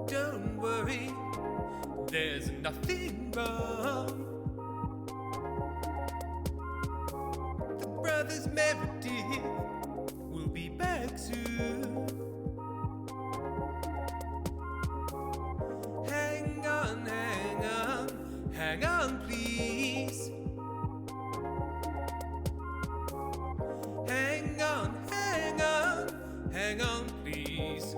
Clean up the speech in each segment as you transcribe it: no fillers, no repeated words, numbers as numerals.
Don't worry, there's nothing wrong. The brothers Meredith will be back soon. Hang on, hang on, hang on, please. Hang on, hang on, hang on, please.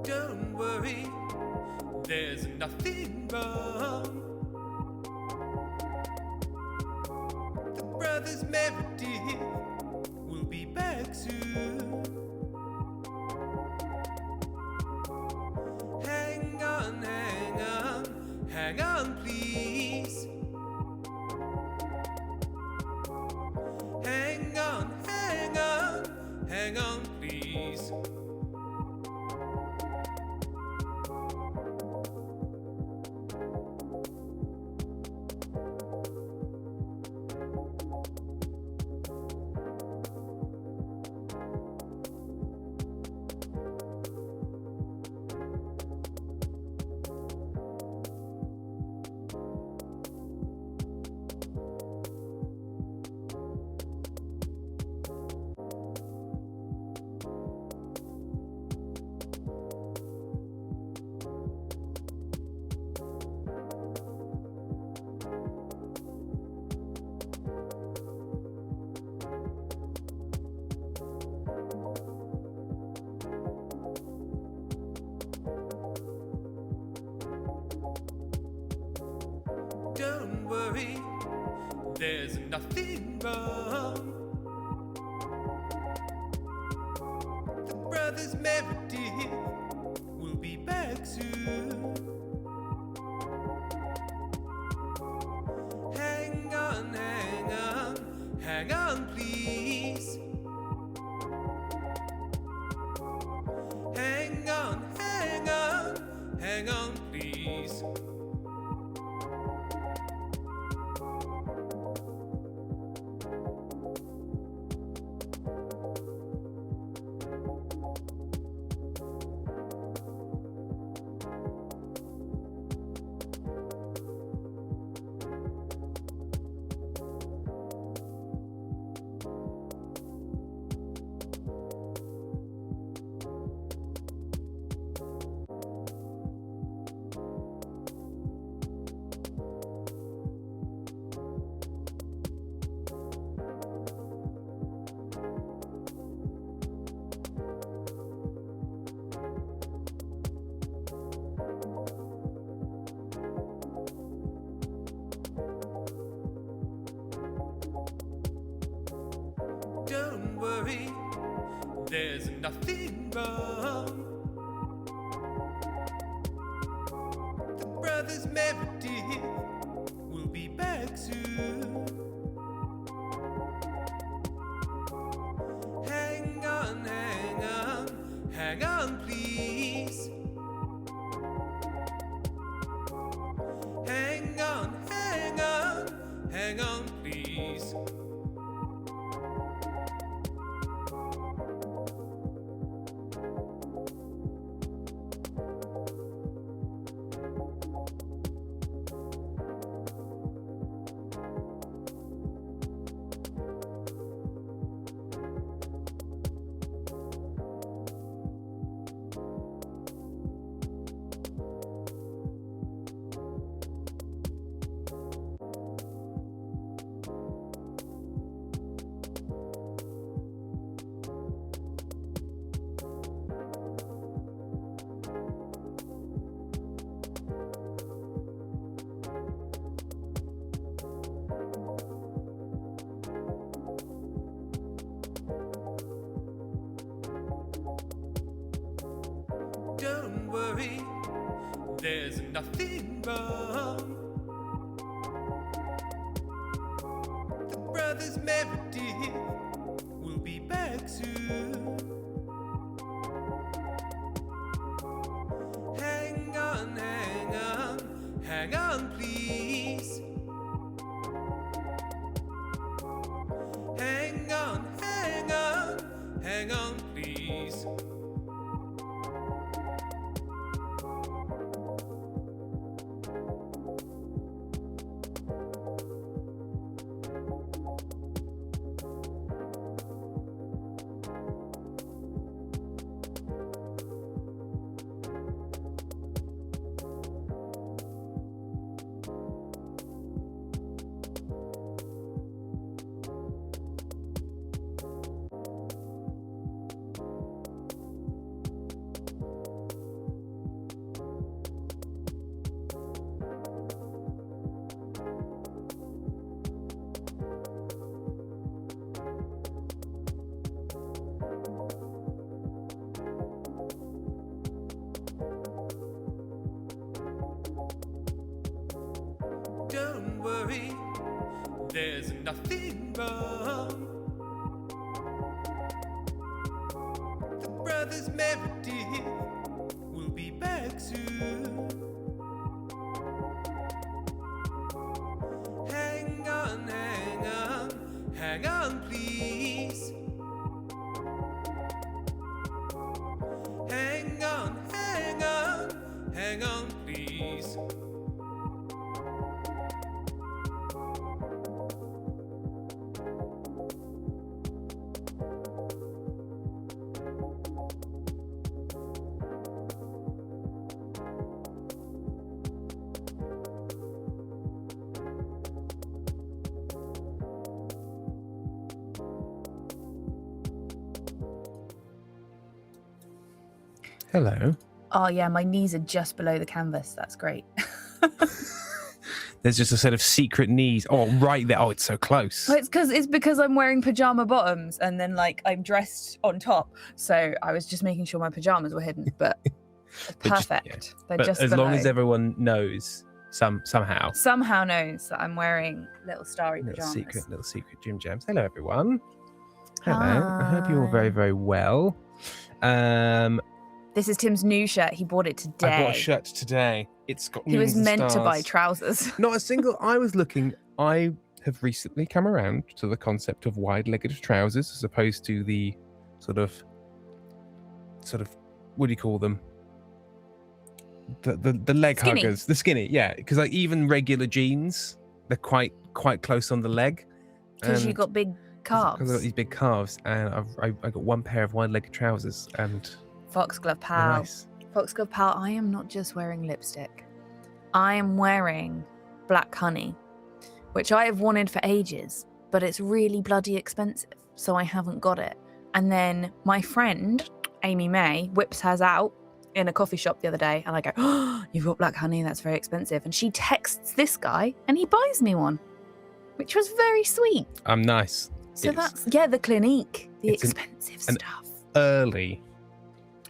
Don't worry, there's nothing wrong. The brothers Meredith will be back soon. Hang on, hang on, hang on, please. Hang on, hang on, hang on, please. Don't worry, there's nothing wrong. The brothers Meredith will be back soon. Hang on, hang on, hang on, please. Hang on, hang on, hang on, please. Don't worry, there's nothing wrong. The brothers Meredith will be back soon. Hang on, hang on, hang on, please. Hang on, hang on, hang on, please. worry, there's nothing wrong. The brothers Meredith will be back soon. Hang on, hang on, hang on, please. Hang on, hang on, hang on, please. Don't worry, there's nothing wrong. The brothers Meredith will be back soon. Hang on, hang on, hang on, please. Hang on, hang on, hang on, please. Hello. Oh yeah, my knees are just below the canvas. That's great. There's just a set of secret knees. Oh, right there. Oh, it's so close. Well, it's because I'm wearing pajama bottoms and then like I'm dressed on top. So I was just making sure my pajamas were hidden, but perfect. They're but just as below. long as everyone knows somehow knows that I'm wearing little starry pajamas. little secret Jim Jams. Hello, everyone. Hello. I hope you're all very, very well. This is Tim's new shirt. He bought it today. I bought a shirt today. It's got He was moons and meant to buy stars. trousers. Not a single. I have recently come around to the concept of wide-legged trousers as opposed to the sort of what do you call them? The leg Skinny. huggers, the skinny, yeah. Because like even regular jeans, they're quite close on the leg. Because you And- got big calves. Because I've got these big calves, and I got one pair of wide-legged trousers, and Foxglove they're pal. nice. Foxglove pal, I am not just wearing lipstick. I am wearing black honey, which I have wanted for ages, but it's really bloody expensive, so I haven't got it. And then my friend, Amy May, whips hers out in a coffee shop the other day, and I go, "Oh, you've got black honey, that's very expensive." And she texts this guy, and he buys me one, which was very sweet. I'm nice. So It's- that's, the Clinique, the it's expensive an stuff. Early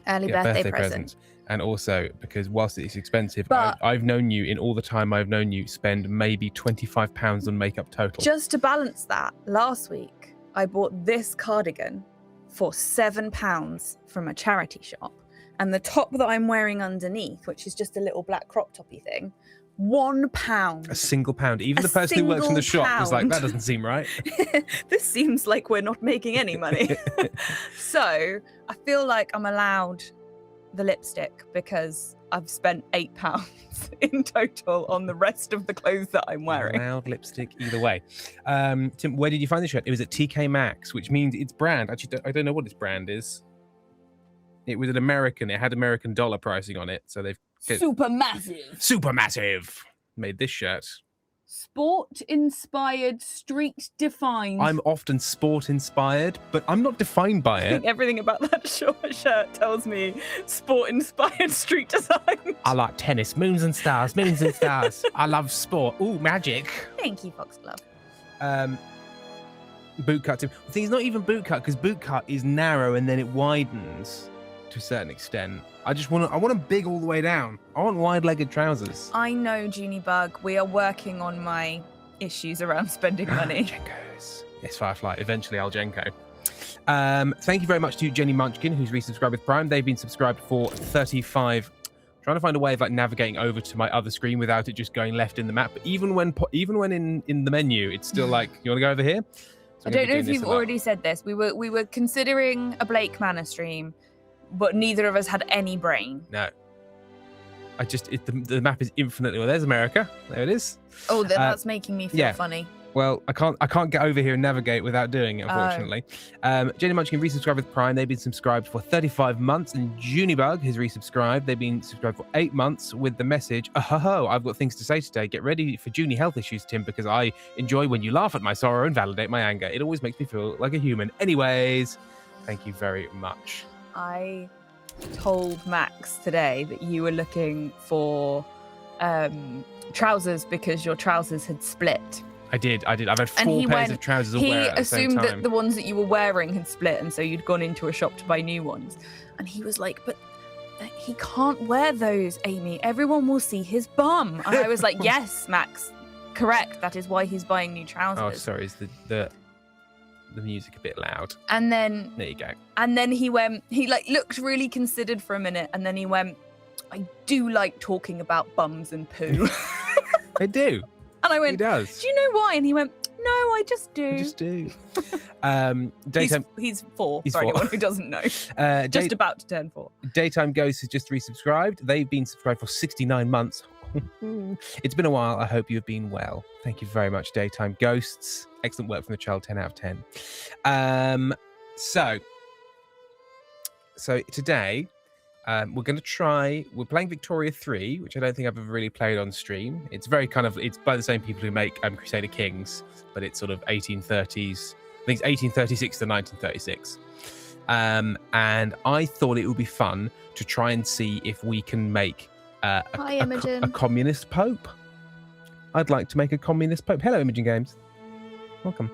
Birthday present. And also because whilst it's expensive, But- I've known you in all the time I've known you spend maybe £25 on makeup total. Just to balance that, last week I bought this cardigan for £7 from a charity shop, and the top that I'm wearing underneath, which is just a little black crop toppy thing, £1. a single pound. Even A the person who works in the single shop was like, that pound. doesn't seem right. This seems like we're not making any money. So I feel like I'm allowed the lipstick because I've spent £8 in total on the rest of the clothes that I'm wearing. Loud lipstick either way. Tim, where did you find the shirt? It was at TK Maxx, which means its brand. Actually, I don't know what its brand is. It was an American. It had American dollar pricing on it, so they've Super massive. super massive made this shirt. Sport inspired, street defined. I'm often sport inspired, but I'm not defined by I it. think everything about that short shirt tells me sport inspired street design. I like tennis, moons and stars, moons and stars. I love sport. Ooh, magic. Thank you, Foxglove. Boot cut. The thing is, not even boot cut, because boot cut is narrow and then it widens. to a certain extent. I want them big all the way down. I want wide-legged trousers. I know, Junibug. We are working on my issues around spending money. Jenkos. Yes, Firefly. Eventually, I'll Jenko. Thank you very much to Jenny Munchkin, who's resubscribed with Prime. They've been subscribed for 35. Trying to find a way of like navigating over to my other screen without it just going left in the map. But even when in the menu, it's still like, you want to go over here? So I don't know if you've already said this. We were considering a Blake Manor stream, but neither of us had any brain. No. The map is infinitely. Well, there's America. There it is. Oh, that's making me feel funny. Well, I can't get over here and navigate without doing it, unfortunately. Jenny Munchkin resubscribed with Prime. They've been subscribed for 35 months. And Junibug has resubscribed. They've been subscribed for 8 months with the message, ho, I've got things to say today. Get ready for Junie health issues, Tim, because I enjoy when you laugh at my sorrow and validate my anger. It always makes me feel like a human. Anyways, thank you very much. I told Max today that you were looking for trousers because your trousers had split. I did. I've had 4 pairs of trousers all wear at the same time. He assumed that the ones that you were wearing had split, and so you'd gone into a shop to buy new ones. And he was like, but he can't wear those, Amy. Everyone will see his bum. And I was like, yes, Max, correct. That is why he's buying new trousers. Oh, sorry. Is the music a bit loud? And then... There you go. And then he looked really considered for a minute, and then he went, I do like talking about bums and poo. I do. And I went, he does. Do you know why? And he went, no, I just do. I just do. He's 4, He's for 4. anyone who doesn't know. Just about to turn 4. Daytime Ghost has just resubscribed. They've been subscribed for 69 months. It's been a while. I hope you've been well. Thank you very much, Daytime Ghosts. Excellent work from the child. 10 out of 10. So today... we're playing Victoria 3, which I don't think I've ever really played on stream. It's it's by the same people who make Crusader Kings, but it's sort of 1830s. I think it's 1836 to 1936. And I thought it would be fun to try and see if we can make a communist pope. I'd like to make a communist pope. Hello, Imogen Games. Welcome.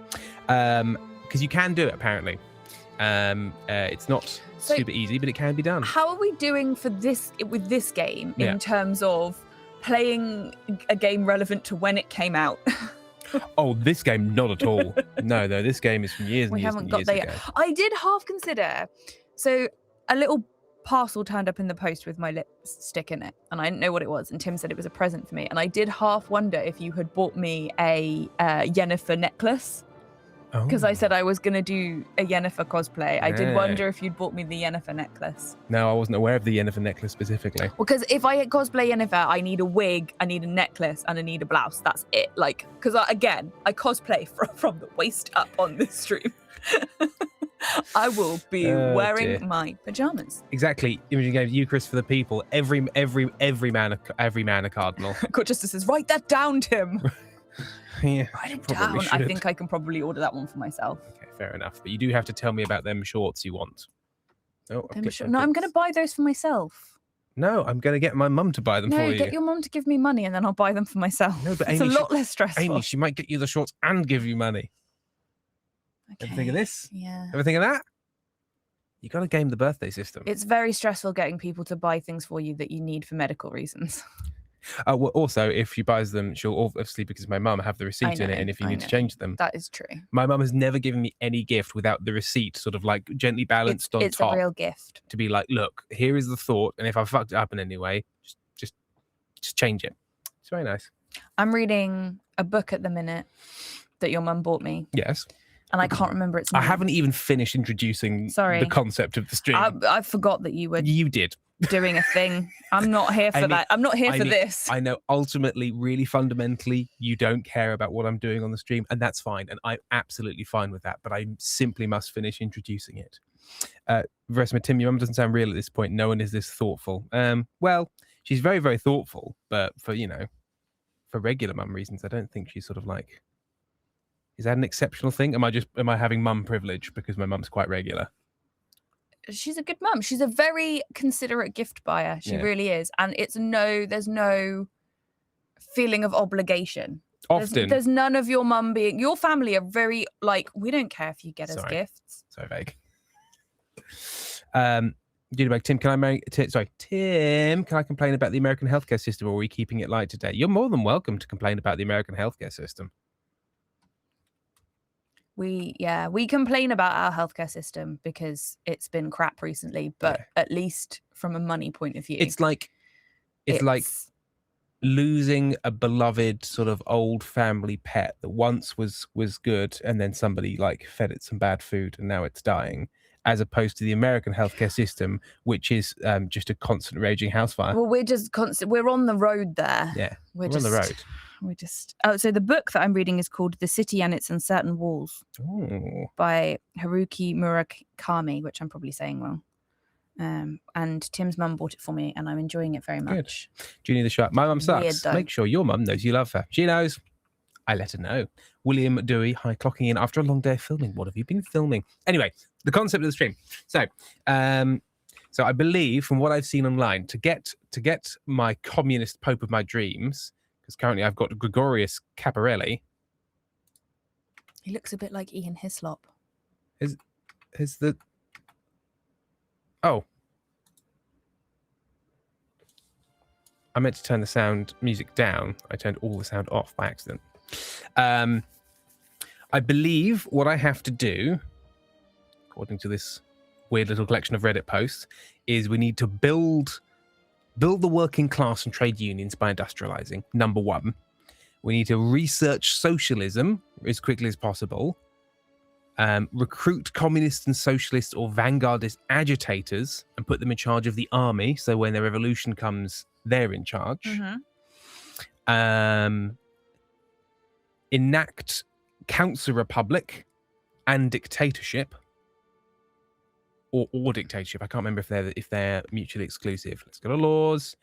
Because you can do it, apparently. It's not super easy, but it can be done. How are we doing with this game in terms of playing a game relevant to when it came out? Oh, this game, not at all. No, this game is from years and years and years ago. I did half consider. So a little parcel turned up in the post with my lipstick in it, and I didn't know what it was. And Tim said it was a present for me, and I did half wonder if you had bought me a Yennefer necklace. Because I said I was going to do a Yennefer cosplay. I did wonder if you'd bought me the Yennefer necklace. No, I wasn't aware of the Yennefer necklace specifically. Well, because if I cosplay Yennefer, I need a wig, I need a necklace, and I need a blouse. That's it. Because I cosplay from the waist up on this stream. I will be wearing my pajamas. Exactly. Imogen Games, Eucharist for the people. Every man a cardinal. Court Justice says, write that down, Tim. Yeah, write it down. I think I can probably order that one for myself. Okay, fair enough. But you do have to tell me about them shorts you want. I'm going to buy those for myself. No, I'm going to get my mum to buy them for you. No, get your mum to give me money and then I'll buy them for myself. No, but it's Amy, a lot less stressful. Amy, she might get you the shorts and give you money. Okay. Ever think of this? Yeah. Ever think of that? You got to game the birthday system. It's very stressful getting people to buy things for you that you need for medical reasons. Well, also, if she buys them, she'll obviously, because my mum, have the receipt in it, and if you need to change them. That is true. My mum has never given me any gift without the receipt sort of like gently balanced on top. It's a real gift. To be like, look, here is the thought, and if I fucked it up in any way, just change it. It's very nice. I'm reading a book at the minute that your mum bought me. Yes. And I can't remember its name. I haven't even finished introducing the concept of the stream. I forgot that you were. You did. Doing a thing. I'm not here for that. I'm not here for this. I know ultimately, really fundamentally, you don't care about what I'm doing on the stream, and that's fine. And I'm absolutely fine with that. But I simply must finish introducing it. Verisma, Tim, your mum doesn't sound real at this point. No one is this thoughtful. Well, she's very, very thoughtful, but for regular mum reasons, I don't think she's sort of like. Is that an exceptional thing? Am I having mum privilege because my mum's quite regular? She's a good mum. She's a very considerate gift buyer. She really is. And there's no feeling of obligation. Often. There's none of your mum being, your family are very like, we don't care if you get us gifts. So vague. Junior Tim, can I Tim, can I complain about the American healthcare system, or are we keeping it light today? You're more than welcome to complain about the American healthcare system. We complain about our healthcare system because it's been crap recently, but at least from a money point of view. It's like losing a beloved sort of old family pet that once was good, and then somebody like fed it some bad food and now it's dying, as opposed to the American healthcare system, which is just a constant raging house fire. Well, we're just we're on the road there. Yeah, we're on the road. So the book that I'm reading is called The City and Its Uncertain Walls. Ooh. By Haruki Murakami, which I'm probably saying wrong. And Tim's mum bought it for me, and I'm enjoying it very much. Good. Junie the Shark. My mum sucks. Weird, Make sure your mum knows you love her. She knows. I let her know. William Dewey, hi, clocking in after a long day of filming. What have you been filming? Anyway, the concept of the stream. So I believe from what I've seen online, to get my communist Pope of my dreams, because currently I've got Gregorius Caparelli. He looks a bit like Ian Hislop. Oh. I meant to turn the sound music down. I turned all the sound off by accident. I believe what I have to do, according to this weird little collection of Reddit posts, is we need to build the working class and trade unions by industrializing. Number one. We need to research socialism as quickly as possible. Recruit communists and socialists or vanguardist agitators and put them in charge of the army. So when the revolution comes, they're in charge. Mm-hmm. Enact council republic and dictatorship, or dictatorship. I can't remember if they're mutually exclusive. Let's go to laws.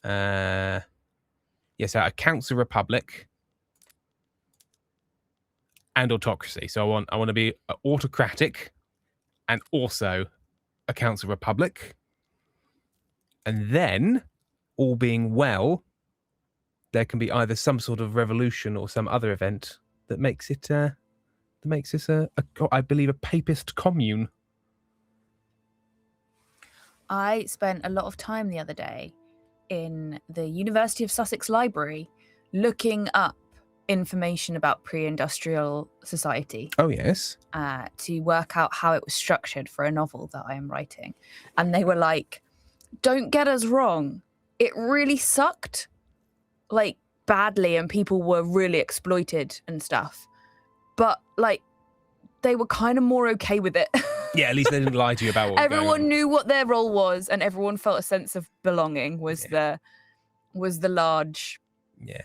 So a council republic and autocracy. So I want to be autocratic and also a council republic. And then, all being well, there can be either some sort of revolution or some other event that makes it this I believe a papist commune. I spent a lot of time the other day in the University of Sussex Library looking up information about pre-industrial society. Oh yes. To work out how it was structured for a novel that I am writing. And they were like, don't get us wrong, it really sucked, like, badly, and people were really exploited and stuff. But, like, they were kind of more okay with it. Yeah, at least they didn't lie to you about what everyone knew what their role was, and everyone felt a sense of belonging was the large... Yeah.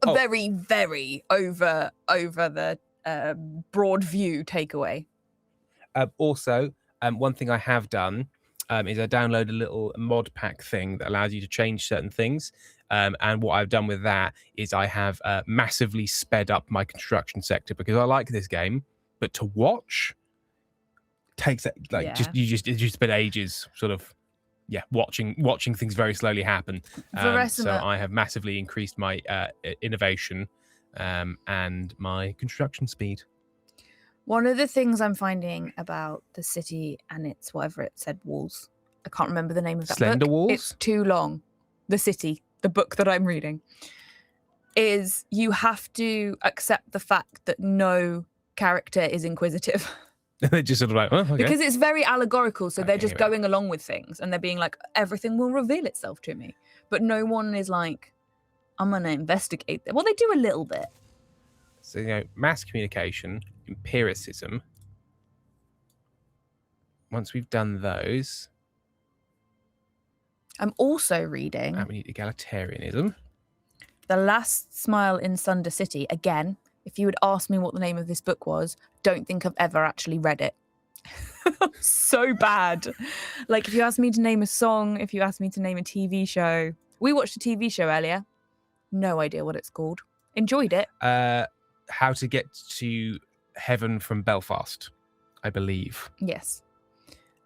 Very, very over the broad view takeaway. Also, one thing I have done is I download a little mod pack thing that allows you to change certain things. And what I've done with that is I have massively sped up my construction sector, because I like this game, but to watch takes you spend ages sort of watching things very slowly happen. So I have massively increased my innovation and my construction speed. One of the things I'm finding about the city and its whatever it said walls, I can't remember the name of that Slender book. Walls? It's too long. The City, the book that I'm reading, is you have to accept the fact that no character is inquisitive. They're just sort of like, oh, okay. Because it's very allegorical, so they're just going along with things, and they're being like, everything will reveal itself to me. But no one is like, I'm going to investigate it. Well, they do a little bit. So, mass communication, empiricism. Once we've done those... I'm also reading... we need egalitarianism. The Last Smile in Sunder City. Again, if you would ask me what the name of this book was, don't think I've ever actually read it. So bad. Like, if you asked me to name a song, if you asked me to name a TV show... We watched a TV show earlier. No idea what it's called. Enjoyed it. How to Get to Heaven from Belfast, I believe. Yes.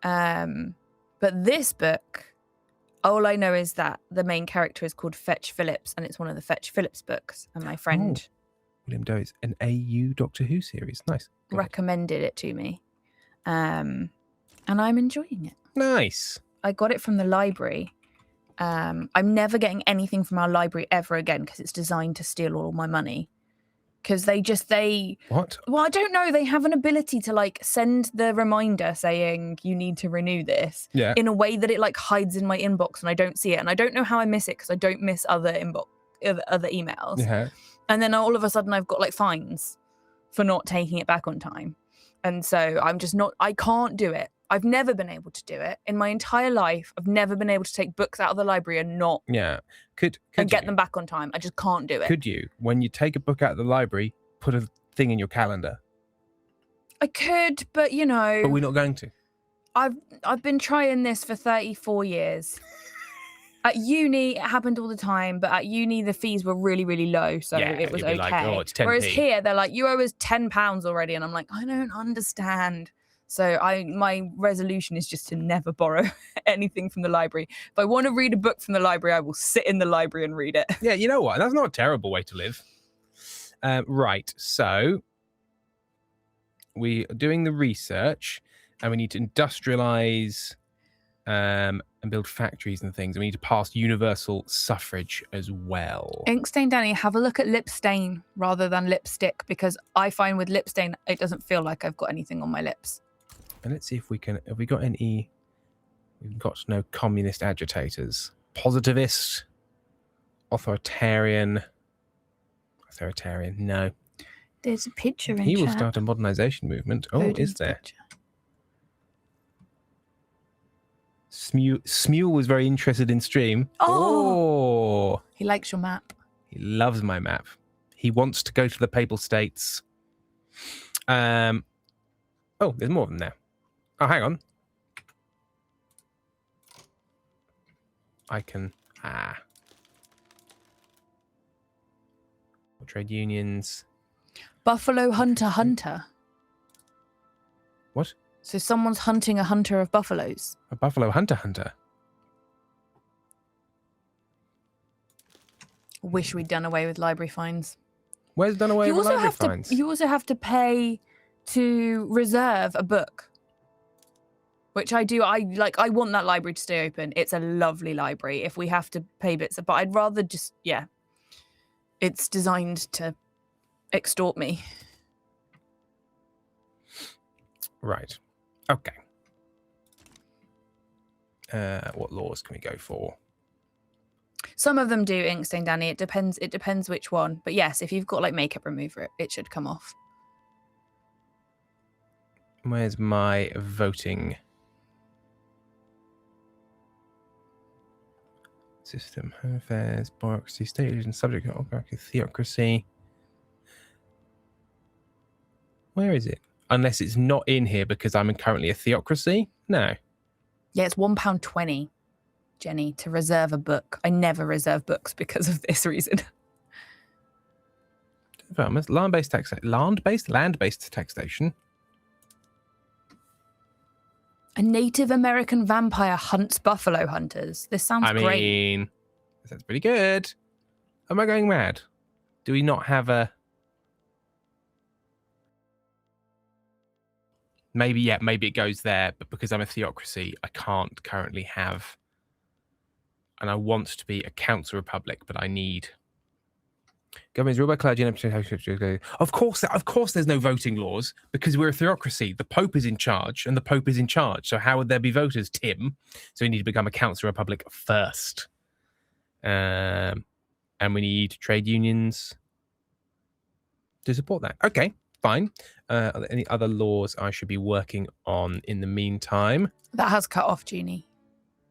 But this book, all I know is that the main character is called Fetch Phillips, and it's one of the Fetch Phillips books. And my friend... William Doe's an AU Doctor Who series. Nice. Recommended it to me. And and I'm enjoying it. Nice. I got it from the library. I'm never getting anything from our library ever again because it's designed to steal all my money. Because What? well, I don't know. They have an ability to like send the reminder saying you need to renew this Yeah. in a way that it like hides in my inbox and I don't see it. And I don't know how I miss it because I don't miss other emails. Yeah. And then all of a sudden I've got like fines for not taking it back on time. And so I can't do it. I've never been able to do it in my entire life. I've never been able to take books out of the library and not Yeah. Could get you? them back on time. I just can't do it. Could you, when you take a book out of the library, put a thing in your calendar? I could, but you know, But we're not going to. I've been trying this for 34 years. At uni, it happened all the time, but at uni the fees were really, really low, so Yeah, it was you'd be okay. like, "Oh, it's 10p." Whereas here, they're like, "You owe us £10 already," and I'm like, "I don't understand." So my resolution is just to never borrow anything from the library. If I want to read a book from the library, I will sit in the library and read it. Yeah, you know what? That's not a terrible way to live. Right. So we are doing the research, and we need to industrialize and build factories and things. And we need to pass universal suffrage as well. Inkstain Danny, have a look at lip stain rather than lipstick, because I find with lip stain, it doesn't feel like I've got anything on my lips. And let's see if we can. Have we got any? We've got no communist agitators. Positivist, authoritarian. No. There's a picture in He will chat. start a modernization movement. Oh, Odin's is there? picture. Smule was very interested in stream. Oh! He likes your map. He loves my map. He wants to go to the Papal States. Oh, there's more of them now. Oh, hang on. I can... Trade unions. Buffalo hunter. What? So someone's hunting a hunter of buffaloes. A buffalo hunter. Wish we'd done away with library fines. Where's done away with library fines? You also have to pay to reserve a book, which I do. I want that library to stay open. It's a lovely library. If we have to pay bits, but I'd rather just it's designed to extort me. Right. Okay. What laws can we go for? Some of them do, Inkstain Danny. It depends which one. But yes, if you've got like makeup remover, it should come off. Where's my voting system? Home affairs, bureaucracy, state religion, subject oligarchy, theocracy. Where is it? Unless it's not in here because I'm currently a theocracy? No. Yeah, it's £1.20, Jenny, to reserve a book. I never reserve books because of this reason. Land-based taxation. A Native American vampire hunts buffalo hunters. This sounds great. I mean, that sounds pretty good. Am I going mad? Do we not have a... Maybe it goes there, but because I'm a theocracy, I can't currently have... And I want to be a council republic, but I need... Government is ruled by clergy and... Of course there's no voting laws, because we're a theocracy. The Pope is in charge, and the Pope is in charge. So how would there be voters, Tim? So we need to become a council republic first. And we need trade unions to support that. Okay, fine. Are there any other laws I should be working on in the meantime? That has cut off, Jeannie.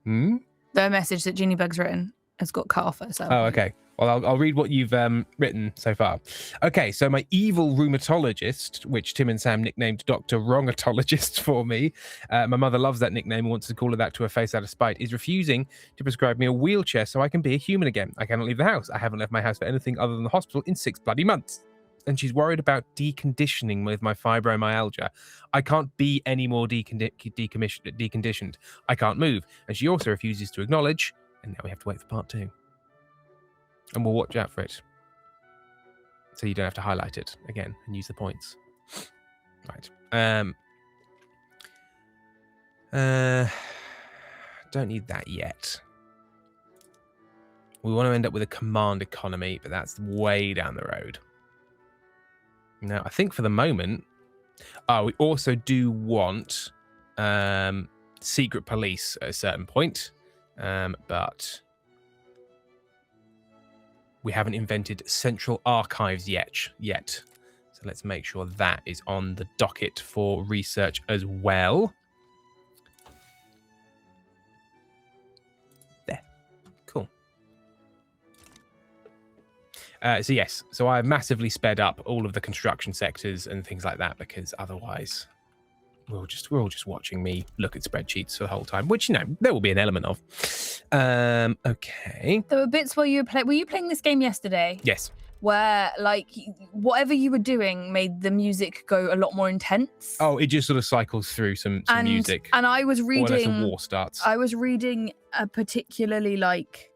Hmm? The message that Jeannie Bug's written has got cut off at a certain Oh, point. okay. Well, I'll read what you've written so far. Okay, so my evil rheumatologist, which Tim and Sam nicknamed Dr. Wrongatologist for me, my mother loves that nickname and wants to call her that to her face out of spite, is refusing to prescribe me a wheelchair so I can be a human again. I cannot leave the house. I haven't left my house for anything other than the hospital in 6 bloody months. And she's worried about deconditioning with my fibromyalgia. I can't be any more deconditioned. I can't move. And she also refuses to acknowledge, and now we have to wait for part 2. And we'll watch out for it. So you don't have to highlight it again and use the points. Right. Don't need that yet. We want to end up with a command economy, but that's way down the road. Now, I think for the moment, we also do want secret police at a certain point, but we haven't invented central archives yet. So let's make sure that is on the docket for research as well. There. Cool. So yes, so I've massively sped up all of the construction sectors and things like that, because otherwise we're all just watching me look at spreadsheets for the whole time, which, there will be an element of. Okay. There were bits where were you playing this game yesterday? Yes. Where, like, whatever you were doing made the music go a lot more intense. Oh, it just sort of cycles through some music. And I was reading... Or unless a war starts. I was reading a particularly, like,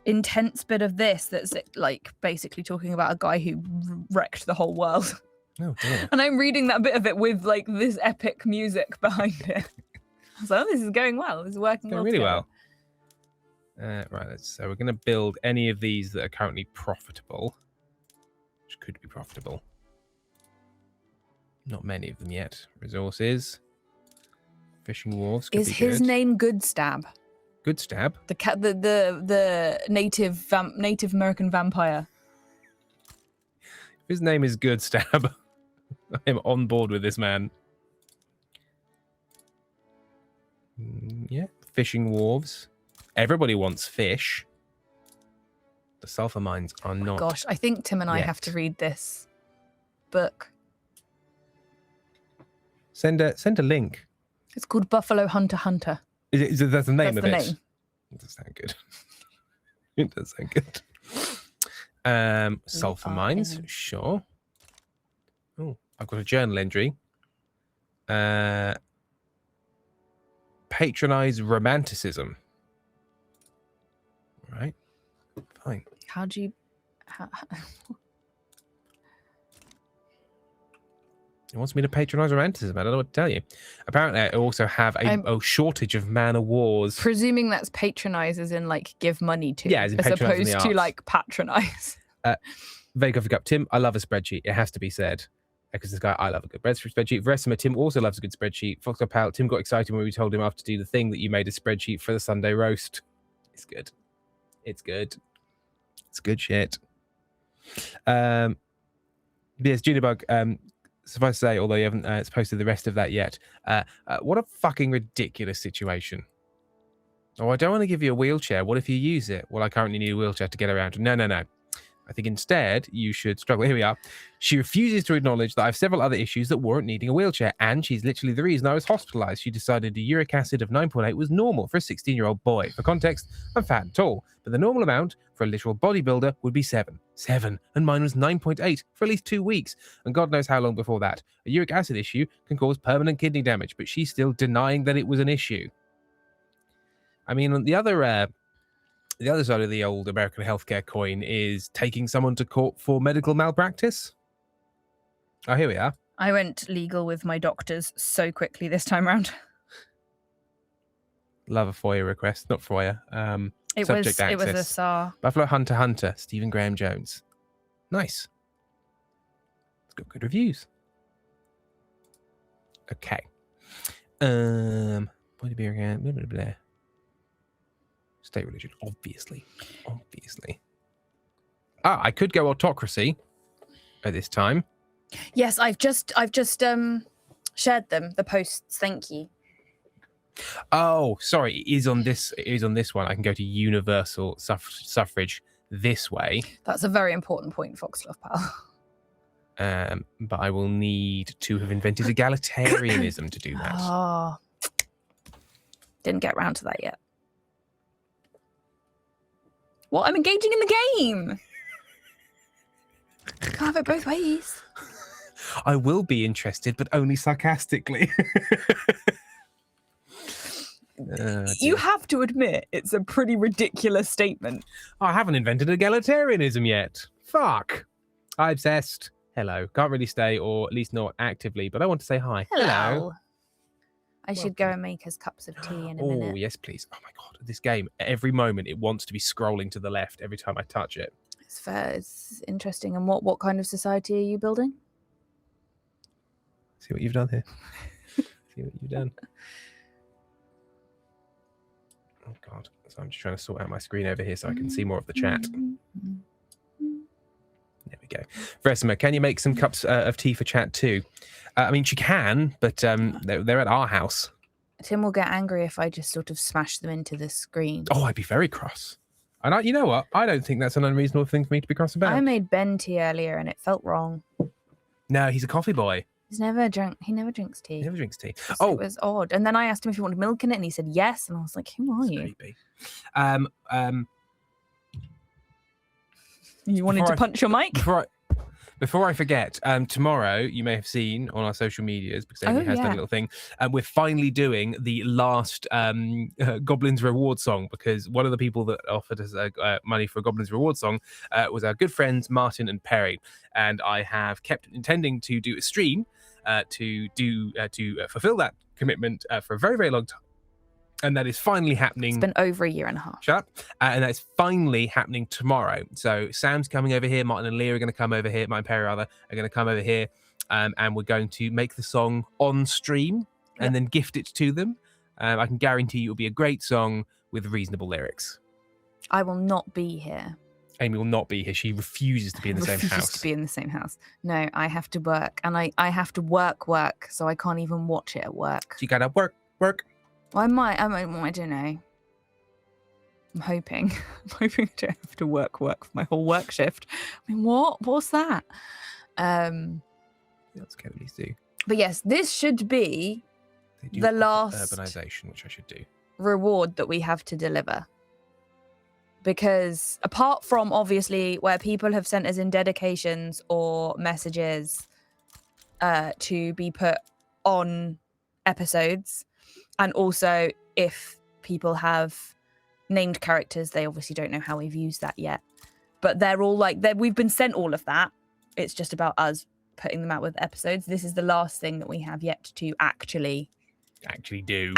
intense bit of this that's, like, basically talking about a guy who wrecked the whole world. Oh, dear. And I'm reading that bit of it with, like, this epic music behind it. So this is going well. This is working well. Really well. Right, so we're going to build any of these that are currently profitable, which could be profitable. Not many of them yet. Resources, fishing wharves. Is his name Goodstab? Goodstab. The native American vampire. If his name is Goodstab, I am on board with this man. Yeah, fishing wharves. Everybody wants fish. The sulfur mines are not. Gosh, I think Tim and I have to read this book. Send a link. It's called Buffalo Hunter Hunter. Is it that's the name of it? Name. It does sound good. It does sound good. Sulfur mines, sure. Oh, I've got a journal entry. Patronize romanticism. Right. Fine. How do you... It wants me to patronize romanticism. I don't know what to tell you. Apparently, I also have a shortage of man o' wars. Presuming that's patronize as in, like, give money to. Yeah, as opposed to, like, patronize. Very coffee cup. Tim, I love a spreadsheet. It has to be said. Because this guy, I love a good spreadsheet. Veresima, Tim also loves a good spreadsheet. Fox Pal, Tim got excited when we told him after to do the thing that you made a spreadsheet for the Sunday roast. It's good. It's good. It's good shit. Yes, Junibug, suffice to say, although you haven't posted the rest of that yet, what a fucking ridiculous situation. Oh, I don't want to give you a wheelchair. What if you use it? Well, I currently need a wheelchair to get around. No. I think instead you should struggle. Here we are. She refuses to acknowledge that I have several other issues that warrant needing a wheelchair, and she's literally the reason I was hospitalized. She decided a uric acid of 9.8 was normal for a 16-year-old boy. For context, I'm fat and tall, but the normal amount for a literal bodybuilder would be 7. 7, and mine was 9.8 for at least 2 weeks, and God knows how long before that. A uric acid issue can cause permanent kidney damage, but she's still denying that it was an issue. I mean, on the other side of the old American healthcare coin is taking someone to court for medical malpractice. Oh, here we are. I went legal with my doctors so quickly this time around. Love a FOIA request, not FOIA. It was a SAR. Buffalo Hunter Hunter, Stephen Graham Jones. Nice. It's got good reviews. Okay. Body beer again. Blah, blah, blah. State religion, obviously. I could go autocracy at this time. Yes, I've just shared them, the posts. Thank you. Oh, sorry. It is on this one. I can go to universal suffrage this way. That's a very important point, Foxglove Pal. But I will need to have invented egalitarianism to do that. Oh, didn't get around to that yet. What? I'm engaging in the game. Can't have it both ways. I will be interested, but only sarcastically. You have to admit, it's a pretty ridiculous statement. I haven't invented egalitarianism yet. Fuck. I'm obsessed. Hello. Can't really stay, or at least not actively, but I want to say hi. Hello. I should go Welcome. and make us cups of tea in a Oh, minute. yes, please. Oh, my God. This game, every moment, it wants to be scrolling to the left every time I touch it. It's fair. It's interesting. And what kind of society are you building? See what you've done here. See what you've done. Oh, God. So I'm just trying to sort out my screen over here so I can see more of the chat. There we go. Versima, can you make some cups of tea for chat too? I mean, she can, but they're at our house. Tim will get angry if I just sort of smash them into the screen. Oh, I'd be very cross. And you know what? I don't think that's an unreasonable thing for me to be cross about. I made Ben tea earlier and it felt wrong. No, he's a coffee boy. He never drinks tea. He never drinks tea. So Oh, it was odd. And then I asked him if he wanted milk in it and he said yes. And I was like, who are you? creepy. You wanted to punch your mic? Before I forget, tomorrow you may have seen on our social medias, because Amy Oh, has done a yeah. little thing, we're finally doing the last Goblins Reward song, because one of the people that offered us money for a Goblins Reward song was our good friends Martin and Perry, and I have kept intending to do a stream to fulfill that commitment for a very, very long time. And that is finally happening. It's been over a year and a half. Shut up. And that's finally happening tomorrow. So Sam's coming over here. Martin and Leah are going to come over here. Martin and Perry, rather, are going to come over here. And we're going to make the song on stream and then gift it to them. I can guarantee you it'll be a great song with reasonable lyrics. I will not be here. Amy will not be here. She refuses to be in the same Refuses house. to be in the same house. No, I have to work. And I have to work. So I can't even watch it at work. So you got to work. I might, I don't know. I'm hoping. I'm hoping I don't have to work for my whole work shift. I mean, what's that? That's what these do. But yes, this should be They do the offer last urbanization, which I should do. reward that we have to deliver. Because apart from obviously where people have sent us in dedications or messages to be put on episodes, and also if people have named characters, they obviously don't know how we've used that yet. But they're all like, we've been sent all of that. It's just about us putting them out with episodes. This is the last thing that we have yet to actually do.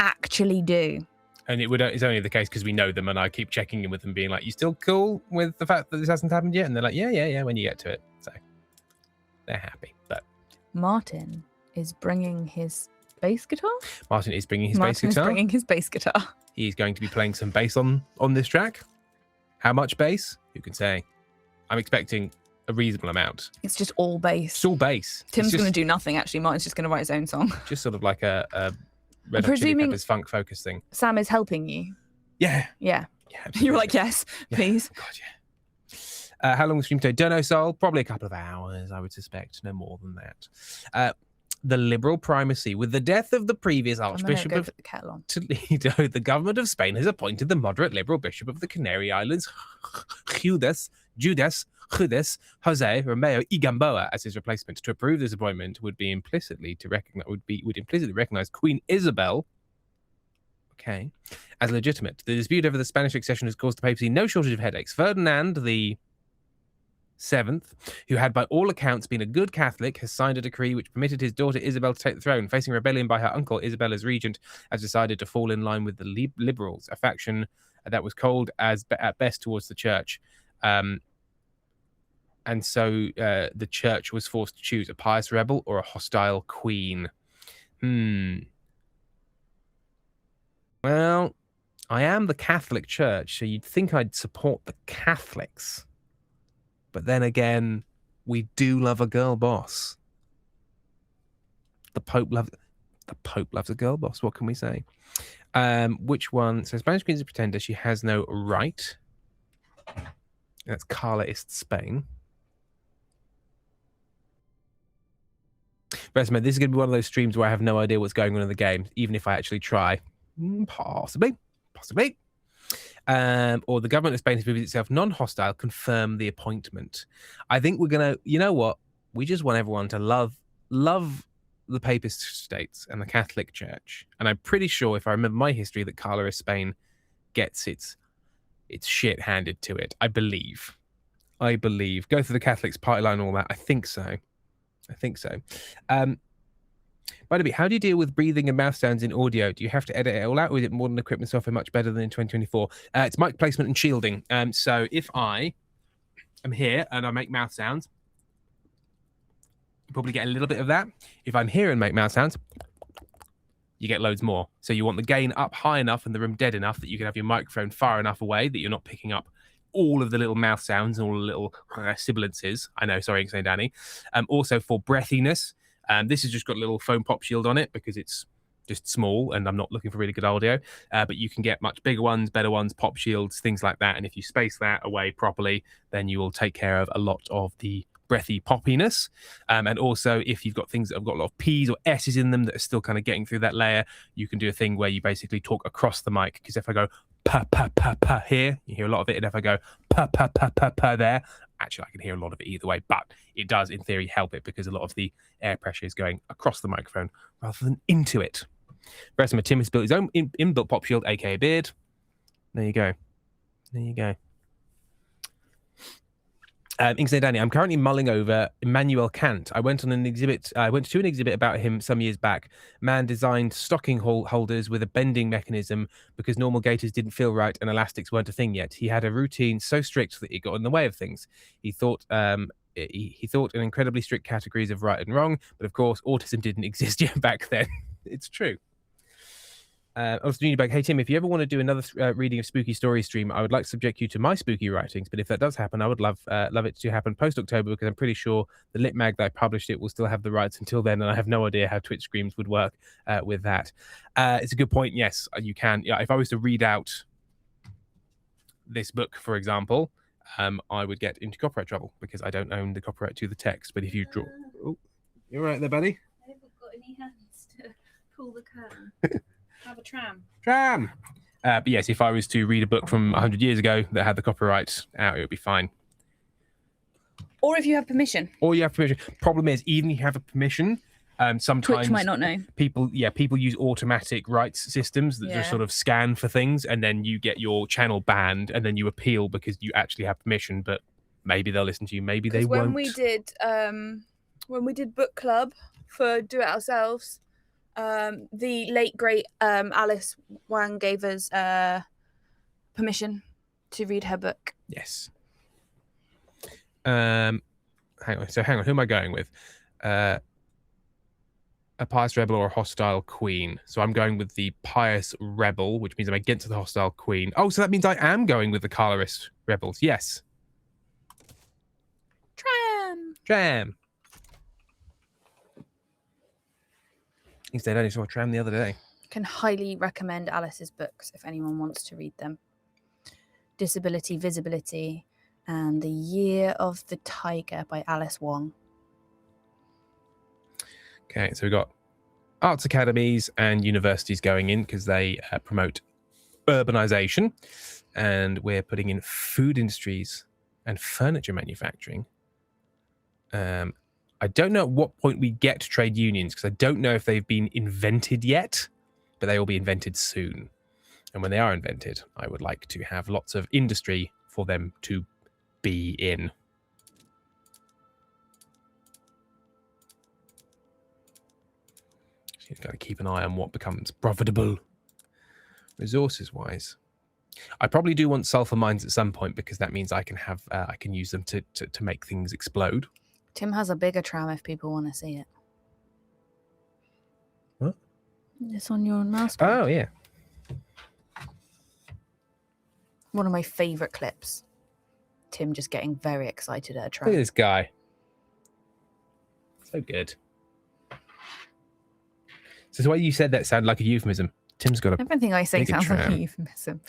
And it's only the case because we know them, and I keep checking in with them, being like, "You still cool with the fact that this hasn't happened yet?" And they're like, "Yeah, when you get to it." So they're happy. But Martin is bringing his bass guitar. Martin is bringing his bass guitar. He's going to be playing some bass on this track. How much bass? Who can say? I'm expecting a reasonable amount. It's just all bass. It's all bass. Tim's going to do nothing, actually. Martin's just going to write his own song. Just sort of like a Red Hot Chili presuming- Peppers funk focus thing. Sam is helping you. Yeah. Yeah. Absolutely. You were like, yes, Yeah. please. God, yeah. How long the stream today? Don't know, Sol. Probably a couple of hours, I would suspect. No more than that. The Liberal primacy. With the death of the previous Archbishop go of put the kettle on. Toledo, the government of Spain has appointed the moderate Liberal Bishop of the Canary Islands, Judas Jose Romeo y Gamboa, as his replacement. To approve this appointment would implicitly recognize Queen Isabel, as legitimate. The dispute over the Spanish succession has caused the papacy no shortage of headaches. Ferdinand the Seventh, who had by all accounts been a good Catholic, has signed a decree which permitted his daughter Isabel to take the throne. Facing rebellion by her uncle, Isabel as regent has decided to fall in line with the Liberals, a faction that was cold at best towards the church. And so the church was forced to choose a pious rebel or a hostile queen. Well, I am the Catholic Church, so you'd think I'd support the Catholics. But then again, we do love a girl boss. The Pope loves a girl boss. What can we say? Which one? So Spanish Queen is a pretender. She has no right. That's Carlist Spain. Resmo, this is going to be one of those streams where I have no idea what's going on in the game, even if I actually try. Possibly. Or the government of Spain has proved itself non-hostile, confirm the appointment. I think we're going to, you know what? We just want everyone to love the Papist states and the Catholic Church. And I'm pretty sure, if I remember my history, that Carla of Spain gets its shit handed to it. I believe. Go through the Catholics party line and all that. I think so. By the way, how do you deal with breathing and mouth sounds in audio? Do you have to edit it all out, or is it modern equipment software much better than in 2024? It's mic placement and shielding. So if I am here and I make mouth sounds, you probably get a little bit of that. If I'm here and make mouth sounds, you get loads more. So you want the gain up high enough and the room dead enough that you can have your microphone far enough away that you're not picking up all of the little mouth sounds and all the little sibilances. I know, sorry, saying Danny. Also for breathiness, this has just got a little foam pop shield on it because it's just small and I'm not looking for really good audio. But you can get much bigger ones, better ones, pop shields, things like that. And if you space that away properly, then you will take care of a lot of the breathy poppiness. And also, if you've got things that have got a lot of P's or S's in them that are still kind of getting through that layer, you can do a thing where you basically talk across the mic. Because if I go pa pa pa pa here, you hear a lot of it. And if I go pa pa pa pa pa there, actually I can hear a lot of it either way. But it does, in theory, help it because a lot of the air pressure is going across the microphone rather than into it. Vertimer Tim has built his own inbuilt pop shield, aka beard. There you go. There you go. Inksley Danny, I'm currently mulling over Immanuel Kant. I went to an exhibit about him some years back. Man designed stocking holders with a bending mechanism because normal gaiters didn't feel right and elastics weren't a thing yet. He had a routine so strict that it got in the way of things. He thought he thought in incredibly strict categories of right and wrong, but of course autism didn't exist yet back then. It's true. Also, Junior Bag, hey Tim, if you ever want to do another reading of Spooky Story stream, I would like to subject you to my spooky writings. But if that does happen, I would love it to happen post October because I'm pretty sure the Lit Mag that I published it will still have the rights until then, and I have no idea how Twitch streams would work with that. It's a good point. Yes, you can. Yeah, if I was to read out this book, for example, I would get into copyright trouble because I don't own the copyright to the text. But if you draw, oh, you're right there, buddy. I haven't got any hands to pull the curtain. Have a tram. But yes, if I was to read a book from 100 years ago that had the copyright out, it would be fine. Or if you have permission. Or you have permission. Problem is, even if you have a permission, sometimes Twitch might not know. People use automatic rights systems that just sort of scan for things, and then you get your channel banned, and then you appeal because you actually have permission. But maybe they'll listen to you, maybe they won't. When we did book club for Do It Ourselves, the late great Alice Wang gave us permission to read her book. Yes. Hang on. Who am I going with? A pious rebel or a hostile queen? So I'm going with the pious rebel, which means I'm against the hostile queen. Oh, so that means I am going with the Kalarist rebels. Yes. Tram. Instead, I only saw a tram the other day. Can highly recommend Alice's books if anyone wants to read them. Disability, Visibility, and The Year of the Tiger by Alice Wong. Okay, so we've got arts academies and universities going in because they promote urbanization, and we're putting in food industries and furniture manufacturing. I don't know at what point we get trade unions because I don't know if they've been invented yet, but they will be invented soon. And when they are invented, I would like to have lots of industry for them to be in. So you've got to keep an eye on what becomes profitable resources-wise. I probably do want sulfur mines at some point because that means I can have I can use them to make things explode. Tim has a bigger tram if people want to see it. What? It's on your mouse. Oh, yeah. One of my favourite clips. Tim just getting very excited at a tram. Look at this guy. So good. So the way you said that sounded like a euphemism. Tim's got a Everything I say bigger sounds like a tram. euphemism.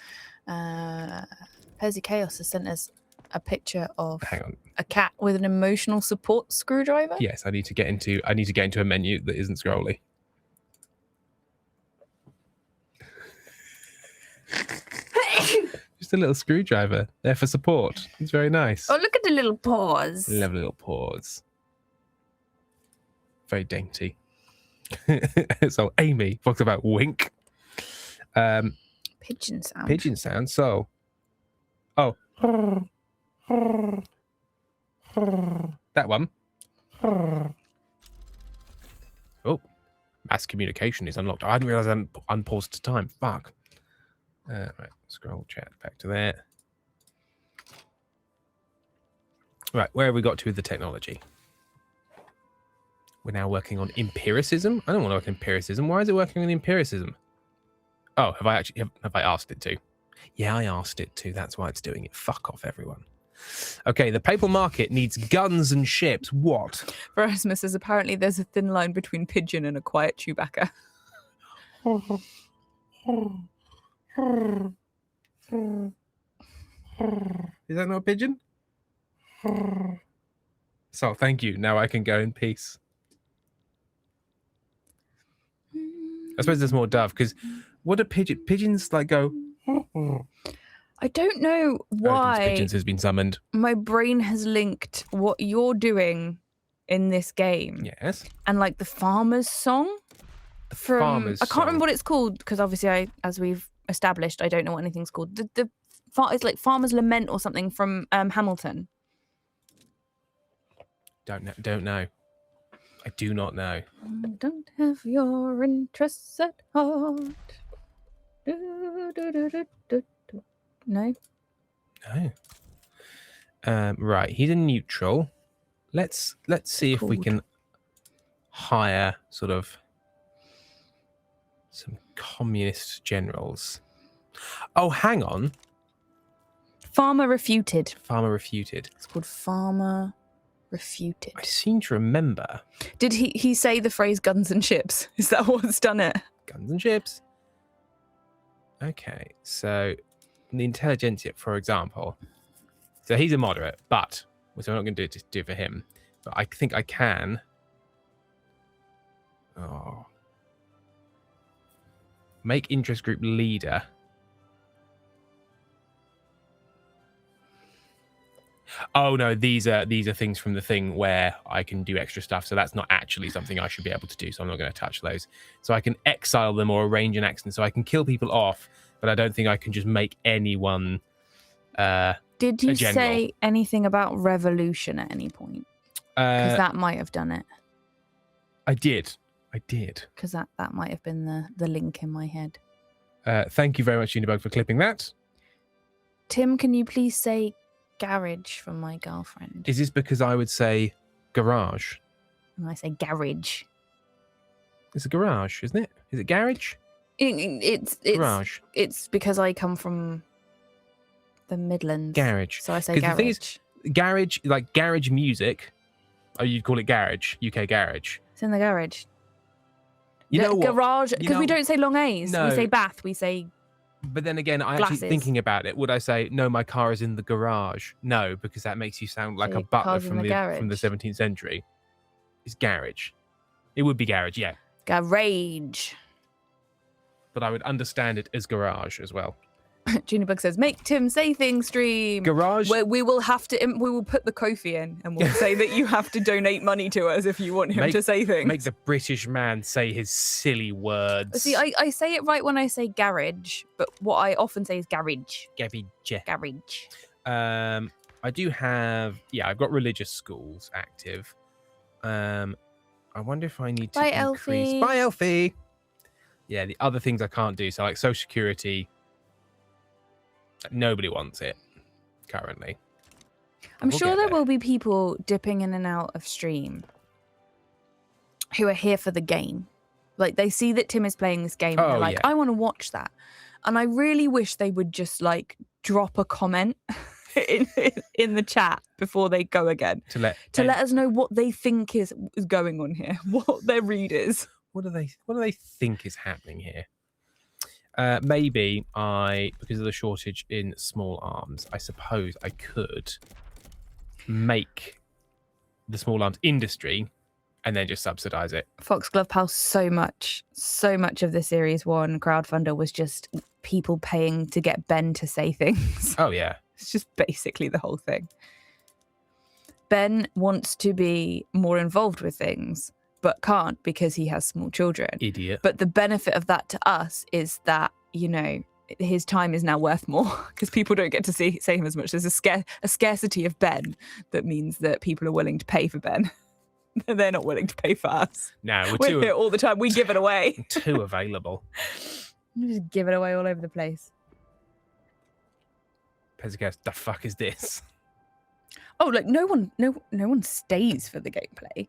Percy Chaos has sent us a picture of Hang on. a cat with an emotional support screwdriver. Yes, I need to get into a menu that isn't scrolly. Just a little screwdriver there for support. It's very nice. Oh, look at the little paws. Lovely little paws. Very dainty. So Amy talks about wink. Pigeon sound. Pigeon sound. So, that one. Oh, Mass communication is unlocked. I hadn't realized I hadn't unpaused time. Fuck. Right, scroll chat back to there. Right, where have we got to with the technology? We're now working on empiricism. I don't want to work on empiricism. Why is it working on empiricism? Oh, have I actually have I asked it to? Yeah, I asked it to. That's why it's doing it. Fuck off, everyone. Okay, the papal market needs guns and ships. What? Erasmus says apparently there's a thin line between pigeon and a quiet Chewbacca. Is that not a pigeon? So, thank you. Now I can go in peace. I suppose there's more dove, because what do pigeons like go? I don't know why Pigeons has been summoned. my brain has linked what you're doing in this game Yes. and like the farmer's song from Farmer's I can't remember Song. what it's called because obviously as we've established I don't know what anything's called. It's like Farmer's Lament or something from Hamilton. Don't know. I do not know. I don't have your interests at heart. No. No. Right, he's a neutral. Let's see if we Called. can hire sort of some communist generals. Oh, hang on. Farmer Refuted. Farmer Refuted. It's called Farmer Refuted. I seem to remember Did he say the phrase guns and ships? Is that what's done it? guns and ships. Okay, so the intelligentsia, for example. So he's a moderate, but so I'm not going to do it for him. But I think I can. Oh, make interest group leader. Oh no, these are things from the thing where I can do extra stuff. So that's not actually something I should be able to do. So I'm not going to touch those. So I can exile them or arrange an accident. So I can kill people off, but I don't think I can just make anyone. Did you general. say anything about revolution at any point? Because that might have done it. I did. Because that might have been the link in my head. Thank you very much, Unibug, for clipping that. Tim, can you please say garage from my girlfriend? Is this because I would say garage? And I say garage. It's a garage, isn't it? Is it garage? It's Garage. It's because I come from the Midlands. Garage. So I say 'Cause the garage. thing is- Garage, like garage music. Oh, you'd call it garage, UK garage. It's in the garage. You know what? Garage, You because we know- don't say long A's. No. We say bath. We say But then again, I Glasses. actually thinking about it, would I say no? My car is in the garage. No, because that makes you sound like So a your butler car's in from the the garage. 17th century. It's garage. It would be garage, yeah. garage. But I would understand it as garage as well. Junibug says, "Make Tim say things stream." Garage. Where we will have to, we will put the Ko-fi in, and we'll say that you have to donate money to us if you want him to say things. Make the British man say his silly words. See, I say it right when I say garage, but what I often say is garage. Garage. I do have, I've got religious schools active. I wonder if I need to Bye, increase. Elfie. Bye, Elfie. Yeah, the other things I can't do. So like Social Security, nobody wants it currently. I'm We'll sure get there there. will be people dipping in and out of stream who are here for the game. Like they see that Tim is playing this game and Oh, they're like, yeah. I want to watch that. And I really wish they would just like drop a comment in the chat before they go again To let let us know what they think is going on here, what their read is. what do they think is happening here? Maybe because of the shortage in small arms, I suppose I could make the small arms industry and then just subsidize it. Foxglove Pal, so much of the Series 1 crowdfunder was just people paying to get Ben to say things. Oh yeah. It's just basically the whole thing. Ben wants to be more involved with things, but can't because he has small children. Idiot. But the benefit of that to us is that, you know, his time is now worth more because people don't get to say him as much. There's a scarcity of Ben that means that people are willing to pay for Ben. They're not willing to pay for us. No, We're here all the time. We give it away. too available. We just give it away all over the place. Pezzacast, the fuck is this? Oh, like no one stays for the gameplay.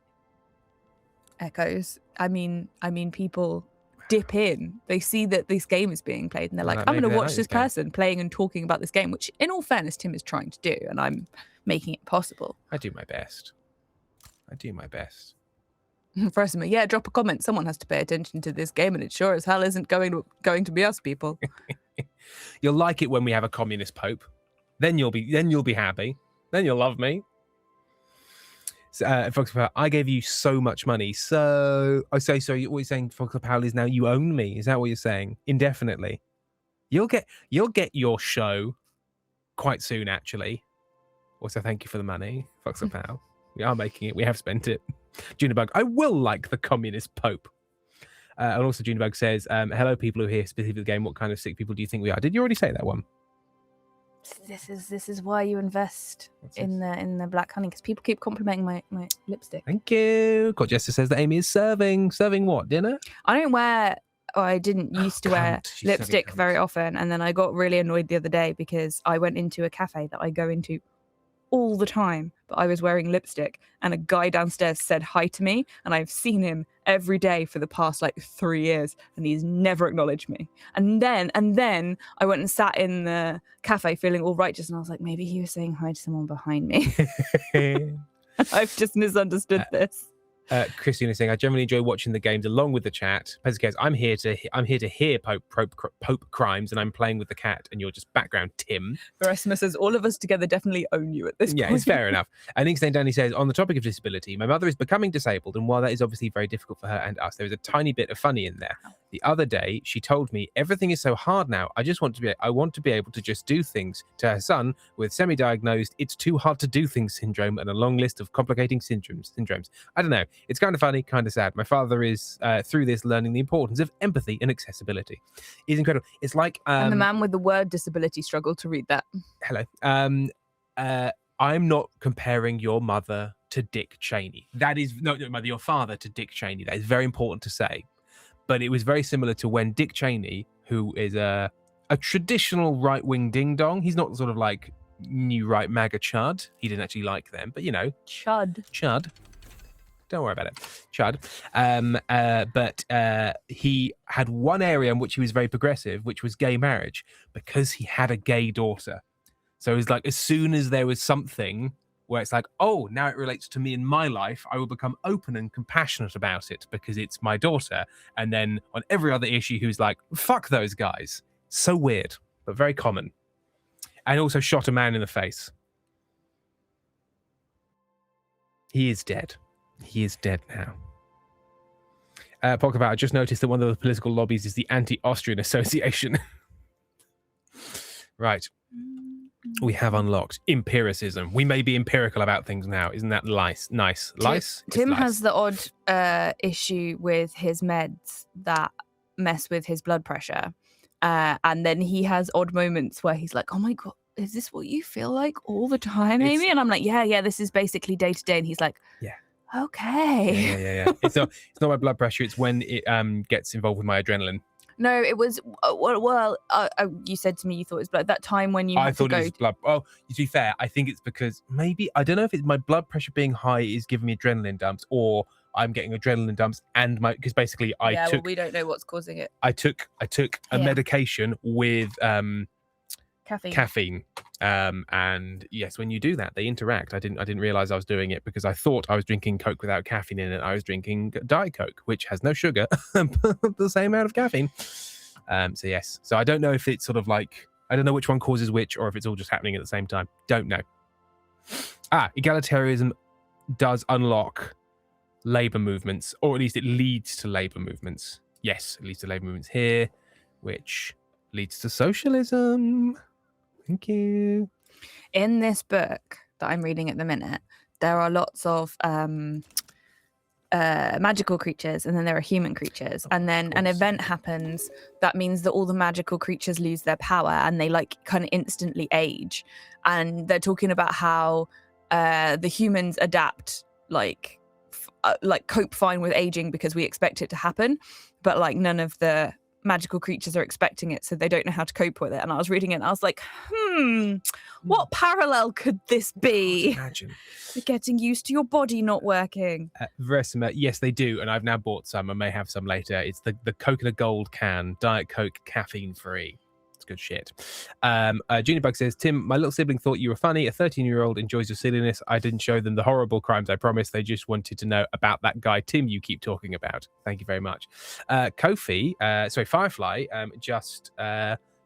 Echoes. I mean, people dip in. They see that this game is being played, and they're like, Well, "I'm maybe going to they watch like this this game." person playing and talking about this game." Which, in all fairness, Tim is trying to do, and I'm making it possible. I do my best. First, yeah, drop a comment. Someone has to pay attention to this game, and it sure as hell isn't going to be us people. You'll like it when we have a communist pope. Then you'll be happy. Then you'll love me. So, Fox Powell, I gave you so much money. So what you're saying, Fox Powell, is now you own me. Is that what you're saying? Indefinitely. You'll get your show quite soon, actually. Also, thank you for the money, Fox Powell. We are making it. We have spent it. Junibug, I will like the communist pope. And also, Junibug says, "Hello, people who hear specifically the game. What kind of sick people do you think we are?" Did you already say that one? This is why you invest in the black honey, because people keep complimenting my lipstick. Thank you. God Jester says that Amy is serving what, dinner? I don't wear, or I didn't used to wear cunt. She's such a lipstick cunt. very often, and then I got really annoyed the other day because I went into a cafe that I go into all the time, but I was wearing lipstick, and a guy downstairs said hi to me, and I've seen him every day for the past 3 years, and he's never acknowledged me. And then I went and sat in the cafe feeling all righteous, and I was like, maybe he was saying hi to someone behind me. I've just misunderstood this. Christine is saying, I generally enjoy watching the games along with the chat. Pezzacast, I'm here to hear Pope crimes, and I'm playing with the cat, and you're just background Tim. Verissima says, all of us together definitely own you at this point. Yeah, it's fair enough. And Inkstein Danny says, on the topic of disability, my mother is becoming disabled, and while that is obviously very difficult for her and us, there is a tiny bit of funny in there. The other day, she told me everything is so hard now. I want to be able to just do things. To her son with semi-diagnosed, it's too hard to do things syndrome, and a long list of complicating syndromes. I don't know. It's kind of funny, kind of sad. My father is through this learning the importance of empathy and accessibility. It's incredible. It's like and the man with the word disability struggled to read that. Hello. I'm not comparing your mother to Dick Cheney. That is your father to Dick Cheney. That is very important to say. But it was very similar to when Dick Cheney, who is a traditional right-wing ding-dong, he's not sort of like new right MAGA chud. He didn't actually like them, but chud. Don't worry about it. Chud. But he had one area in which he was very progressive, which was gay marriage, because he had a gay daughter. So it was like, as soon as there was something where it's like, oh, now it relates to me in my life, I will become open and compassionate about it because it's my daughter. And then on every other issue, he was like, fuck those guys. So weird, but very common. And also shot a man in the face. He is dead. He is dead now. Polkavat, I just noticed that one of the political lobbies is the Anti-Austrian Association. Right. We have unlocked empiricism. We may be empirical about things now. Isn't that nice? Lice? Tim has the odd issue with his meds that mess with his blood pressure. And then he has odd moments where he's like, oh my God, is this what you feel like all the time, Amy? And I'm like, yeah, this is basically day to day. And he's like, yeah. Okay. Yeah. It's not my blood pressure. It's when it gets involved with my adrenaline. No, it was you said to me you thought it was blood. That time when you I had thought to go. it was blood. Oh, to be fair, I think it's because maybe I don't know if it's my blood pressure being high is giving me adrenaline dumps, or I'm getting adrenaline dumps and because basically well, we don't know what's causing it. I took a medication with caffeine. And yes, when you do that, they interact. I didn't realize I was doing it because I thought I was drinking Coke without caffeine in it. I was drinking Diet Coke, which has no sugar, but the same amount of caffeine. So yes. So I don't know if it's sort of like, I don't know which one causes which, or if it's all just happening at the same time. Don't know. Egalitarianism does unlock labor movements, or at least it leads to labor movements. Yes, it leads to labor movements here, which leads to socialism. Thank you. In this book that I'm reading at the minute, there are lots of magical creatures, and then there are human creatures. And then an event happens that means that all the magical creatures lose their power, and they kind of instantly age. And they're talking about how the humans adapt like cope fine with aging because we expect it to happen, but like none of the magical creatures are expecting it, so they don't know how to cope with it. And I was reading it and I was like, what parallel could this be? Imagine. You're getting used to your body not working. Verissima, yes, they do, and I've now bought some. I may have some later. It's the Coconut Gold can, Diet Coke, caffeine free. It's good shit. Junior Bug says, Tim, my little sibling thought you were funny. A 13-year-old enjoys your silliness. I didn't show them the horrible crimes I promised. They just wanted to know about that guy Tim you keep talking about. Thank you very much. Firefly just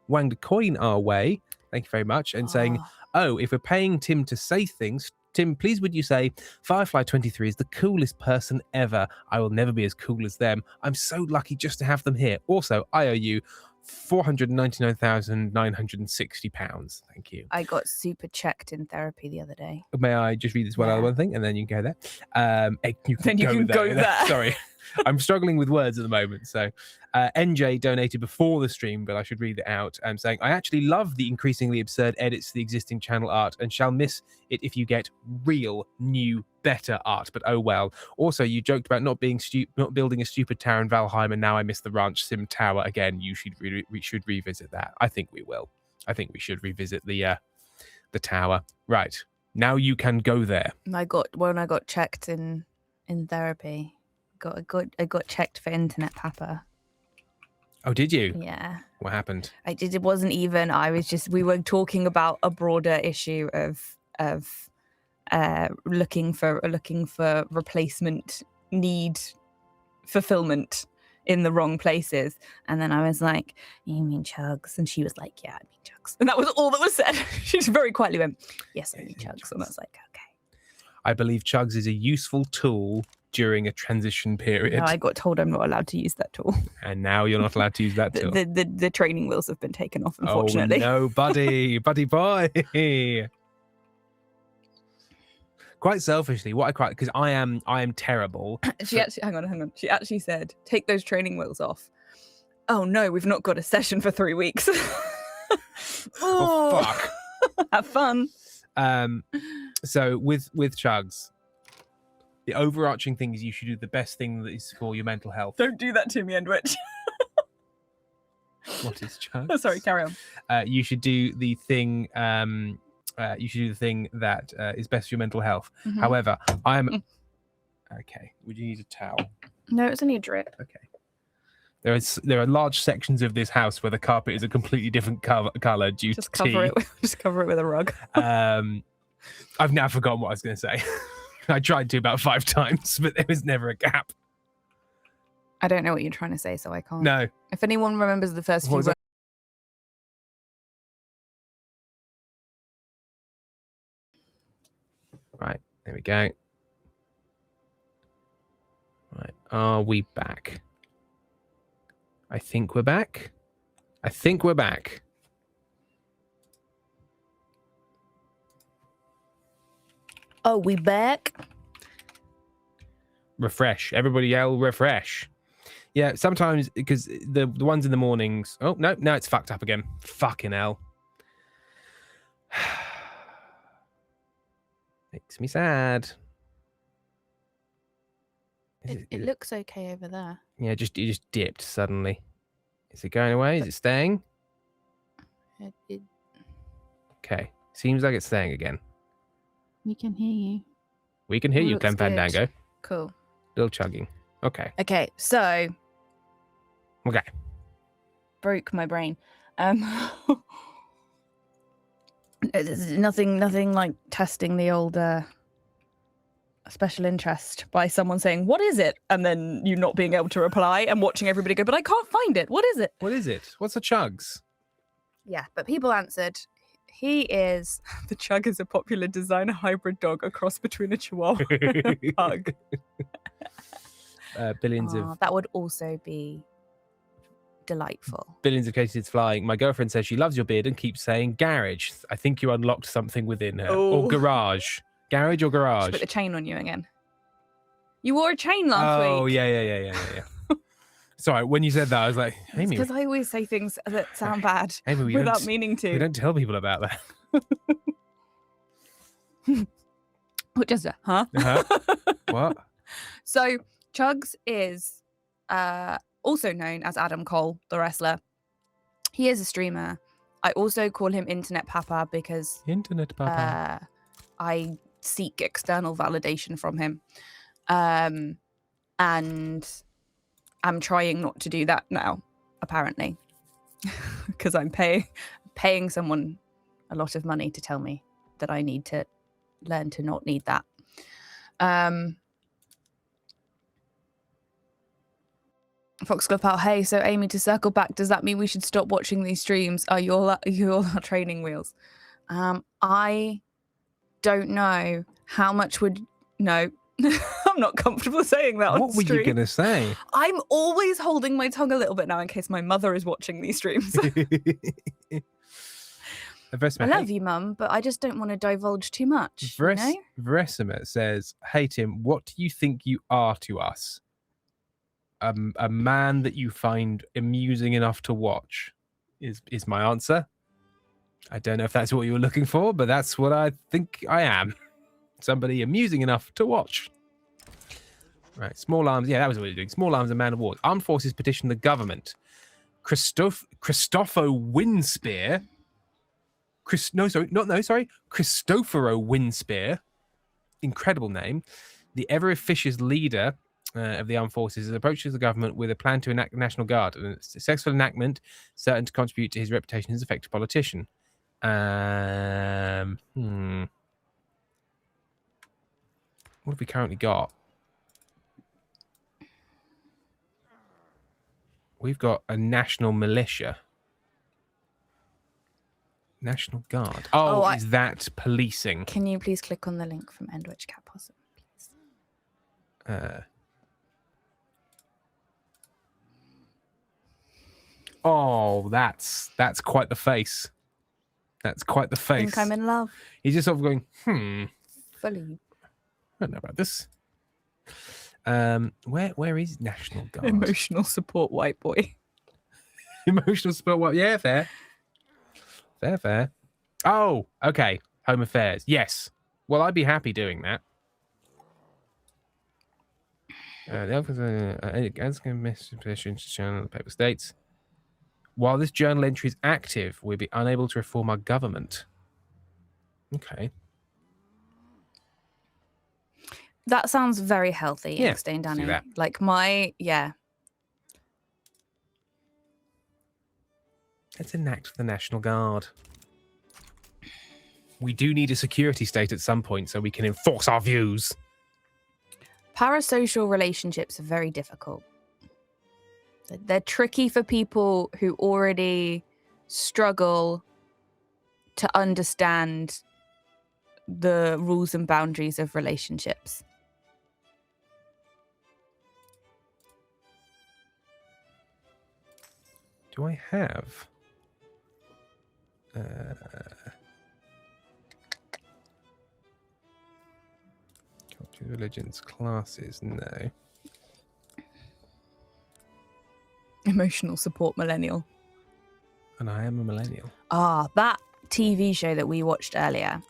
wanged a coin our way. Thank you very much. And saying, if we're paying Tim to say things, Tim, please would you say Firefly 23 is the coolest person ever. I will never be as cool as them. I'm so lucky just to have them here. Also, I owe you £499,960. Thank you. I got super checked in therapy the other day. May I just read this one other one thing, and then you can go there. You can go there. Sorry, I'm struggling with words at the moment. So NJ donated before the stream, but I should read it out. Saying, I actually love the increasingly absurd edits to the existing channel art and shall miss it if you get real, new, better art. But oh well. Also, you joked about not building a stupid tower in Valheim, and now I miss the Ranch Sim Tower again. You should we should revisit that. I think we will. I think we should revisit the tower. Right. Now you can go there. When I got checked in therapy, I got checked for internet papa. Oh, did you? Yeah. What happened? It wasn't even. We were talking about a broader issue of looking for replacement need fulfillment in the wrong places. And then I was like, you mean Chugs? And she was like, yeah, I mean Chugs. And that was all that was said. She just very quietly went, yes, I mean Chugs. And I was like, okay. I believe Chugs is a useful tool during a transition period. No, I got told I'm not allowed to use that tool. And now you're not allowed to use that tool. The training wheels have been taken off, unfortunately. Oh, no, buddy boy. Quite selfishly, because I am terrible. Hang on. She actually said, take those training wheels off. Oh no, we've not got a session for 3 weeks. Oh, fuck. Have fun. So with Chugs, the overarching thing is you should do the best thing that is for your mental health. Don't do that to me, Endwich. What is Chugs? Oh, sorry, carry on. You should do the thing. You should do the thing that is best for your mental health. Mm-hmm. However, I'm okay. Would you need a towel? No, it's only a drip. Okay. There are large sections of this house where the carpet is a completely different color due to tea. Just cover it with a rug. I've now forgotten what I was going to say. I tried to about 5 times, but there was never a gap. I don't know what you're trying to say, so I can't. No. If anyone remembers the first few words. Right, there we go. Right, are we back? I think we're back. Oh, we back? Refresh. Everybody yell refresh. Yeah, sometimes because the ones in the mornings. Oh, no, now it's fucked up again. Fucking hell. Makes me sad. It looks okay over there. Yeah, it just dipped suddenly. Is it going away? Is it staying? Okay. Seems like it's staying again. We can hear you. We can hear you, Clem Looks good. Fandango. Cool. Still chugging. Okay. Okay, so Okay. broke my brain. There's nothing like testing the old special interest by someone saying, what is it? And then you not being able to reply and watching everybody go, but I can't find it. What is it? What is it? What's a Chugs? Yeah, but people answered, he is... The Chug is a popular designer hybrid dog, a cross between a Chihuahua and a pug. Billions of That would also be delightful. cases flying. My girlfriend says she loves your beard and keeps saying garage. I think you unlocked something within her. Oh. Or garage. Garage or garage? Just put the chain on you again. You wore a chain last Oh, week. yeah. Sorry, when you said that, I was like, Amy. Because I always say things that sound bad Amy, we without don't- meaning We to. don't tell people about that. What just a, huh? Huh? What? So Chugs is also known as Adam Cole, the wrestler. He is a streamer. I also call him Internet Papa because Internet Papa. I seek external validation from him. And I'm trying not to do that now, apparently, because I'm paying someone a lot of money to tell me that I need to learn to not need that. Foxglove out, hey, so Amy, to circle back, does that mean we should stop watching these streams? Are you all our training wheels? I don't know how much would... No, I'm not comfortable saying that on What were you stream. going to say? I'm always holding my tongue a little bit now in case my mother is watching these streams. I love you, Mum, but I just don't want to divulge too much. You know? Veresima says, hey, Tim, what do you think you are to us? A man that you find amusing enough to watch is my answer. I don't know if that's what you were looking for, but that's what I think I am. Somebody amusing enough to watch. Right, small arms. Yeah, that was what you're doing. Small arms and man of war. Armed forces petition the government. Cristoforo Winspear. Cristoforo Winspear. Incredible name. The ever-officious leader of the armed forces approaches the government with a plan to enact the National Guard, and a successful enactment certain to contribute to his reputation as an effective politician. What have we currently got? We've got a national militia. National Guard. Oh, is that policing? Can you please click on the link from Endwich Cat Possum, please? Oh, that's quite the face. That's quite the face. I think I'm in love. He's just sort of going, Fully. I don't know about this. Where is National Guard? Emotional support white boy. Emotional support white. Yeah, fair. Fair. Oh, okay. Home Affairs. Yes. Well, I'd be happy doing that. The paper states, while this journal entry is active, we'll be unable to reform our government. Okay. That sounds very healthy, Yeah, Extain see Danny. that. Like Let's enact the National Guard. We do need a security state at some point so we can enforce our views. parasocial relationships are very difficult. They're tricky for people who already struggle to understand the rules and boundaries of relationships. Do I have... culture, religions, classes, no. Emotional support millennial. And I am a millennial. That TV show that we watched earlier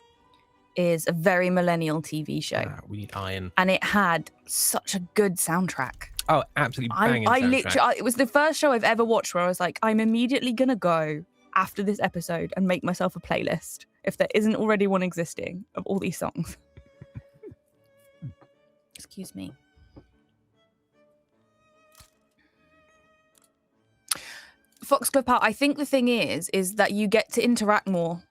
is a very millennial TV show. We need iron. And it had such a good soundtrack. Oh, absolutely banging soundtrack. It was the first show I've ever watched where I was like, I'm immediately going to go after this episode and make myself a playlist, if there isn't already one existing, of all these songs. Excuse me. Foxglove Power, I think the thing is that you get to interact more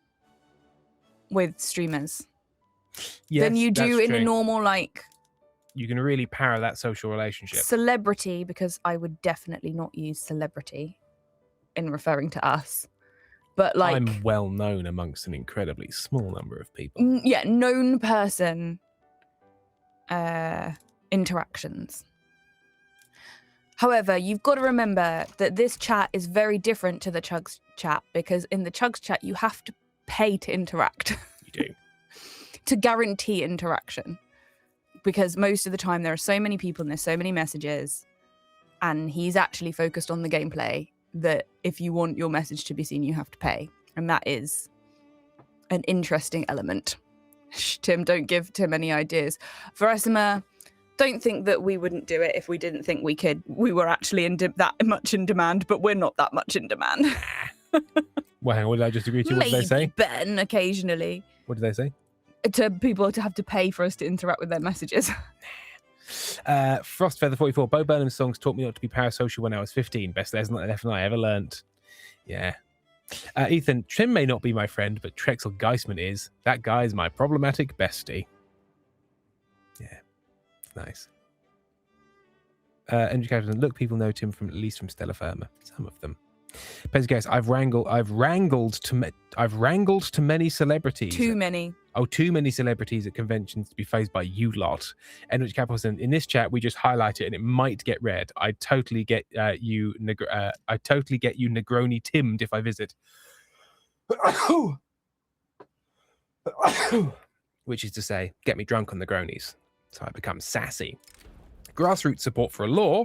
with streamers than you do in a normal, like... You can really power that social relationship. Celebrity, because I would definitely not use celebrity in referring to us. But like... I'm well known amongst an incredibly small number of people. Yeah, known person interactions. However, you've got to remember that this chat is very different to the Chugs chat, because in the Chugs chat, you have to pay to interact. You do. To guarantee interaction. Because most of the time there are so many people and there's so many messages, and he's actually focused on the gameplay, that if you want your message to be seen, you have to pay. And that is an interesting element. Shh, Tim, don't give Tim any ideas. Veresima, don't think that we wouldn't do it if we didn't think we were actually that much in demand, but we're not that much in demand. Well, hang on, what did I just agree to? What did they Maybe say? Ben occasionally. What did they say? To people to have to pay for us to interact with their messages. Frostfeather44. Bo Burnham's songs taught me not to be parasocial when I was 15. Best lesson I ever learnt. Yeah. Ethan, Trim may not be my friend, but Trexel Geisman is. That guy is my problematic bestie. Yeah. It's nice. Andrew Captain, look, people know Tim from at least from Stella Firma. Some of them. Guys, I've wrangled to many celebrities. Too many. Oh, too many celebrities at conventions to be faced by you lot. Enrich Capelson, in this chat, we just highlight it and it might get read. I totally get you Negroni Timmed if I visit. Which is to say, get me drunk on Negronis. So I become sassy. Grassroots support for a law.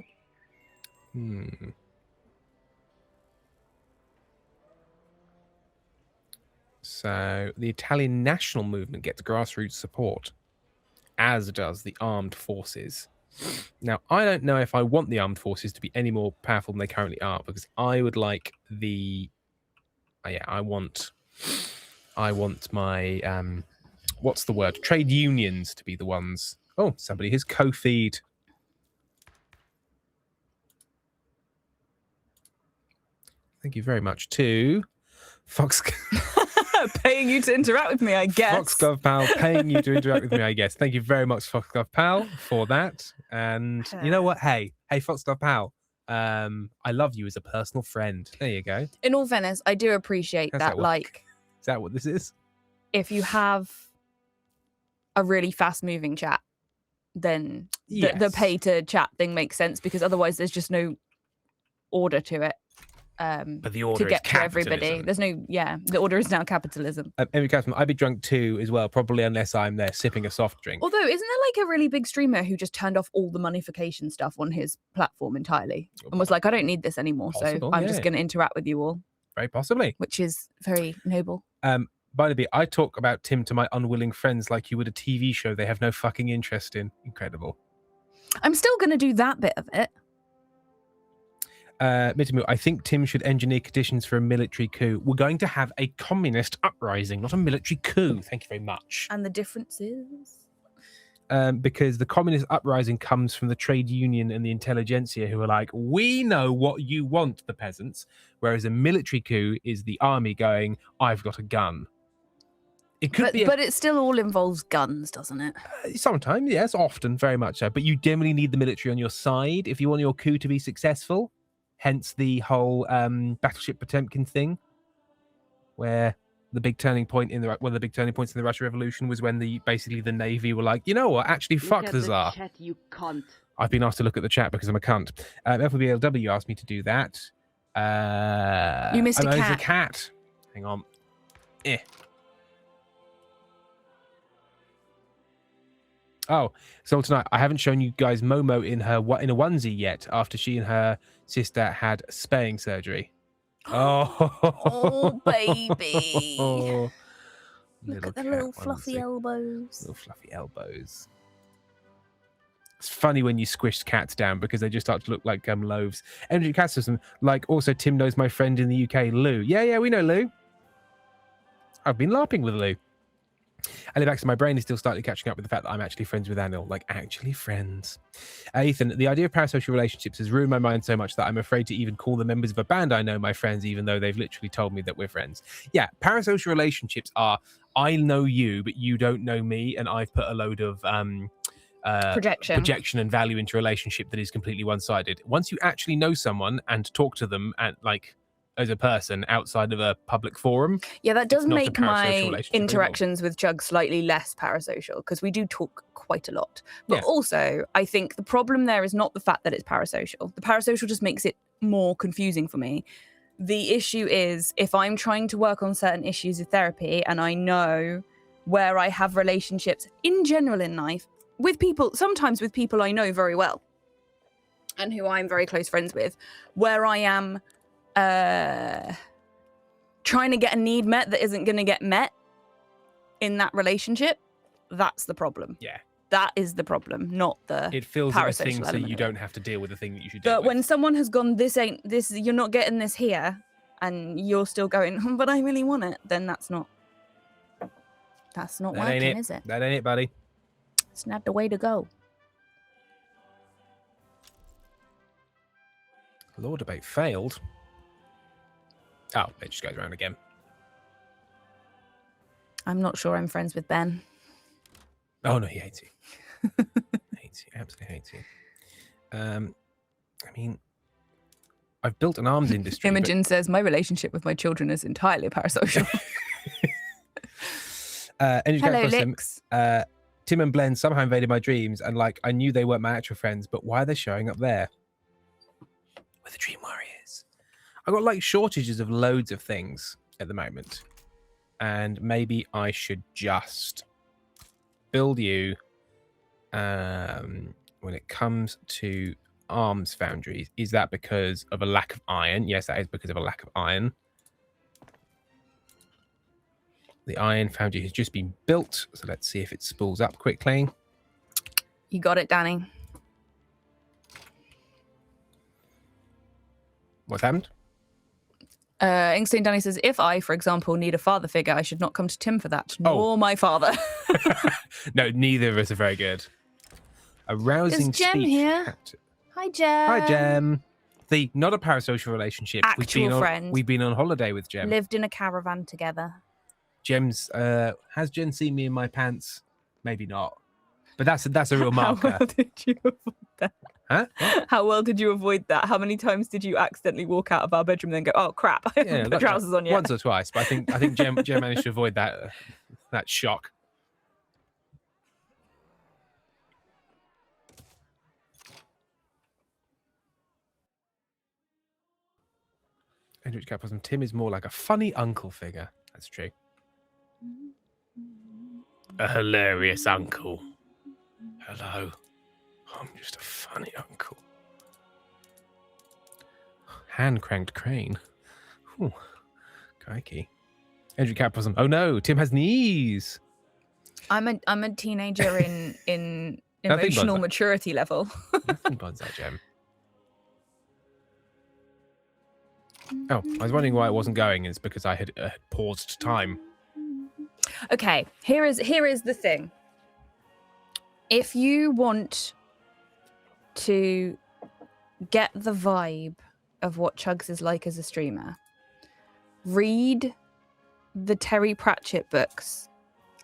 So the Italian national movement gets grassroots support, as does the armed forces. Now, I don't know if I want the armed forces to be any more powerful than they currently are, because I would like the... I want my... what's the word? Trade unions to be the ones... Oh, somebody has co-feed. Thank you very much to Fox... Paying you to interact with me, I guess. FoxGovPal paying you to interact with me, I guess. Thank you very much, FoxGovPal, for that. And you know what? Hey, FoxGovPal, I love you as a personal friend. There you go. In all fairness, I do appreciate How's that, that work? like, Is that what this is? if you have a really fast-moving chat, then the Yes. pay to chat thing makes sense, because otherwise there's just no order to it. But the To order get is to everybody. capitalism. There's no, the order is now capitalism. Emily Katzman, I'd be drunk too as well, probably unless I'm there sipping a soft drink. Although, isn't there like a really big streamer who just turned off all the moneyfication stuff on his platform entirely and was like, I don't need this anymore, Possible, so I'm yeah. just going to interact with you all, Very possibly. which is very noble. By the way, I talk about Tim to my unwilling friends like you would a TV show they have no fucking interest in. Incredible. I'm still going to do that bit of it. Mitimu, I think Tim should engineer conditions for a military coup. We're going to have a communist uprising, not a military coup. Thank you very much. And the difference is... Because the communist uprising comes from the trade union and the intelligentsia who are like, we know what you want, the peasants. Whereas a military coup is the army going, I've got a gun. It could be but it still all involves guns, doesn't it? sometimes, yes, often, very much so. But you generally need the military on your side if you want your coup to be successful. Hence the whole Battleship Potemkin thing, where the big turning point in one of the big turning points in the Russian Revolution was when basically the Navy were like, you know what, actually, fuck the Tsar. Chat, you cunt. I've been asked to look at the chat because I'm a cunt. FBLW asked me to do that. You missed a I cat. a cat. Hang on. Oh, so tonight I haven't shown you guys Momo in a onesie yet. After she and her sister had spaying surgery. Oh, baby. Look at the cat little fluffy onesie. elbows. Little fluffy elbows. It's funny when you squish cats down because they just start to look like loaves. Energy cat system. Like also Tim knows my friend in the UK, Lou. Yeah, we know Lou. I've been LARPing with Lou. And in fact, my brain is still slightly catching up with the fact that I'm actually friends with Anil, like actually friends. Ethan, the idea of parasocial relationships has ruined my mind so much that I'm afraid to even call the members of a band I know my friends, even though they've literally told me that we're friends. Yeah, parasocial relationships are, I know you, but you don't know me, and I've put a load of projection and value into a relationship that is completely one-sided. Once you actually know someone and talk to them and like as a person outside of a public forum. Yeah, that does It's not a make parasocial my relationship anymore. interactions with Chug slightly less parasocial, because we do talk quite a lot. But Yeah. also, I think the problem there is not the fact that it's parasocial. The parasocial just makes it more confusing for me. The issue is if I'm trying to work on certain issues of therapy and I know where I have relationships in general in life with people, sometimes with people I know very well and who I'm very close friends with, where I am trying to get a need met that isn't going to get met in that relationship, that's the problem. Yeah. That is the problem, not the. It feels like a thing parasocial so element you of it. don't have to deal with the thing that you should deal But with. when someone has gone, this ain't this. You're not getting this here, and you're still going, but I really want it. Then that's not. That's not That ain't working, it. is it? That ain't it, buddy. It's not the way to go. Law debate failed. Oh, it just goes around again. I'm not sure I'm friends with Ben. Oh no, he hates you. Hates you. Absolutely hates you. I mean, I've built an arms industry. but- Imogen says, my relationship with my children is entirely parasocial. Energy Hello, Cat Blossom, Lix. Tim and Blen somehow invaded my dreams, and like I knew they weren't my actual friends, but why are they showing up there? We're the Dream Warriors. I've got like shortages of loads of things at the moment, and maybe I should just build you. When it comes to arms foundries, is that because of a lack of iron? Yes, that is because of a lack of iron. The iron foundry has just been built, so let's see if it spools up quickly. You got it, Danny. What's happened? Inkstein Danny says, if I, for example, need a father figure, I should not come to Tim for that, nor my father. No, neither of us are very good. A rousing Is Jem speech. here? Hi, Jem. Hi, Jem. The not a parasocial relationship. Actual friend. We've been on holiday with Jem. Lived in a caravan together. Jem's. Has Jem seen me in my pants? Maybe not. But that's a real How marker. well did you avoid that? Huh? What? How well did you avoid that? How many times did you accidentally walk out of our bedroom and then go, "Oh crap, I haven't put like trousers on yet"? Once or twice, but I think Jem managed to avoid that shock. Enrich Capitalism. Tim is more like a funny uncle figure. That's true. A hilarious uncle. Hello. I'm just a funny uncle. Hand cranked crane. Ooh, crikey. Enrich Capitalism. Oh no, Tim has knees. I'm a teenager in Nothing emotional buzz that. maturity level. Nothing buds that, Jem. Oh, I was wondering why it wasn't going. It's because I had paused time. Okay, here is the thing. If you want to get the vibe of what Chugs is like as a streamer, read the Terry Pratchett books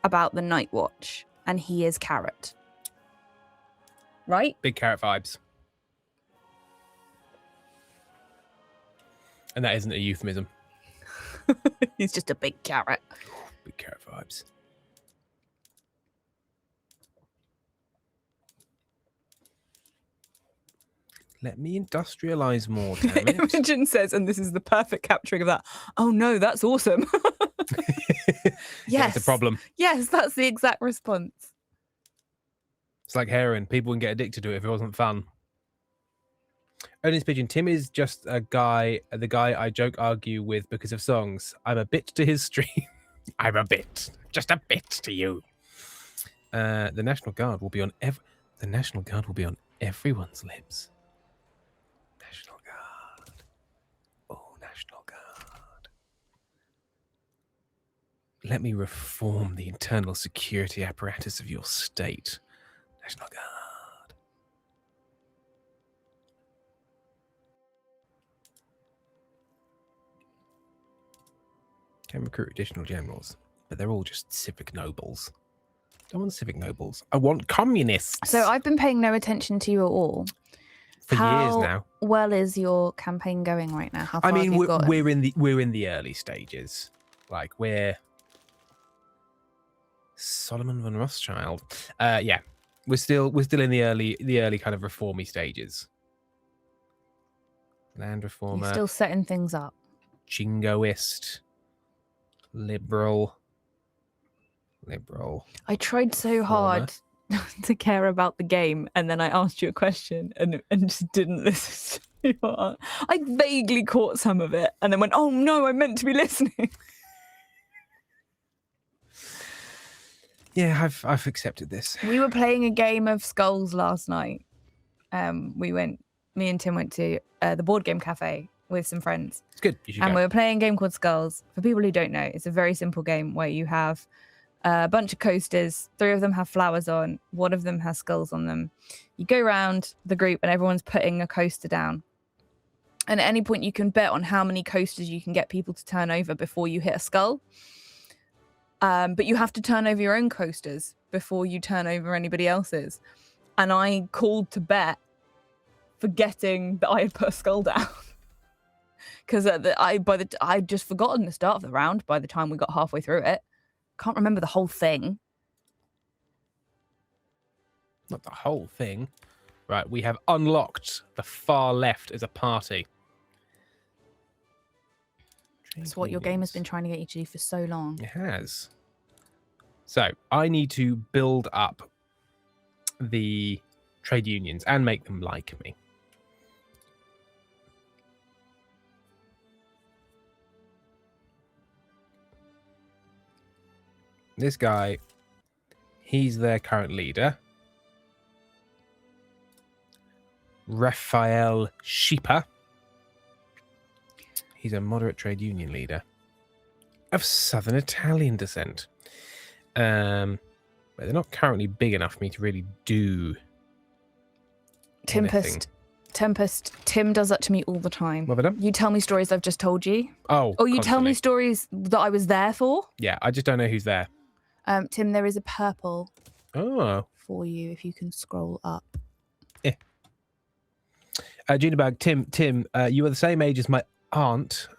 about the Night Watch, and he is Carrot. Right? Big carrot vibes. And that isn't a euphemism. He's just a big carrot. Big carrot vibes. Let me industrialize more, damn it. Imogen says, and this is the perfect capturing of that. Oh no, that's awesome. Yeah, it's a problem. Yes, that's the exact response. It's like heroin. People can get addicted to it if it wasn't fun. Ernest Pigeon, Tim is just the guy I joke argue with because of songs. I'm a bit to his stream. I'm a bit. Just a bit to you. The National Guard will be on everyone's lips. National Guard. Oh, National Guard. Let me reform the internal security apparatus of your state. National Guard. Can recruit additional generals, but they're all just civic nobles. I don't want civic nobles. I want communists. So I've been paying no attention to you at all. for years How now. well is your campaign going right now? How far I mean, have you gotten? we're in the early stages. Like we're Solomon von Rothschild. Yeah, we're still in the early kind of reformy stages. Land You're reformer, still setting things up. jingoist, liberal. I tried so Reformer. hard to care about the game, and then I asked you a question and just didn't listen to you. I vaguely caught some of it and then went, oh no, I meant to be listening. Yeah, I've accepted this. We were playing a game of skulls last night. Me and Tim went to the board game cafe with some friends. It's good. You should And go. we were playing a game called Skulls. For people who don't know, it's a very simple game where you have a bunch of coasters. 3 of them have flowers on. 1 of them has skulls on them. You go around the group and everyone's putting a coaster down. And at any point, you can bet on how many coasters you can get people to turn over before you hit a skull. But you have to turn over your own coasters before you turn over anybody else's. And I called to bet, forgetting that I had put a skull down. Because I'd just forgotten the start of the round by the time we got halfway through it. Can't remember the whole thing. Not the whole thing. Right, we have unlocked the far left as a party. That's what your game has been trying to get you to do for so long. It has. So I need to build up the trade unions and make them like me. This guy, he's their current leader. Raphael Schieper. He's a moderate trade union leader of Southern Italian descent. But they're not currently big enough for me to really do anything. Tempest, Tim does that to me all the time. What have I done? You tell me stories I've just told you. Oh, Or you tell me constantly. stories that I was there for. Yeah, I just don't know who's there. Tim, there is a purple Oh. for you if you can scroll up. Junebug, Tim, you are the same age as my aunt.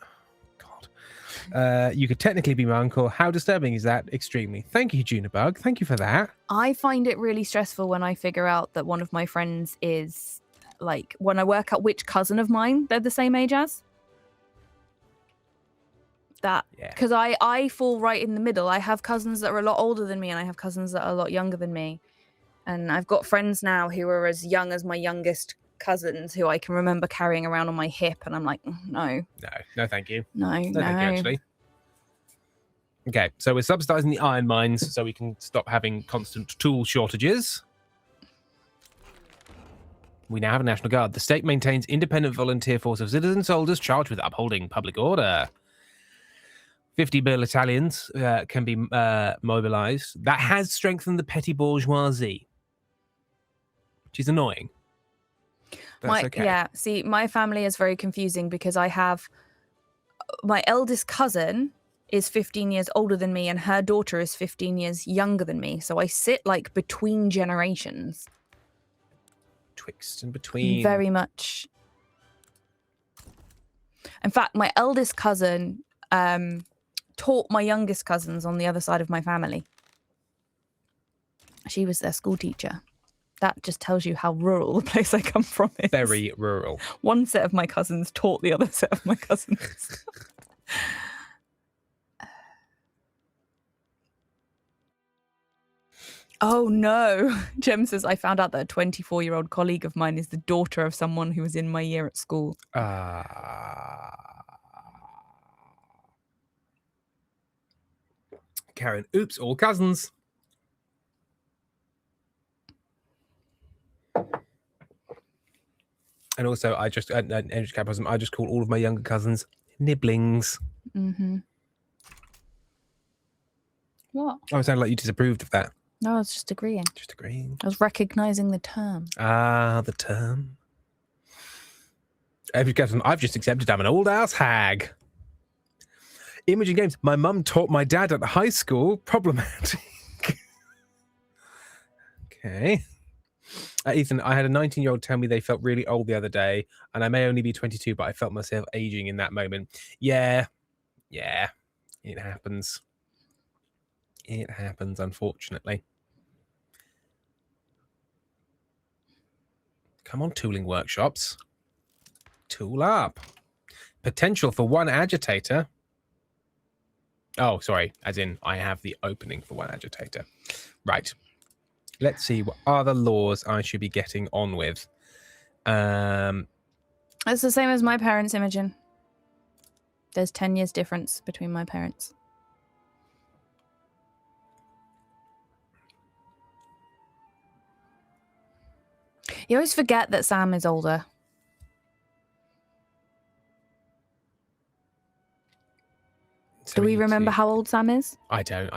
God. You could technically be my uncle. How disturbing is that? Extremely. Thank you, Junebug. Thank you for that. I find it really stressful when I figure out that one of my friends is, like, when I work out which cousin of mine they're the same age as. That, Yeah. because I fall right in the middle. I have cousins that are a lot older than me and I have cousins that are a lot younger than me. And I've got friends now who are as young as my youngest cousins who I can remember carrying around on my hip. And I'm like, no, No, thank you. no. No, thank you, actually. Okay, so we're subsidizing the iron mines so we can stop having constant tool shortages. We now have a National Guard. The state maintains independent volunteer force of citizen soldiers charged with upholding public order. 50 Bill Italians can be mobilized. That has strengthened the petty bourgeoisie, which is annoying. That's okay. Yeah, see, my family is very confusing because I have my eldest cousin is 15 years older than me and her daughter is 15 years younger than me. So I sit like between generations. Twixt and between. Very much. In fact, my eldest cousin taught my youngest cousins on the other side of my family. She was their school teacher. That just tells you how rural the place I come from is. Very rural. One set of my cousins taught the other set of my cousins. Oh no. Jem says, I found out that a 24-year-old colleague of mine is the daughter of someone who was in my year at school. Karen, oops, all cousins. And also, I just energy capitalism. I just call all of my younger cousins nibblings. Mm-hmm. What? Oh, it sounded like you disapproved of that. No, I was just agreeing. Just agreeing. I was recognizing the term. Ah, the term. Energy capitalism. I've just accepted I'm an old ass hag. Imaging games. My mum taught my dad at high school. Problematic. Okay. Ethan, I had a 19-year-old tell me they felt really old the other day, and I may only be 22, but I felt myself aging in that moment. Yeah, it happens. It happens, unfortunately. Come on, tooling workshops. Tool up. Potential for 1 agitator. Oh, sorry, as in I have the opening for 1 agitator. Right. Let's see what other laws I should be getting on with. It's the same as my parents, Imogen. There's 10 years difference between my parents. You always forget that Sam is older. So Do we need remember to- how old Sam is? I don't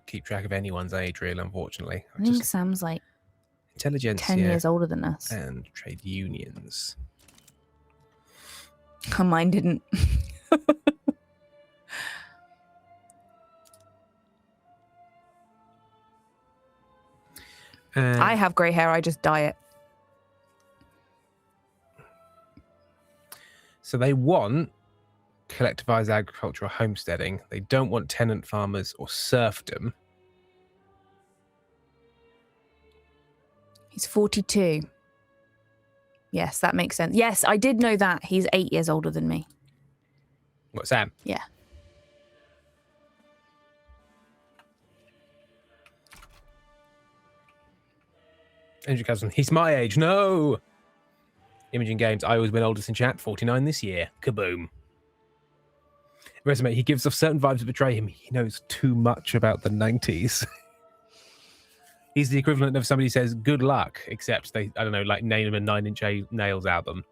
keep track of anyone's age, really, unfortunately. I think Sam's like Intelligence 10 years older than us. and trade unions. Mine didn't. I have grey hair. I just dye it. So they want collectivized agricultural homesteading. They don't want tenant farmers or serfdom. He's 42. Yes, that makes sense. Yes, I did know that. He's 8 years older than me. What, Sam? Yeah. Andrew Cousin, he's my age. No! Imaging Games, I always been oldest in chat, 49 this year. Kaboom. Resume, he gives off certain vibes that betray him. He knows too much about the 90s. He's the equivalent of somebody who says, good luck, except they, I don't know, like name a 9 Inch Nails album.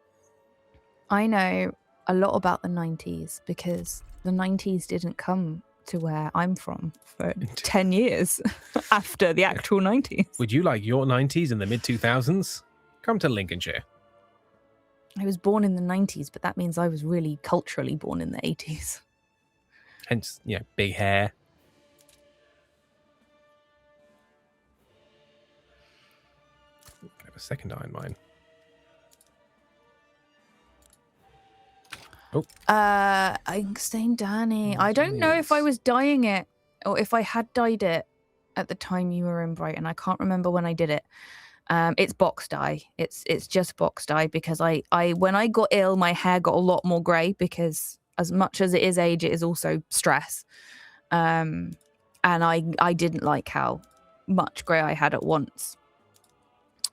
I know a lot about the 90s because the 90s didn't come to where I'm from for 10 years after the actual 90s. Would you like your 90s in the mid 2000s? Come to Lincolnshire. I was born in the 90s, but that means I was really culturally born in the 80s. Hence, big hair. I have a second iron mine. Einstein Danny. I don't know if I Yes. was dyeing it or if I had dyed it at the time you were in Brighton. I can't remember when I did it. It's box dye. It's just box dye because I when I got ill, my hair got a lot more grey because as much as it is age, it is also stress. And I didn't like how much grey I had at once.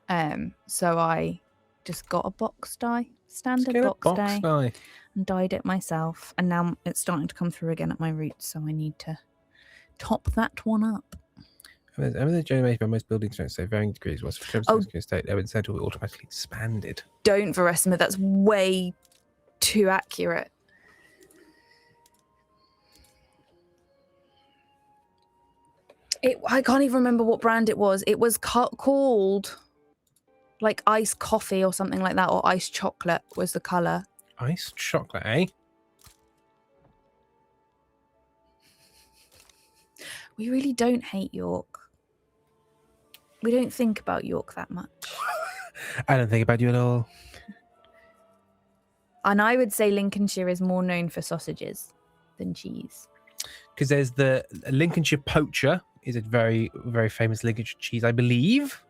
So I just got a box dye, standard box dye, and dyed it myself. And now it's starting to come through again at my roots, so I need to top that one up. The generated by most building strengths, so varying degrees. Was for state, urban centre will automatically expanded. Don't, Veresima. That's way too accurate. I can't even remember what brand it was. It was called like iced coffee or something like that, or iced chocolate was the colour. Iced chocolate, eh? We really don't hate York. We don't think about York that much. I don't think about you at all. And I would say Lincolnshire is more known for sausages than cheese. Because there's the Lincolnshire Poacher, is a very, very famous Lincolnshire cheese, I believe.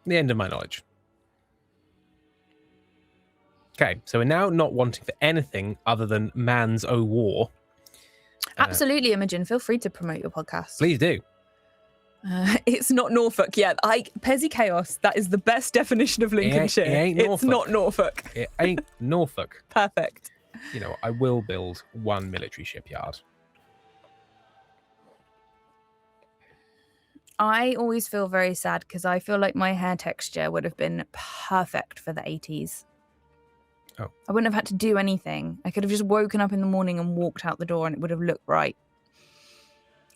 The end of my knowledge. Okay, so we're now not wanting for anything other than man's O War. Absolutely, Imogen. Feel free to promote your podcast. Please do. It's not Norfolk yet. Pezzy Chaos. That is the best definition of Lincolnshire. It ain't It's not Norfolk. It ain't Norfolk. Perfect. I will build one military shipyard. I always feel very sad because I feel like my hair texture would have been perfect for the 80s. Oh. I wouldn't have had to do anything. I could have just woken up in the morning and walked out the door and it would have looked right.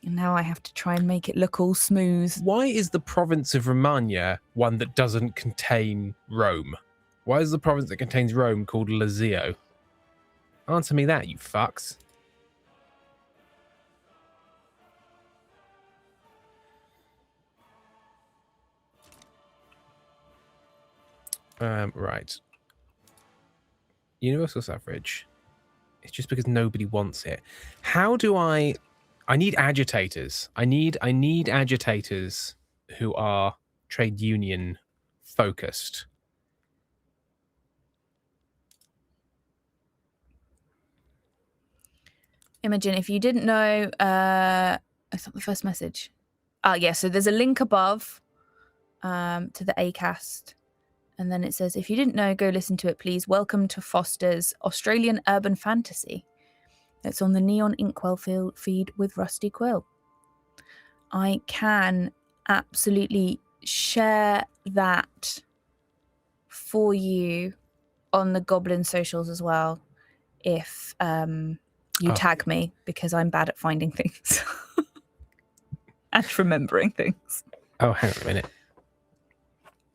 And now I have to try and make it look all smooth. Why is the province of Romagna one that doesn't contain Rome? Why is the province that contains Rome called Lazio? Answer me that, you fucks. Right. Universal suffrage. It's just because nobody wants it. How do I need agitators. I need agitators who are trade union focused. Imogen, if you didn't know, it's not the first message. Yeah, so there's a link above to the Acast. And then it says, if you didn't know, go listen to it, please. Welcome to Foster's Australian Urban Fantasy. It's on the Neon Inkwell feed with Rusty Quill. I can absolutely share that for you on the Goblin socials as well if you tag me, because I'm bad at finding things and remembering things. Oh, hang on a minute.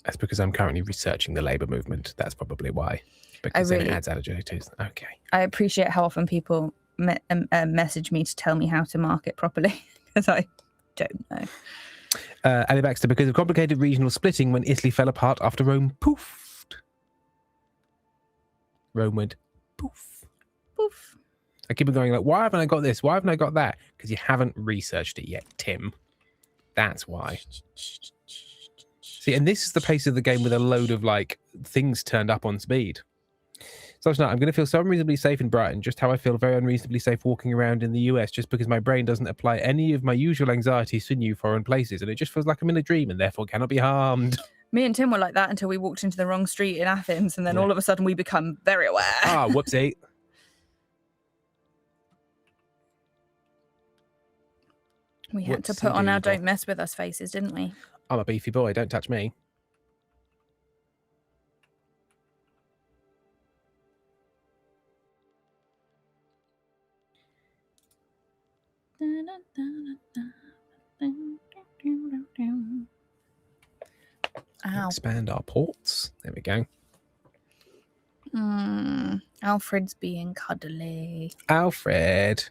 That's because I'm currently researching the labour movement. That's probably why. Because then it adds adjectives. Okay. I appreciate how often people message me to tell me how to mark it properly, because I don't know. Ali Baxter, because of complicated regional splitting when Italy fell apart after Rome poofed. Rome went poof. Poof. I keep on going like, why haven't I got this? Why haven't I got that? Because you haven't researched it yet, Tim. That's why. See, and this is the pace of the game with a load of like things turned up on speed. So I'm going to feel so unreasonably safe in Brighton, just how I feel very unreasonably safe walking around in the US, just because my brain doesn't apply any of my usual anxieties to new foreign places, and it just feels like I'm in a dream and therefore cannot be harmed. Me and Tim were like that until we walked into the wrong street in Athens, and then all of a sudden we become very aware. Ah, whoopsie. We had to put on our "Don't mess with us" faces, didn't we? I'm a beefy boy, don't touch me. Ow. Expand our ports. There we go. Alfred's being cuddly. Alfred.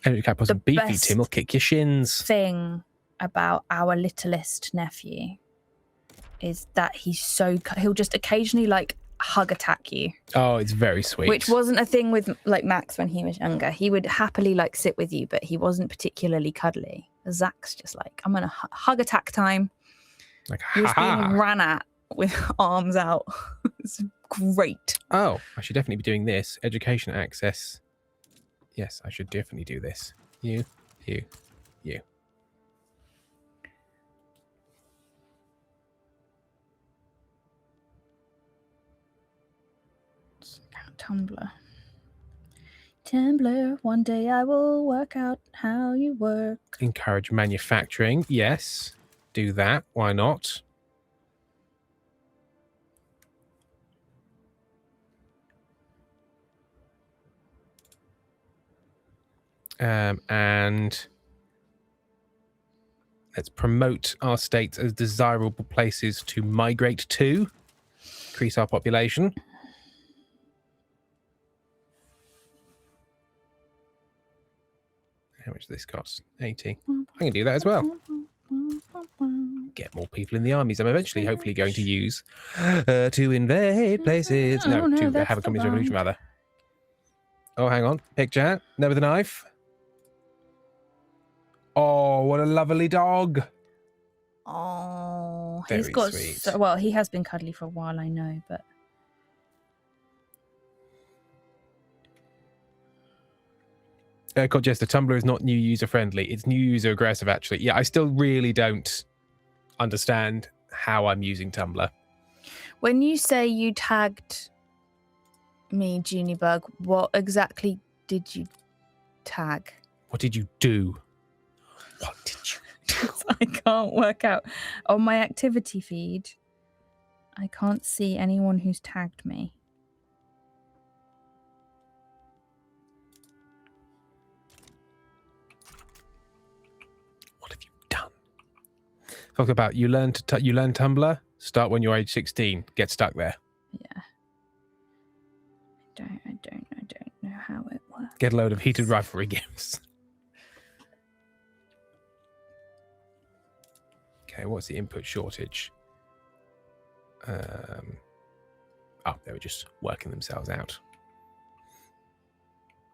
Henry Cap wasn't beefy, best Tim will kick your shins. Thing about our littlest nephew is that he'll just occasionally like hug attack you. Oh, it's very sweet. Which wasn't a thing with like Max when he was younger. He would happily like sit with you, but he wasn't particularly cuddly. Zach's just like, I'm gonna hug attack time. Like, he was being ran at with arms out. It's great. Oh, I should definitely be doing this. Education access. Yes, I should definitely do this. You. Tumblr, one day I will work out how you work. Encourage manufacturing. Yes, do that. Why not? And let's promote our states as desirable places to migrate to, increase our population. How much does this cost? 80. I can do that as well. Get more people in the armies. I'm eventually, hopefully, going to use to invade places. No, to have a communist revolution, rather. Oh, hang on. Picture. There with a knife. Oh, what a lovely dog. Oh, Very he's got sweet. well, he has been cuddly for a while, I know, but Jester, Tumblr is not new user friendly. It's new user aggressive, actually. Yeah, I still really don't understand how I'm using Tumblr. when you say you tagged me, Junibug, what exactly did you tag? What did you do? What did you do? I can't work out. On my activity feed, I can't see anyone who's tagged me. What have you done? Talk about you learn Tumblr. Start when you're age 16. Get stuck there. Yeah. I don't know how it works. Get a load of heated rivalry games. Okay, what's the input shortage? Oh, they were just working themselves out.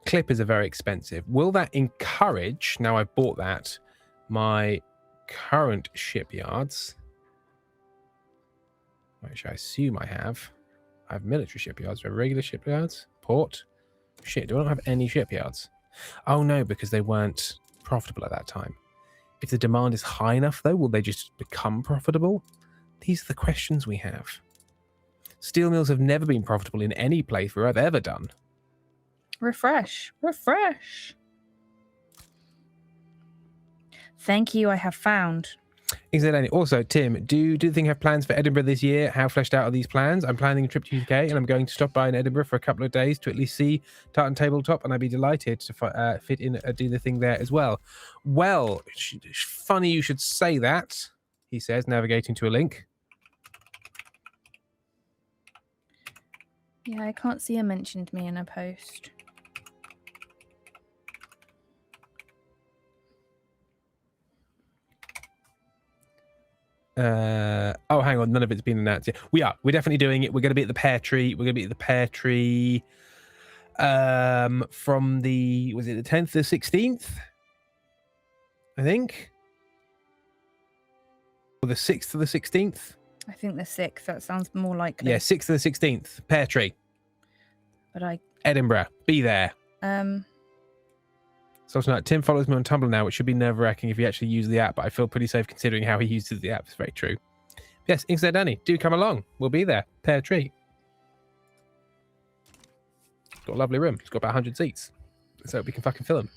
Clippers are very expensive. Will that encourage, now I've bought that, my current shipyards, which I assume I have military shipyards, do I have regular shipyards, port? Shit, do I not have any shipyards? Oh no, because they weren't profitable at that time. If the demand is high enough though, will they just become profitable? These are the questions we have. Steel mills have never been profitable in any playthrough I've ever done. Refresh. Thank you, I have found. Exactly. Also, Tim, do the thing have plans for Edinburgh this year? How fleshed out are these plans? I'm planning a trip to UK, and I'm going to stop by in Edinburgh for a couple of days to at least see Tartan Tabletop, and I'd be delighted to fit in do the thing there as well. Well, funny you should say that, he says, navigating to a link. Yeah, I can't see her mentioned me in a post. Oh, hang on, none of it's been announced yet. We're definitely doing it. We're going to be at the Pear Tree. We're going to be at the Pear Tree from the, was it the 10th to the 16th, I think, or the 6th to the 16th. I think the 6th. That sounds more likely. Yeah, 6th to the 16th, Pear Tree, But Edinburgh. Be there. I So tonight, Tim follows me on Tumblr now, which should be nerve-wracking if you actually use the app, but I feel pretty safe considering how he uses the app. It's very true. Yes, Inkster Danny, do come along. We'll be there. Pear Tree. It's got a lovely room. It's got about 100 seats. So we can fucking fill them.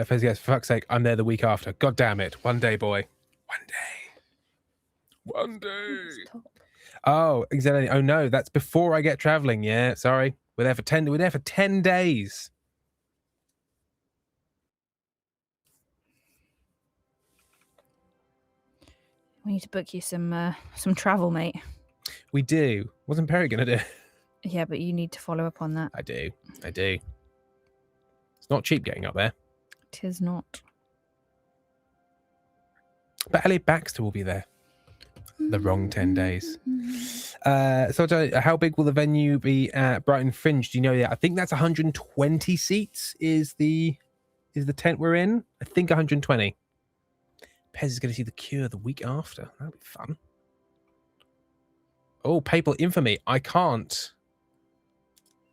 For fuck's sake, I'm there the week after. God damn it. One day, boy. One day. One day. Oh, exactly. Oh no, that's before I get traveling. Yeah, sorry. We're there for 10 days. We need to book you some travel, mate. We do. Wasn't Perry gonna do? Yeah, but you need to follow up on that. I do. It's not cheap getting up there. Tis not. But Elliot Baxter will be there. The wrong 10 days. So how big will the venue be at Brighton Fringe? Do you know yet? I think that's 120 seats is the tent we're in. I think 120. Pez is going to see The Cure the week after. That'll be fun. Oh, Papal Infamy. I can't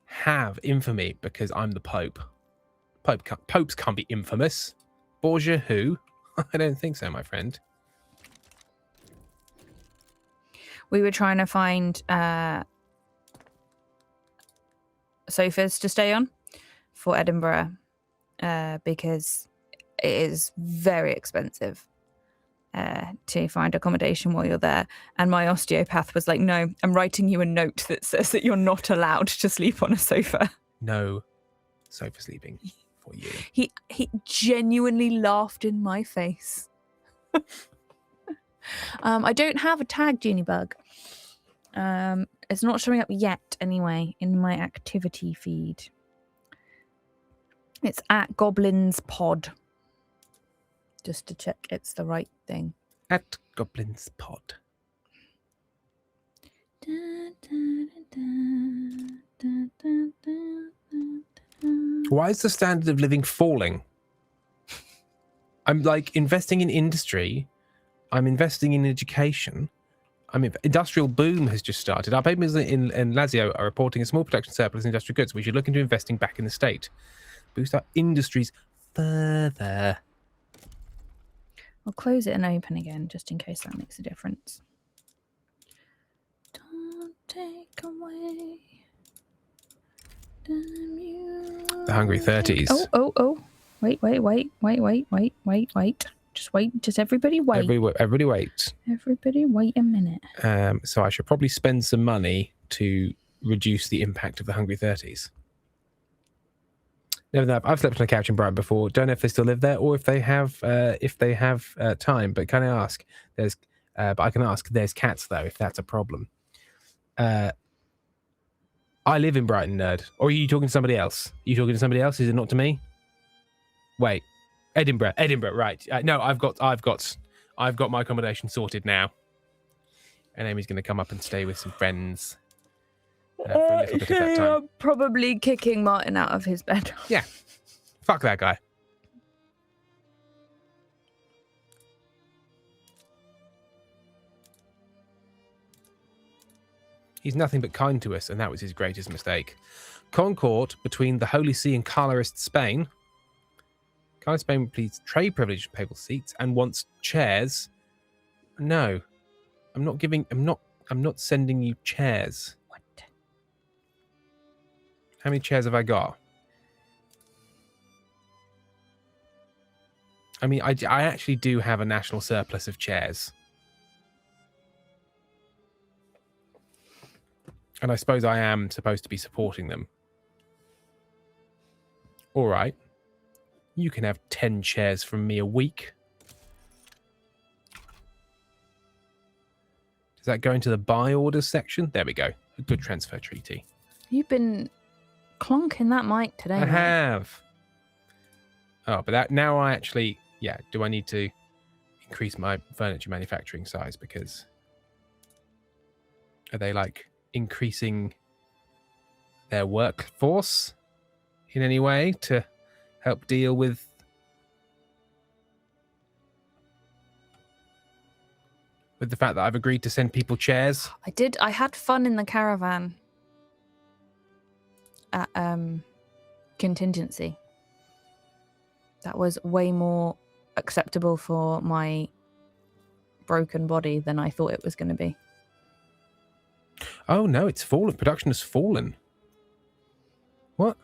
have infamy because I'm the Pope. Popes can't be infamous. Borgia who? I don't think so, my friend. We were trying to find sofas to stay on for Edinburgh because it is very expensive to find accommodation while you're there. And my osteopath was like, no, I'm writing you a note that says that you're not allowed to sleep on a sofa. No sofa sleeping for you. He genuinely laughed in my face. I don't have a tag, Junibug. It's not showing up yet anyway in my activity feed. It's at Goblins Pod. Just to check it's the right thing. At Goblins Pod. Why is the standard of living falling? I'm like investing in industry. I'm investing in education. Industrial boom has just started. Our papers in Lazio are reporting a small production surplus in industrial goods. We should look into investing back in the state. Boost our industries further. I'll close it and open again just in case that makes a difference. Don't take away The Hungry 30s. Oh. Wait. Just wait. Just everybody wait. Everybody wait. Everybody wait a minute. So I should probably spend some money to reduce the impact of the Hungry 30s. Never know. I've slept on a couch in Brighton before. Don't know if they still live there or if they have time. But can I ask? But I can ask. There's cats though, if that's a problem. I live in Brighton, nerd. Or are you talking to somebody else? Is it not to me? Wait, Edinburgh, right? No, I've got my accommodation sorted now. And Amy's going to come up and stay with some friends for a little bit of that time. I'm probably kicking Martin out of his bed. Yeah, fuck that guy. He's nothing but kind to us, and that was his greatest mistake. Concord between the Holy See and Carlist Spain. Carlist Spain pleads trade privilege papal seats and wants chairs. No, I'm not sending you chairs. What? How many chairs have I got? I mean, I actually do have a national surplus of chairs. And I suppose I am supposed to be supporting them. All right. You can have 10 chairs from me a week. Does that go into the buy orders section? There we go. A good transfer treaty. You've been clonking that mic today. I mate. have. Oh, but that now I actually, yeah, do I need to increase my furniture manufacturing size? Because are they like increasing their workforce in any way to help deal with the fact that I've agreed to send people chairs? I had fun in the caravan at contingency. That was way more acceptable for my broken body than I thought it was going to be. Oh no, it's fallen. Production has fallen. What?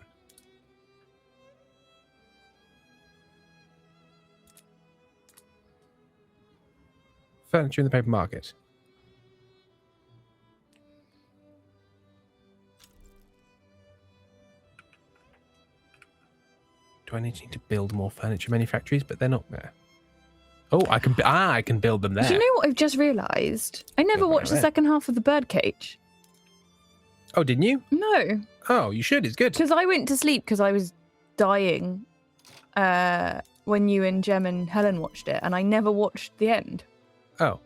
Furniture in the paper market. Do I need to build more furniture manufactories? But they're not there. Oh, I can build them there. Do you know what I've just realised? I never Build them watched the there. second half of the Birdcage. Oh, didn't you? No, Oh, you should. It's good. because I went to sleep because I was dying when you and Jem and Helen watched it, and I never watched the end. Oh.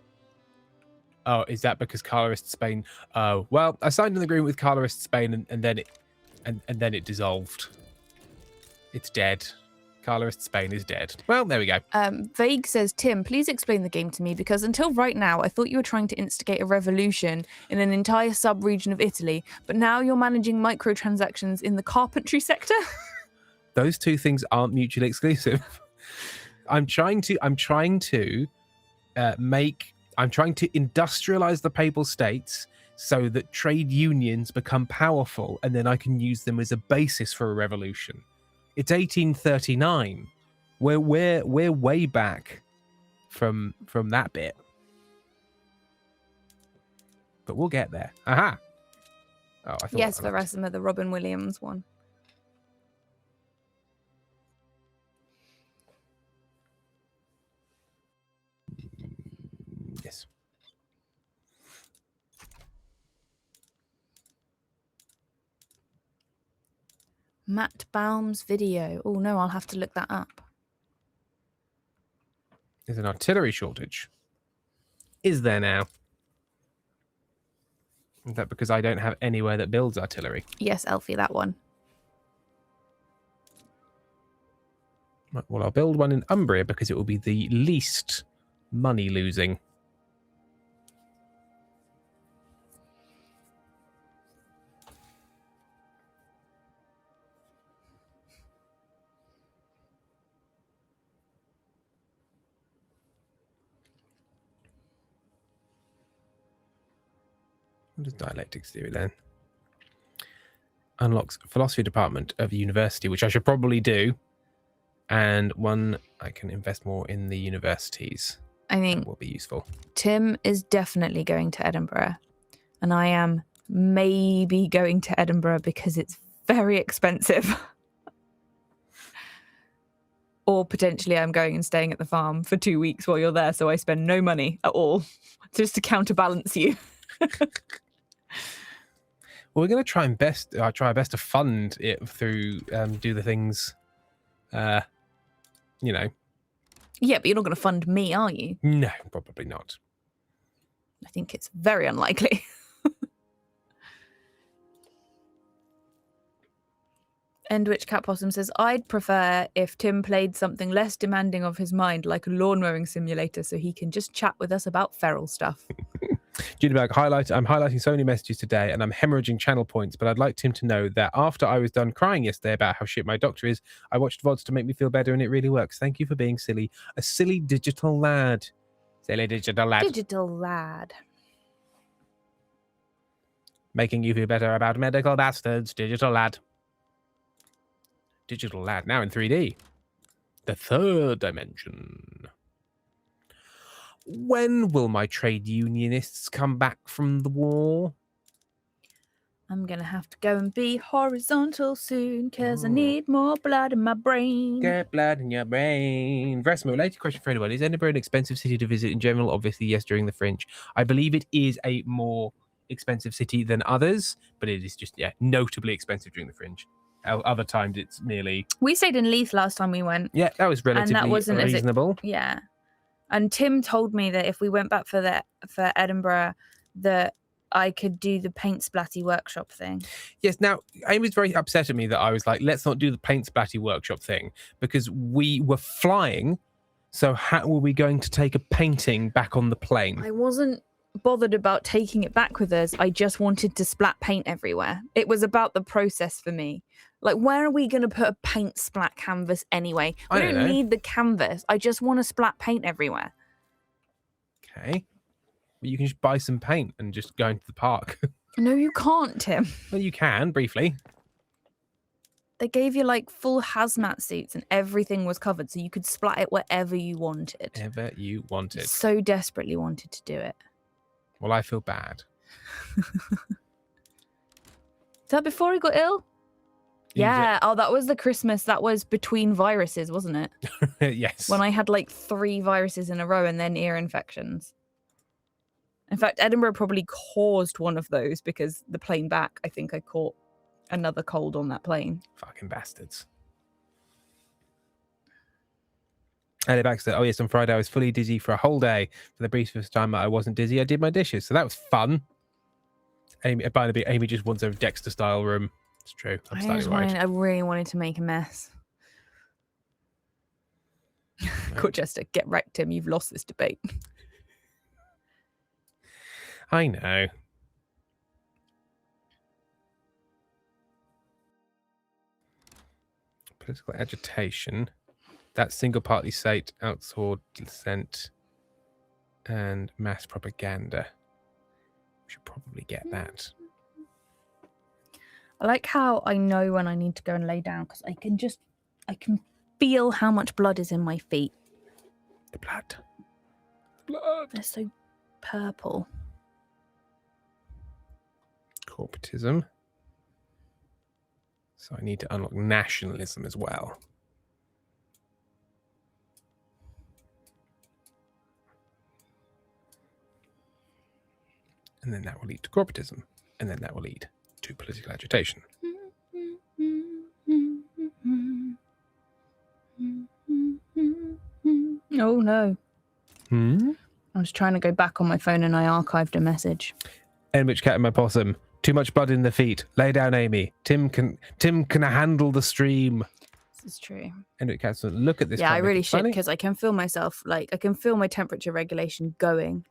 Oh, is that because Colorist Spain? Oh, well, I signed an agreement with Colorist Spain, and then it dissolved. It's dead. Colorist Spain is dead. Well, there we go. Vague says, Tim, please explain the game to me, because until right now, I thought you were trying to instigate a revolution in an entire sub-region of Italy, but now you're managing microtransactions in the carpentry sector? Those two things aren't mutually exclusive. I'm trying to industrialize the Papal States so that trade unions become powerful, and then I can use them as a basis for a revolution. It's 1839. We're way back from that bit, but we'll get there. Aha! Oh, I thought Yes, I looked. Verasima, the Robin Williams one. Yes. Matt Baum's video. Oh no, I'll have to look that up. There's an artillery shortage. Is there now? Is that because I don't have anywhere that builds artillery? Yes, Elfie, that one. Right, well, I'll build one in Umbria because it will be the least money losing. What does dialectics do then? Unlocks philosophy department of university, which I should probably do. And one, I can invest more in the universities. I think That will be useful. Tim is definitely going to Edinburgh, and I am maybe going to Edinburgh because it's very expensive. Or potentially I'm going and staying at the farm for 2 weeks while you're there, so I spend no money at all, just to counterbalance you. Well, we're going to try our best to fund it through do the things, Yeah, but you're not going to fund me, are you? No, probably not. I think it's very unlikely. Endwich Cat Possum says, I'd prefer if Tim played something less demanding of his mind, like a lawn mowing simulator, so he can just chat with us about feral stuff. Judeberg, I'm highlighting so many messages today and I'm hemorrhaging channel points, but I'd like Tim to know that after I was done crying yesterday about how shit my doctor is, I watched VODs to make me feel better and it really works. Thank you for being silly. A silly digital lad. Silly digital lad. Digital lad. Making you feel better about medical bastards. Digital lad. Digital lad, now in 3D. The third dimension. When will my trade unionists come back from the war? I'm gonna have to go and be horizontal soon because I Ooh. need more blood in my brain. Get blood in your brain. Versma, related question for anyone. Is Edinburgh an expensive city to visit in general? Obviously, yes, during the Fringe. I believe it is a more expensive city than others, but it is just, notably expensive during the Fringe. Other times, it's nearly... We stayed in Leith last time we went. Yeah, that was relatively wasn't as reasonable. Yeah. And Tim told me that if we went back for Edinburgh, that I could do the paint splatty workshop thing. Yes, now, Amy's very upset at me that I was like, let's not do the paint splatty workshop thing, because we were flying, so how were we going to take a painting back on the plane? I wasn't bothered about taking it back with us. I just wanted to splat paint everywhere. It was about the process for me. Like, where are we going to put a paint splat canvas anyway? We I don't know. need the canvas. I just want to splat paint everywhere. Okay. But you can just buy some paint and just go into the park. No, you can't, Tim. Well, you can, briefly. They gave you like full hazmat suits and everything was covered, so you could splat it wherever you wanted. Whatever you wanted. So desperately wanted to do it. Well, I feel bad. Is that before he got ill? Yeah. Oh, that was the Christmas. That was between viruses, wasn't it? Yes. When I had like 3 viruses in a row and then ear infections. In fact, Edinburgh probably caused one of those because the plane back, I think I caught another cold on that plane. Fucking bastards. Ellie Baxter, oh yes, on Friday I was fully dizzy for a whole day. For the briefest time that I wasn't dizzy, I did my dishes. So that was fun. Amy, by the way, Amy just wants a Dexter-style room. It's true. I'm slightly worried. I really wanted to make a mess. Colchester, get wrecked, Tim. You've lost this debate. I know. Political agitation. That single-party state, outsourced dissent, and mass propaganda. We should probably get that. I like how I know when I need to go and lay down because I can feel how much blood is in my feet. The blood. Blood. They're so purple. Corporatism. So I need to unlock nationalism as well. And then that will lead to corporatism. And then that will lead to political agitation. Oh no. Hmm? I was trying to go back on my phone and I archived a message. Enrich cat and my possum. Too much blood in the feet. Lay down, Amy. Tim can handle the stream. This is true. Enrich cat, look at this. Yeah, I comic. really It's should funny. because I can feel myself, like, I can feel my temperature regulation going.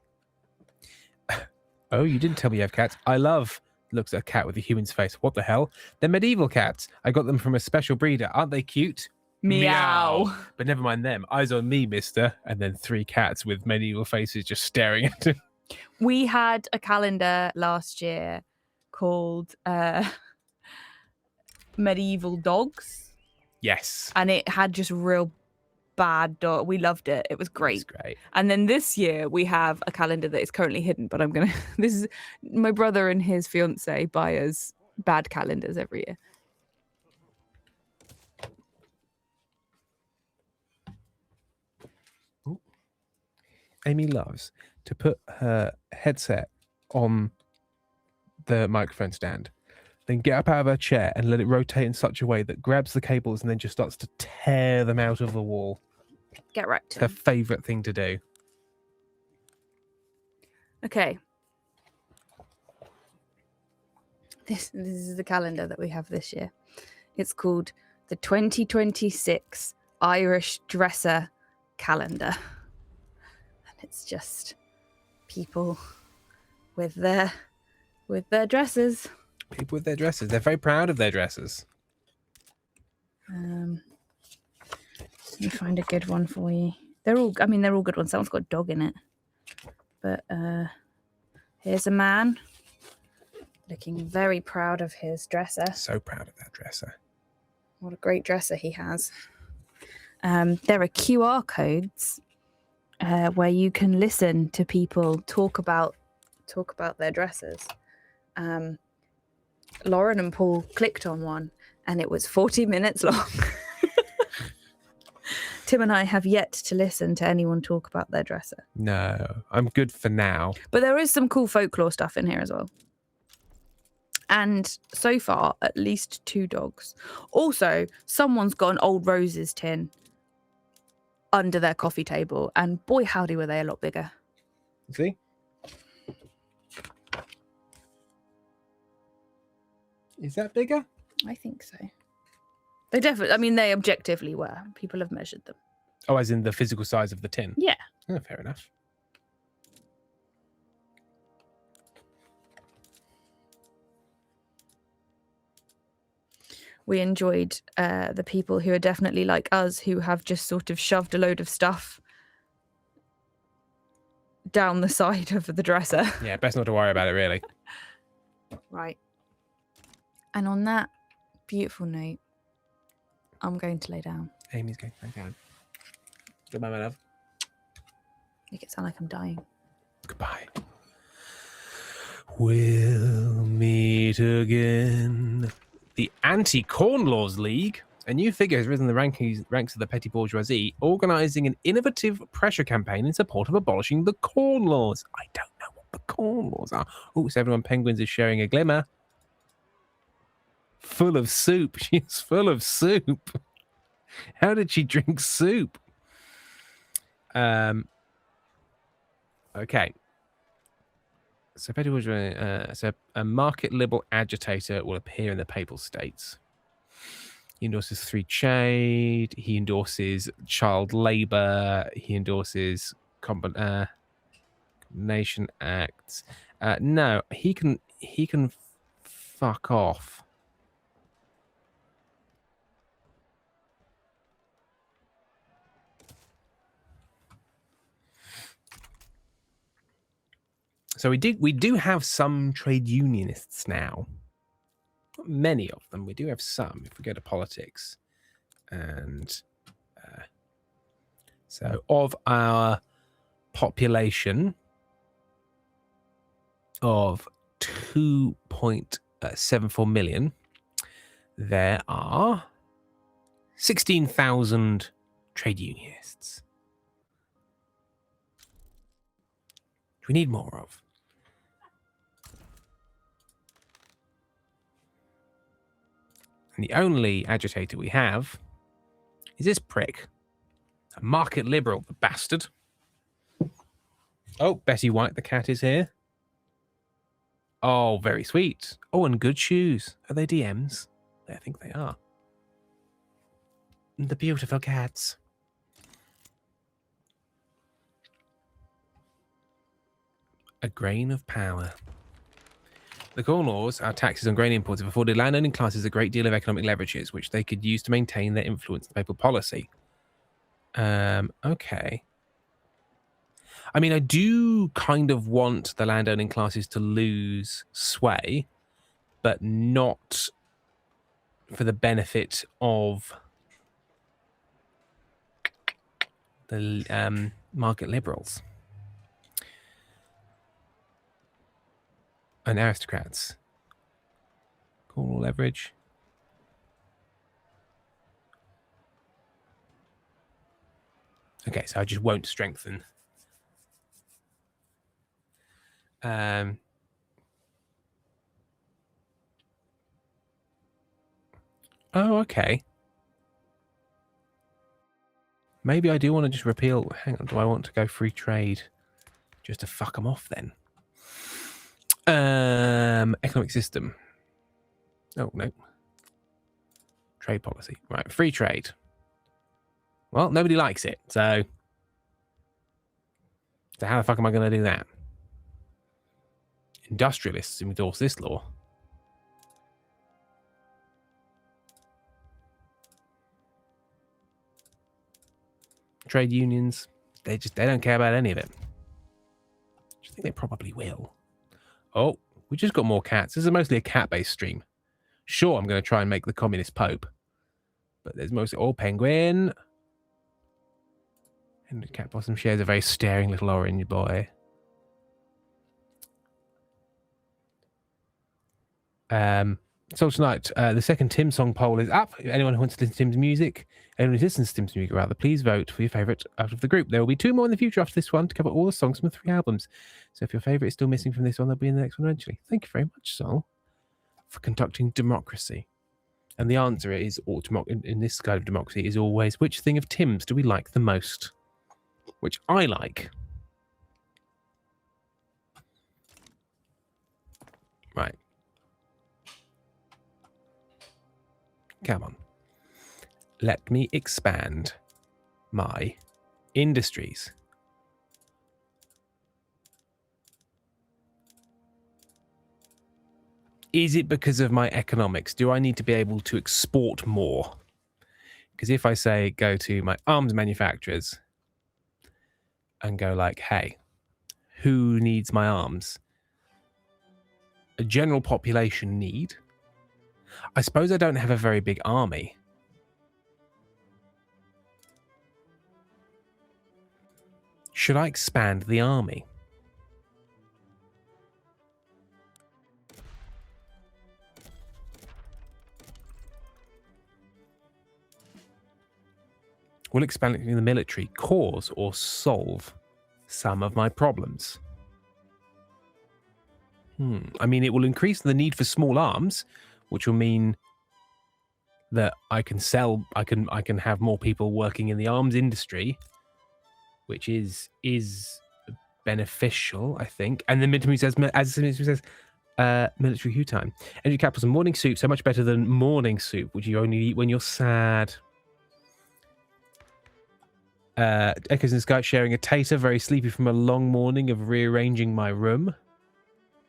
Oh, you didn't tell me you have cats. I love looks at a cat with a human's face. What the hell? They're medieval cats. I got them from a special breeder. Aren't they cute? Meow. But never mind them. Eyes on me, mister. And then 3 cats with medieval faces just staring at him. We had a calendar last year called Medieval Dogs, Yes. and it had just real bad dog. We loved it. It was great. That's great. And then this year we have a calendar that is currently hidden, but I'm gonna this is my brother and his fiance buy us bad calendars every year. Amy loves to put her headset on the microphone stand, then get up out of her chair and let it rotate in such a way that grabs the cables and then just starts to tear them out of the wall. Get right It's to her it. favourite thing to do. Okay. This is the calendar that we have this year. It's called the 2026 Irish Dresser Calendar. And it's just people with their dresses. People with their dresses. They're very proud of their dresses. Let me find a good one for you. They're all good ones. Someone's got a dog in it. But here's a man looking very proud of his dresser. So proud of that dresser. What a great dresser he has. There are QR codes where you can listen to people talk about their dressers. Lauren and Paul clicked on one, and it was 40 minutes long. Tim and I have yet to listen to anyone talk about their dresser. No, I'm good for now. But there is some cool folklore stuff in here as well. And so far, at least 2 dogs. Also, someone's got an Old Roses tin under their coffee table, and boy howdy were they a lot bigger. See? Is that bigger? I think so. They definitely, I mean, they objectively were. People have measured them. Oh, as in the physical size of the tin? Yeah. Oh, fair enough. We enjoyed the people who are definitely like us, who have just sort of shoved a load of stuff down the side of the dresser. Yeah, best not to worry about it, really. Right. And on that beautiful note, I'm going to lay down. Amy's going to lay down. Goodbye, my love. Make it sound like I'm dying. Goodbye. We'll meet again. The Anti-Corn Laws League, a new figure has risen the ranks of the petty bourgeoisie, organising an innovative pressure campaign in support of abolishing the corn laws. I don't know what the corn laws are. Oh, 71 Penguins is showing a glimmer. Full of soup. She's full of soup. How did she drink soup? Okay. So, petty bourgeoisie, so a market liberal agitator will appear in the Papal States. He endorses free trade. He endorses child labour. He endorses Combination Acts. No, he can fuck off. So we do have some trade unionists now. Not many of them. We do have some. If we go to politics, and so of our population of 2.74 million, there are 16,000 trade unionists. We need more of. And the only agitator we have is this prick. A market liberal, the bastard. Oh, Betty White, the cat, is here. Oh, very sweet. Oh, and good shoes. Are they DMs? I think they are. And the beautiful cats. A grain of power. The corn laws, our taxes on grain imports, have afforded landowning classes a great deal of economic leverages, which they could use to maintain their influence in papal policy. Okay. I mean, I do kind of want the landowning classes to lose sway, but not for the benefit of the market liberals and aristocrats. Cornwall leverage. Okay, so I just won't strengthen. Oh, okay. Maybe I do want to just repeal. Hang on, do I want to go free trade just to fuck them off then? Economic system. Oh, no. Trade policy. Right, free trade. Well, nobody likes it, so how the fuck am I going to do that? Industrialists endorse this law. Trade unions, they don't care about any of it. I think they probably will. Oh, we just got more cats. This is mostly a cat-based stream. Sure, I'm going to try and make the communist pope. but there's mostly all penguin. And Cat Possum shares a very staring little orange boy. So tonight, the second Tim song poll is up. Anyone who wants to listen to Tim's music, anyone who listens to Tim's music, rather, please vote for your favourite out of the group. There will be 2 more in the future after this one to cover all the songs from the 3 albums. So if your favourite is still missing from this one, they'll be in the next one eventually. Thank you very much, Sol, for conducting democracy. And the answer is, in this kind of democracy, is always, which thing of Tim's do we like the most? Which I like. Right. Come on. Let me expand my industries. Is it because of my economics? Do I need to be able to export more? Because if I say go to my arms manufacturers and go like, hey, who needs my arms? A general population need. I suppose I don't have a very big army. Should I expand the army? Will expanding the military cause or solve some of my problems? I mean, it will increase the need for small arms, which will mean that I can have more people working in the arms industry, which is beneficial, I think. And then military says, military Hugh time. Energy capitalism, morning soup, so much better than morning soup, which you only eat when you're sad. Echoes in the Sky sharing a tater, very sleepy from a long morning of rearranging my room.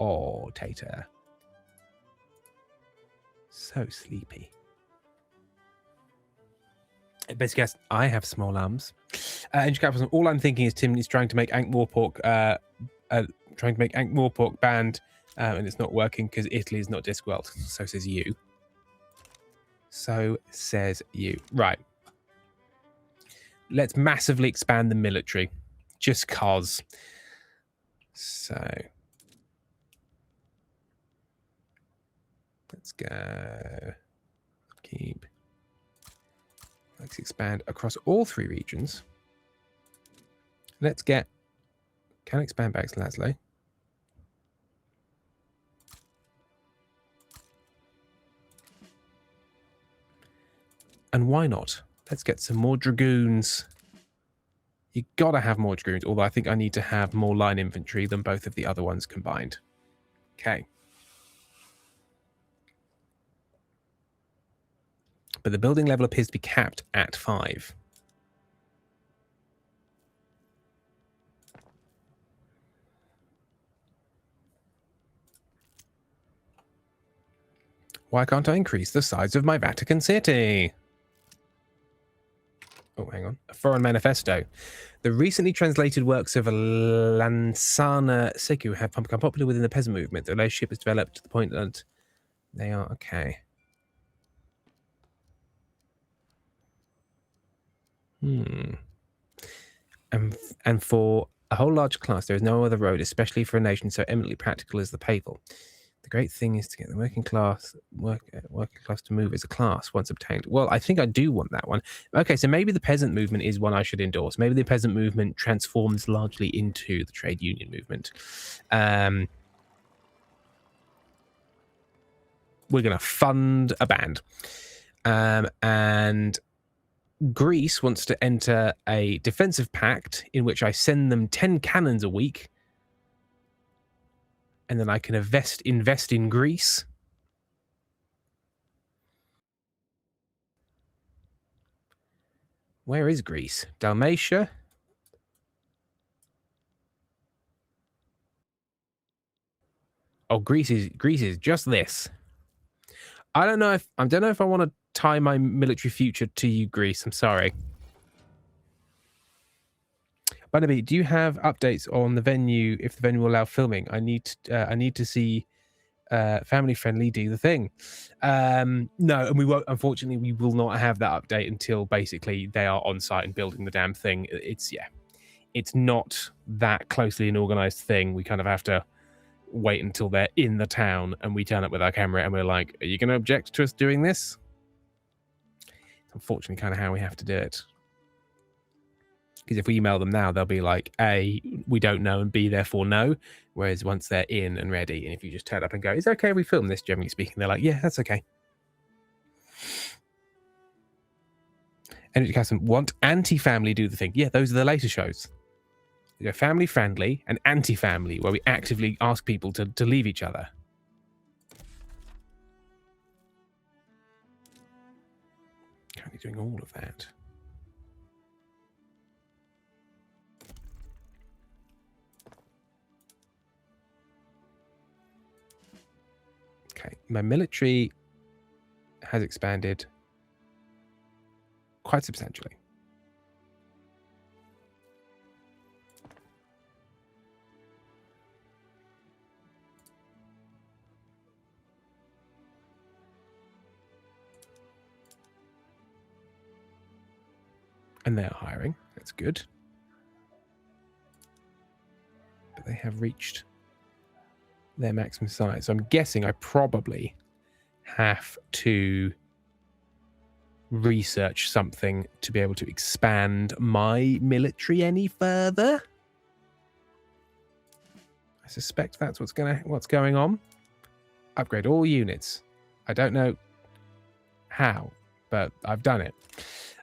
Oh, tater. So sleepy. Basically, yes, I have small arms. Energy capitalism, all I'm thinking is Tim is trying to make Ankh-Morpork banned, and it's not working because Italy is not Discworld. So says you. So says you. Right. Let's massively expand the military. Just cause. So. Let's go. Keep. Let's expand across all 3 regions. Let's get. Can expand back to Laszlo. And why not? Let's get some more dragoons. You gotta have more dragoons, although I think I need to have more line infantry than both of the other ones combined. Okay. But the building level appears to be capped at 5. Why can't I increase the size of my Vatican City? Oh, hang on. A foreign manifesto. The recently translated works of Lansana Sekou have become popular within the peasant movement. The relationship has developed to the point that they are okay. And for a whole large class, there is no other road, especially for a nation so eminently practical as the papal. The great thing is to get the working class to move as a class once obtained. Well, I think I do want that one. Okay, so maybe the peasant movement is one I should endorse. Maybe the peasant movement transforms largely into the trade union movement. We're going to fund a band. And Greece wants to enter a defensive pact in which I send them 10 cannons a week. And then I can invest in Greece. Where is Greece? Dalmatia? Oh, Greece is just this. I don't know if I want to tie my military future to you, Greece. I'm sorry. Barnaby, do you have updates on the venue? If the venue will allow filming, I need to see family friendly, do the thing. No, and we won't. Unfortunately, we will not have that update until basically they are on site and building the damn thing. It's not that closely an organized thing. We kind of have to wait until they're in the town and we turn up with our camera and we're like, are you going to object to us doing this? It's unfortunately kind of how we have to do it. Because if we email them now, they'll be like, A, we don't know, and B, therefore no. Whereas once they're in and ready, and if you just turn up and go, is it okay we film this, generally speaking, they're like, yeah, that's okay. Energy Castle want anti-family do the thing. Yeah, those are the later shows. We go family friendly and anti-family, where we actively ask people to leave each other. Currently doing all of that. Okay, my military has expanded quite substantially. And they are hiring. That's good. But they have reached their maximum size. So I'm guessing I probably have to research something to be able to expand my military any further. I suspect that's what's going on. Upgrade all units. I don't know how, but I've done it.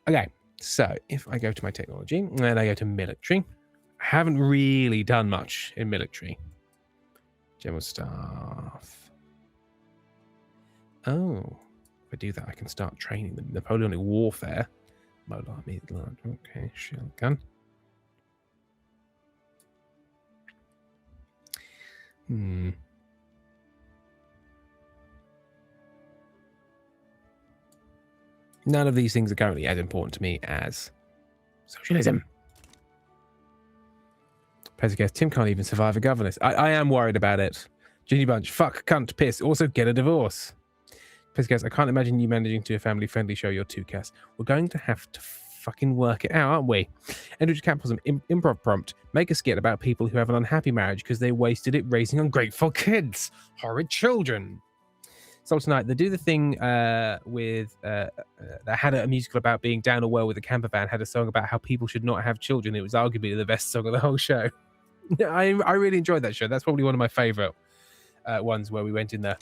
Okay, so if I go to my technology and I go to military, I haven't really done much in military. General staff. Oh, if I do that, I can start training them. Napoleonic warfare. Mobile army, large. Okay, shield gun. None of these things are currently as important to me as socialism. Pesicast, Tim can't even survive a governess. I am worried about it. Ginny Bunch, fuck, cunt, piss. Also, get a divorce. Pesicast, I can't imagine you managing to do a family-friendly show. You're too Cass. We're going to have to fucking work it out, aren't we? Enrich Capitalism, improv prompt. Make a skit about people who have an unhappy marriage because they wasted it raising ungrateful kids. Horrid children. Sultanite, they do the thing with that had a musical about being down a well with a camper van, had a song about how people should not have children. It was arguably the best song of the whole show. I really enjoyed that show. That's probably one of my favorite ones where we went in the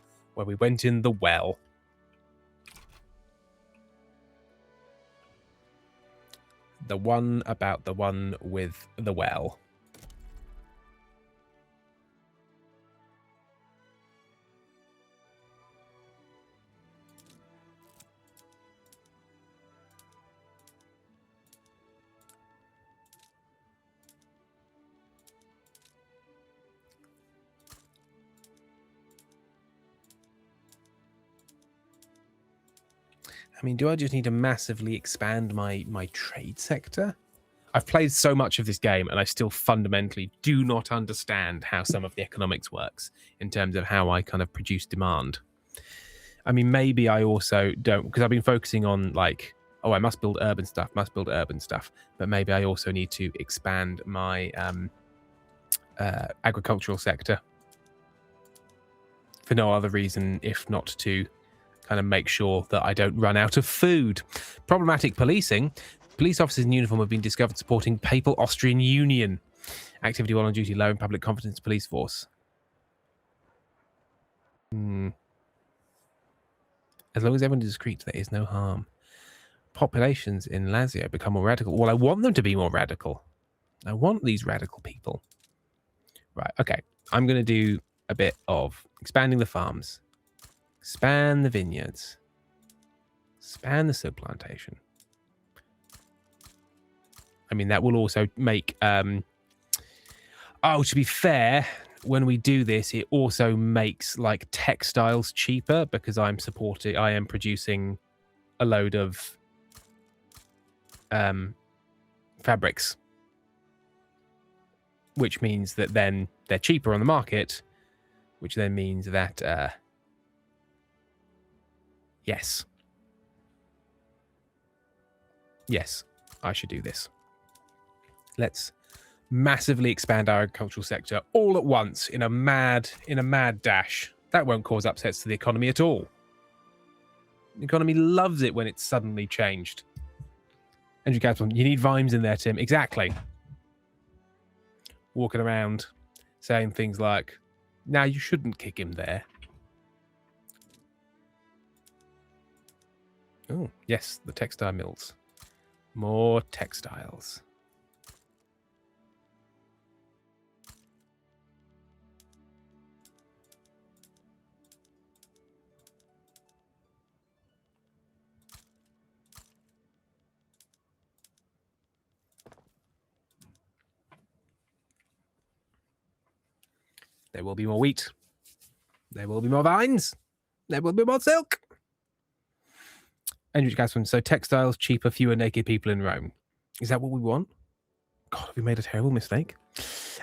well. The one about the one with the well. I mean, do I just need to massively expand my trade sector? I've played so much of this game and I still fundamentally do not understand how some of the economics works in terms of how I kind of produce demand. I mean, maybe I also don't, because I've been focusing on like, oh, I must build urban stuff, but maybe I also need to expand my agricultural sector for no other reason if not to kind of make sure that I don't run out of food. Problematic policing. Police officers in uniform have been discovered supporting Papal Austrian Union. Activity while on duty, low in public confidence police force. As long as everyone is discreet, there is no harm. Populations in Lazio become more radical. Well, I want them to be more radical. I want these radical people. Right, okay. I'm going to do a bit of expanding the farms. Expand the vineyards. Expand the silk plantation. I mean, that will also make... to be fair, when we do this, it also makes like textiles cheaper because I am producing a load of fabrics. Which means that then they're cheaper on the market, which then means that yes, I should do this. Let's massively expand our agricultural sector all at once in a mad dash. That won't cause upsets to the economy at all. The economy loves it when it's suddenly changed. Andrew Capsule, you need Vimes in there, Tim. Exactly. Walking around saying things like, "Now you shouldn't kick him there." Oh, yes, the textile mills. More textiles. There will be more wheat. There will be more vines. There will be more silk. Andrew Gasman, so textiles, cheaper, fewer naked people in Rome. Is that what we want? God, we made a terrible mistake.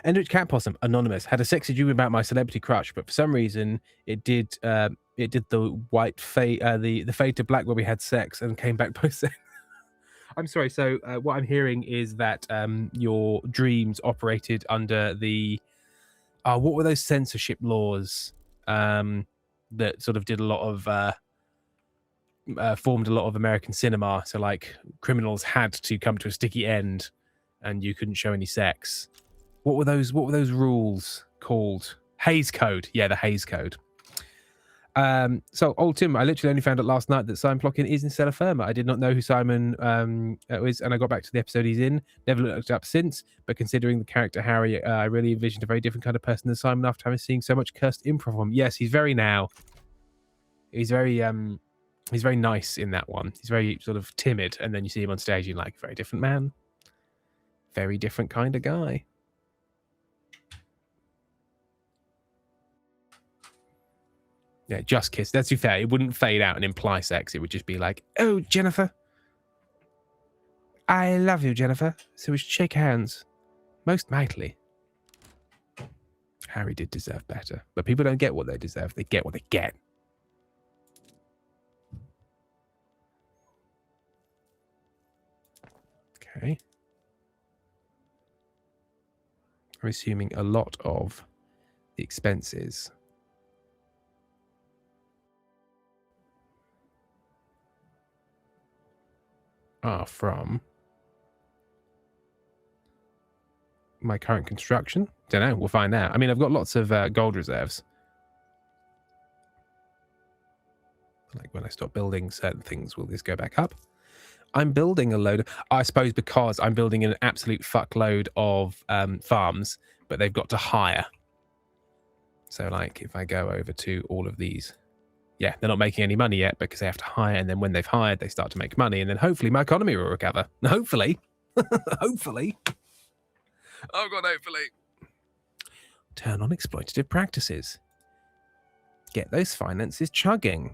Enrich Cat Possum, anonymous, had a sexy dream about my celebrity crush, but for some reason it did the white fade, the fade to black where we had sex and came back post sex. I'm sorry. So what I'm hearing is that your dreams operated under the what were those censorship laws that sort of did a lot of formed a lot of American cinema. So like criminals had to come to a sticky end, and you couldn't show any sex. What were those rules called? Hays Code. Yeah, the Hays Code. So, old Tim, I literally only found out last night that Simon Plotkin is in Stella Firma. I did not know who Simon is, and I got back to the episode he's in. Never looked it up since, but considering the character Harry, I really envisioned a very different kind of person than Simon after having seen so much cursed improv from him. Yes, he's very nice in that one. He's very sort of timid, and then you see him on stage, you're like, very different man. Very different kind of guy. Yeah, just kiss. Let's be fair. It wouldn't fade out and imply sex. It would just be like, "Oh, Jennifer. I love you, Jennifer. So we should shake hands. Most mightily." Harry did deserve better. But people don't get what they deserve. They get what they get. Okay. I'm assuming a lot of the expenses are from my current construction. Don't know. We'll find out. I mean, I've got lots of gold reserves. Like when I stop building certain things, will this go back up? I'm building a load of, I suppose because I'm building an absolute fuckload of farms, but they've got to hire. So like if I go over to all of these, yeah, they're not making any money yet because they have to hire. And then when they've hired, they start to make money. And then hopefully my economy will recover. Hopefully. Hopefully. Oh, God, hopefully. Turn on exploitative practices. Get those finances chugging.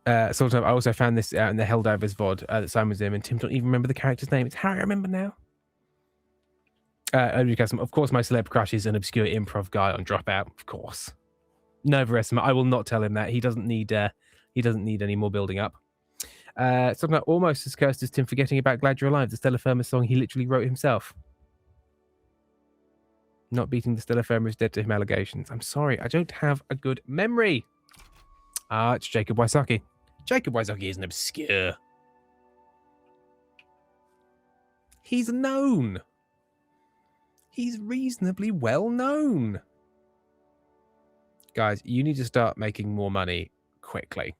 Sort of, I also found this out in the Helldivers VOD that Simon was in, and Tim don't even remember the character's name. It's Harry, I remember now. Of course, my celeb crush is an obscure improv guy on Dropout. Of course, no overestimate. I will not tell him that. He doesn't need any more building up. Something like almost as cursed as Tim forgetting about "Glad You're Alive," the Stella Firma song he literally wrote himself. Not beating the Stella Firma is dead to him allegations. I'm sorry, I don't have a good memory. It's Jacob Wysocki. Jacob Wysocki isn't obscure. He's known. He's reasonably well known. Guys, you need to start making more money quickly.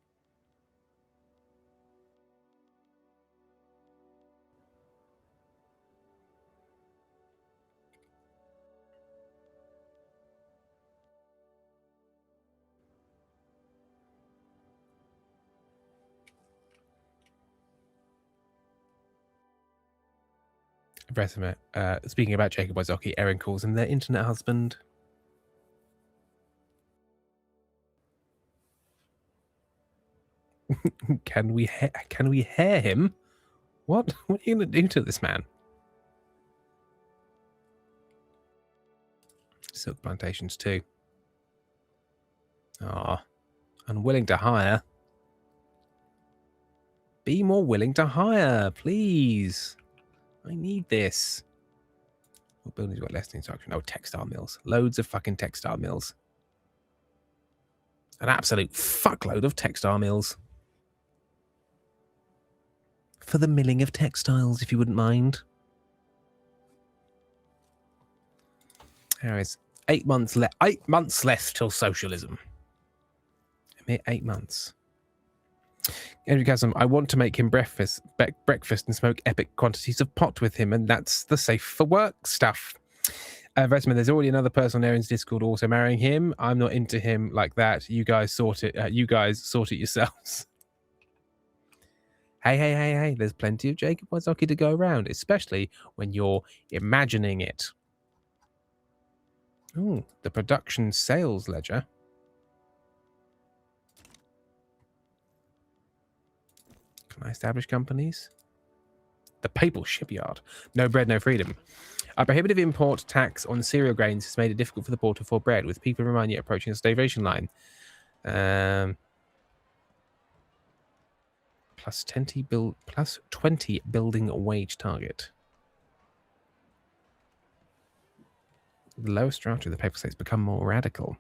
Breathimer, speaking about Jacob Wysocki, Erin calls him their internet husband. Can we hair him? What? What are you going to do to this man? silk plantations too. Ah, unwilling to hire. Be more willing to hire, please. I need this. What buildings got less instruction? Oh, textile mills. Loads of fucking textile mills. An absolute fuckload of textile mills. For the milling of textiles, if you wouldn't mind. There is 8 months left. 8 months left till socialism. 8 months. Andrew Chasm, I want to make him breakfast and smoke epic quantities of pot with him, and that's the safe for work stuff. Vesman, there's already another person on Aaron's Discord also marrying him. I'm not into him like that. You guys sort it. You guys sort it yourselves. Hey. There's plenty of Jacob Wazaki to go around, especially when you're imagining it. Ooh, the production sales ledger. Can I establish companies? The Papal Shipyard. No bread, no freedom. A prohibitive import tax on cereal grains has made it difficult for the poor to afford bread, with people in Romania approaching the starvation line. Plus 20 building wage target. The lowest strata of the Papal States become more radical.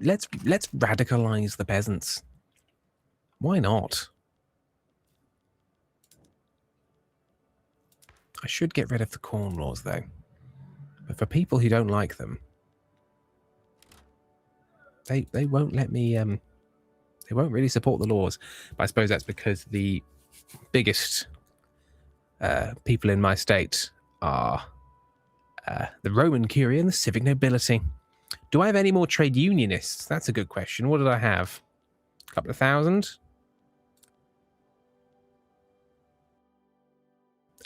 Let's radicalize the peasants. Why not? I should get rid of the corn laws though. But for people who don't like them, they won't let me they won't really support the laws. But I suppose that's because the biggest people in my state are the Roman Curia and the civic nobility. Do I have any more trade unionists? That's a good question. What did I have? A couple of thousand?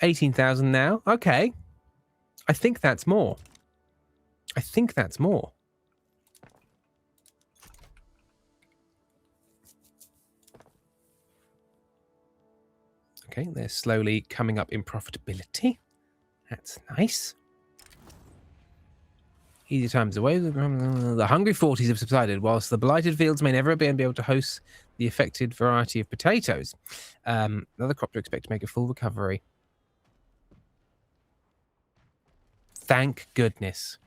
18,000 now? Okay. I think that's more. Okay, they're slowly coming up in profitability. That's nice. Easy times away. The hungry 40s have subsided, whilst the blighted fields may never again be able to host the affected variety of potatoes. Another crop to expect to make a full recovery. Thank goodness.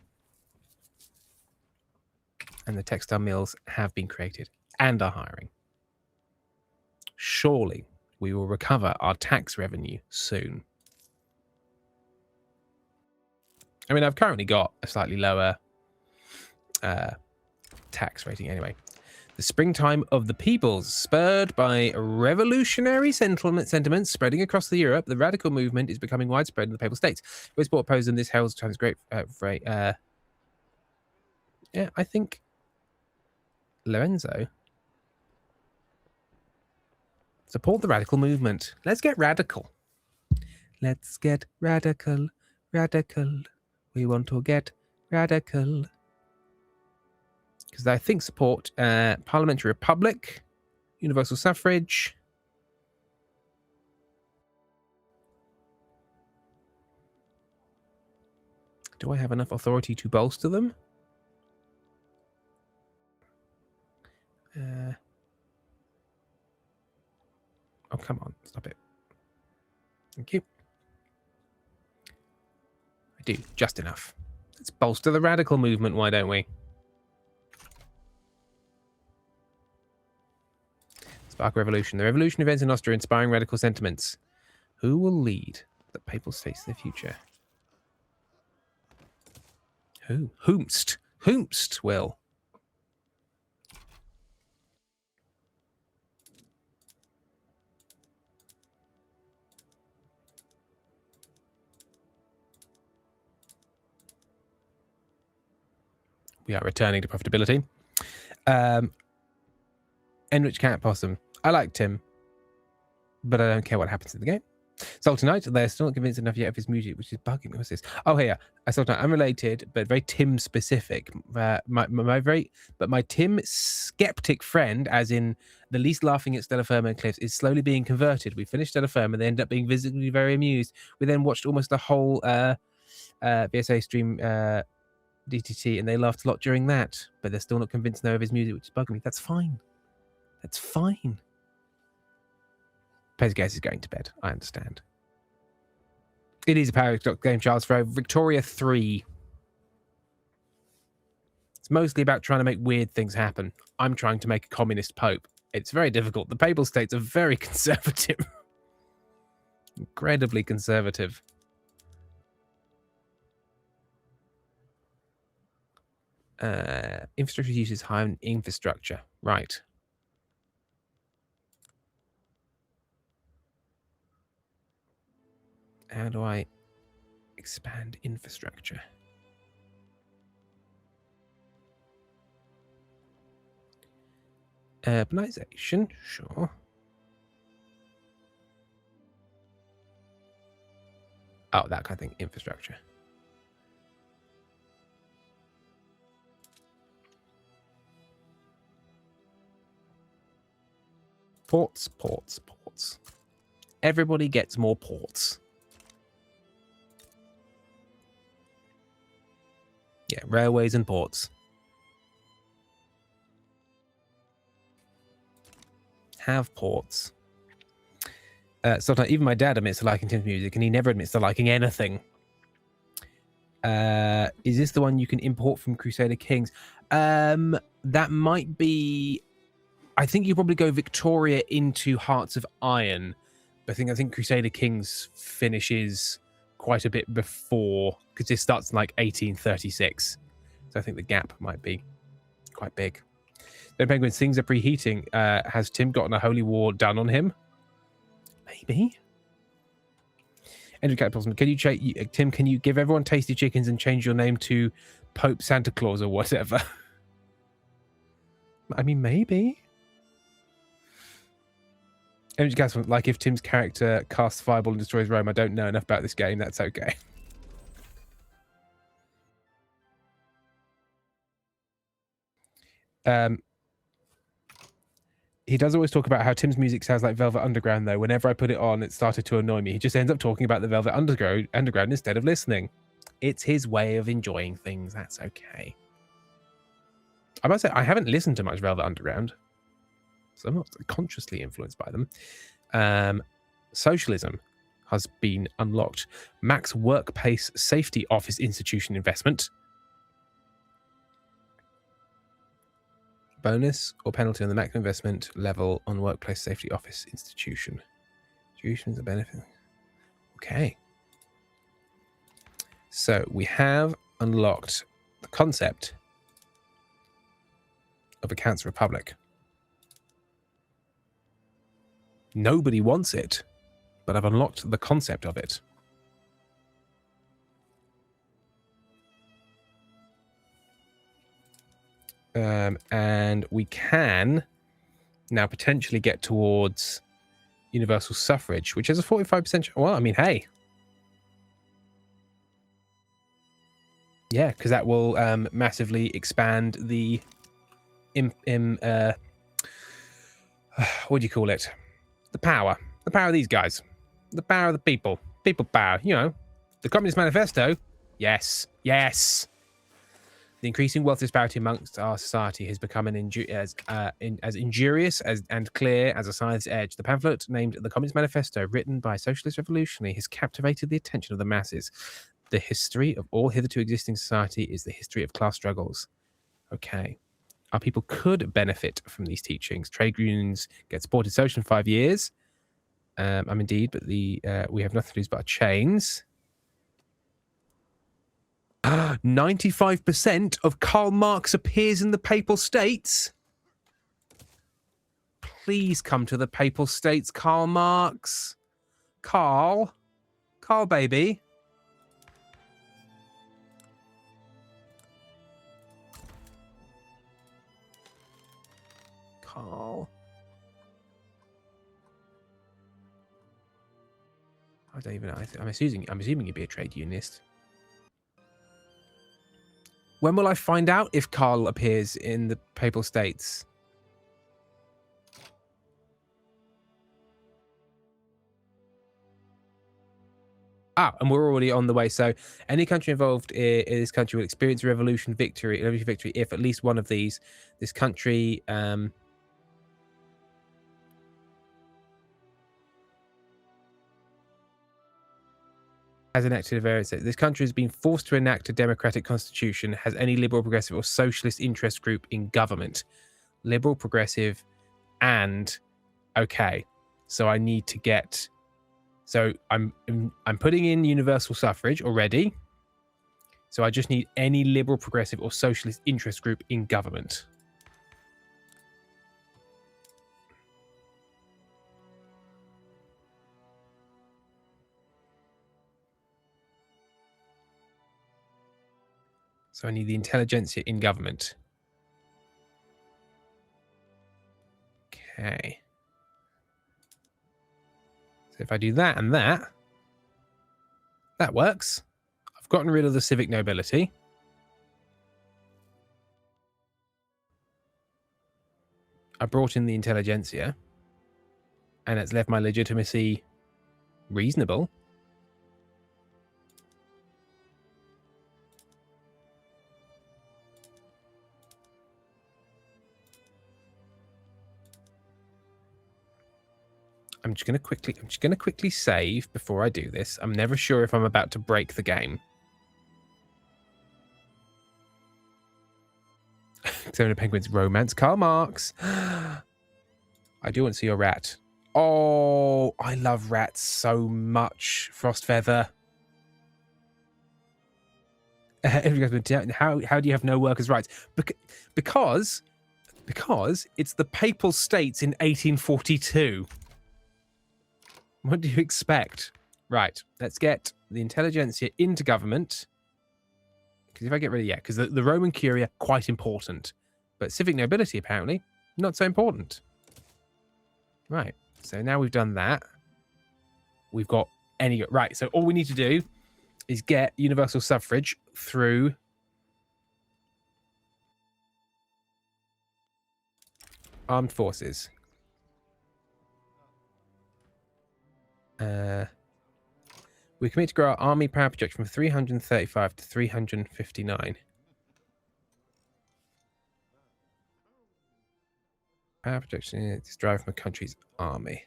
And the textile mills have been created and are hiring. Surely we will recover our tax revenue soon. I mean, I've currently got a slightly lower tax rating anyway. The springtime of the peoples, spurred by revolutionary sentiments spreading across the Europe, the radical movement is becoming widespread in the Papal States. Westport opposed and this heralds times great. Yeah, I think Lorenzo. Support the radical movement. Let's get radical. Let's get radical. We want to get radical. Because I think support parliamentary republic, universal suffrage. Do I have enough authority to bolster them? Oh, come on. Stop it. Thank you. I do. Just enough. Let's bolster the radical movement, why don't we? Spark revolution. The revolution events in Austria inspiring radical sentiments. Who will lead the Papal States in the future? Who? Whomst will. We are returning to profitability. Enrich Cat Possum. I liked him, but I don't care what happens in the game. Sultanite, they're still not convinced enough yet of his music, which is bugging me. What's this? Oh, here. Sultanite, unrelated, but very Tim specific. My Tim skeptic friend, as in the least laughing at Stella Firma and Cliffs, is slowly being converted. We finished Stella Firma, they end up being visibly very amused. We then watched almost the whole VSA stream DTT, and they laughed a lot during that, but they're still not convinced now of his music, which is bugging me. That's fine. That's fine. Pezgas is going to bed. I understand. It is a Paradox game, Charles. For Victoria 3. It's mostly about trying to make weird things happen. I'm trying to make a communist pope. It's very difficult. The Papal States are very conservative. Incredibly conservative. Infrastructure uses high infrastructure. Right. How do I expand infrastructure? Urbanization, sure. Oh, that kind of thing. Infrastructure. Ports, ports, ports. Everybody gets more ports. Yeah, railways and ports. Have ports. Sometimes even my dad admits to liking Tim's music, and he never admits to liking anything. Is this the one you can import from Crusader Kings? That might be... I think you probably go Victoria into Hearts of Iron. But I think Crusader Kings finishes quite a bit before, because this starts in like 1836. So I think the gap might be quite big. Then Penguin, things are preheating. Has Tim gotten a holy war done on him? Maybe. Andrew Catapultman, can you Tim, can you give everyone tasty chickens and change your name to Pope Santa Claus or whatever? I mean, maybe. Andrew Catapultman, like if Tim's character casts Fireball and destroys Rome, I don't know enough about this game. That's okay. He does always talk about how Tim's music sounds like Velvet Underground, though. Whenever I put it on, it started to annoy me. He just ends up talking about the Velvet Underground instead of listening. It's his way of enjoying things. That's okay. I must say, I haven't listened to much Velvet Underground, so I'm not consciously influenced by them. Socialism has been unlocked. Max Workplace Safety Office Institution investment. Bonus or penalty on the maximum investment level on Workplace Safety Office institution. Institutions are benefit. Okay. So we have unlocked the concept of a Cancer Republic. Nobody wants it, but I've unlocked the concept of it. And we can now potentially get towards universal suffrage, which has a 45%. Well, I mean, hey. Yeah, because that will massively expand the... what do you call it? The power. The power of these guys. The power of the people. People power, you know. The Communist Manifesto. Yes. Yes. The increasing wealth disparity amongst our society has become as injurious and clear as a science edge. The pamphlet named The Communist Manifesto, written by a socialist revolutionary, has captivated the attention of the masses. The history of all hitherto existing society is the history of class struggles. Okay. Our people could benefit from these teachings. Trade unions get supported social in 5 years. I'm indeed, but we have nothing to lose but our chains. 95% of Karl Marx appears in the Papal States. Please come to the Papal States, Karl Marx. Karl, baby. Karl. I don't even know. I'm assuming you'd be a trade unionist. When will I find out if Karl appears in the Papal States? Ah, and we're already on the way. So any country involved in this country will experience a revolution victory if at least one of this country has enacted a variance. This country has been forced to enact a democratic constitution, has any liberal, progressive, or socialist interest group in government. Liberal, progressive, and okay. So I need to get. So I'm putting in universal suffrage already. So I just need any liberal, progressive, or socialist interest group in government. So I need the intelligentsia in government. Okay. So if I do that and that, that works. I've gotten rid of the civic nobility. I brought in the intelligentsia. And it's left my legitimacy reasonable. I'm just going to quickly save before I do this. I'm never sure if I'm about to break the game. Examine a Penguin's romance. Karl Marx. I do want to see your rat. Oh, I love rats so much. Frostfeather. How do you have no workers' rights? Because it's the Papal States in 1842. What do you expect? Right, let's get the intelligentsia into government. Because if I get rid of, because the Roman Curia, quite important. But civic nobility, apparently, not so important. Right, so now we've done that. We've got right, so all we need to do is get universal suffrage through armed forces. We commit to grow our army power projection from 335 to 359. Power projection is derived from a country's army.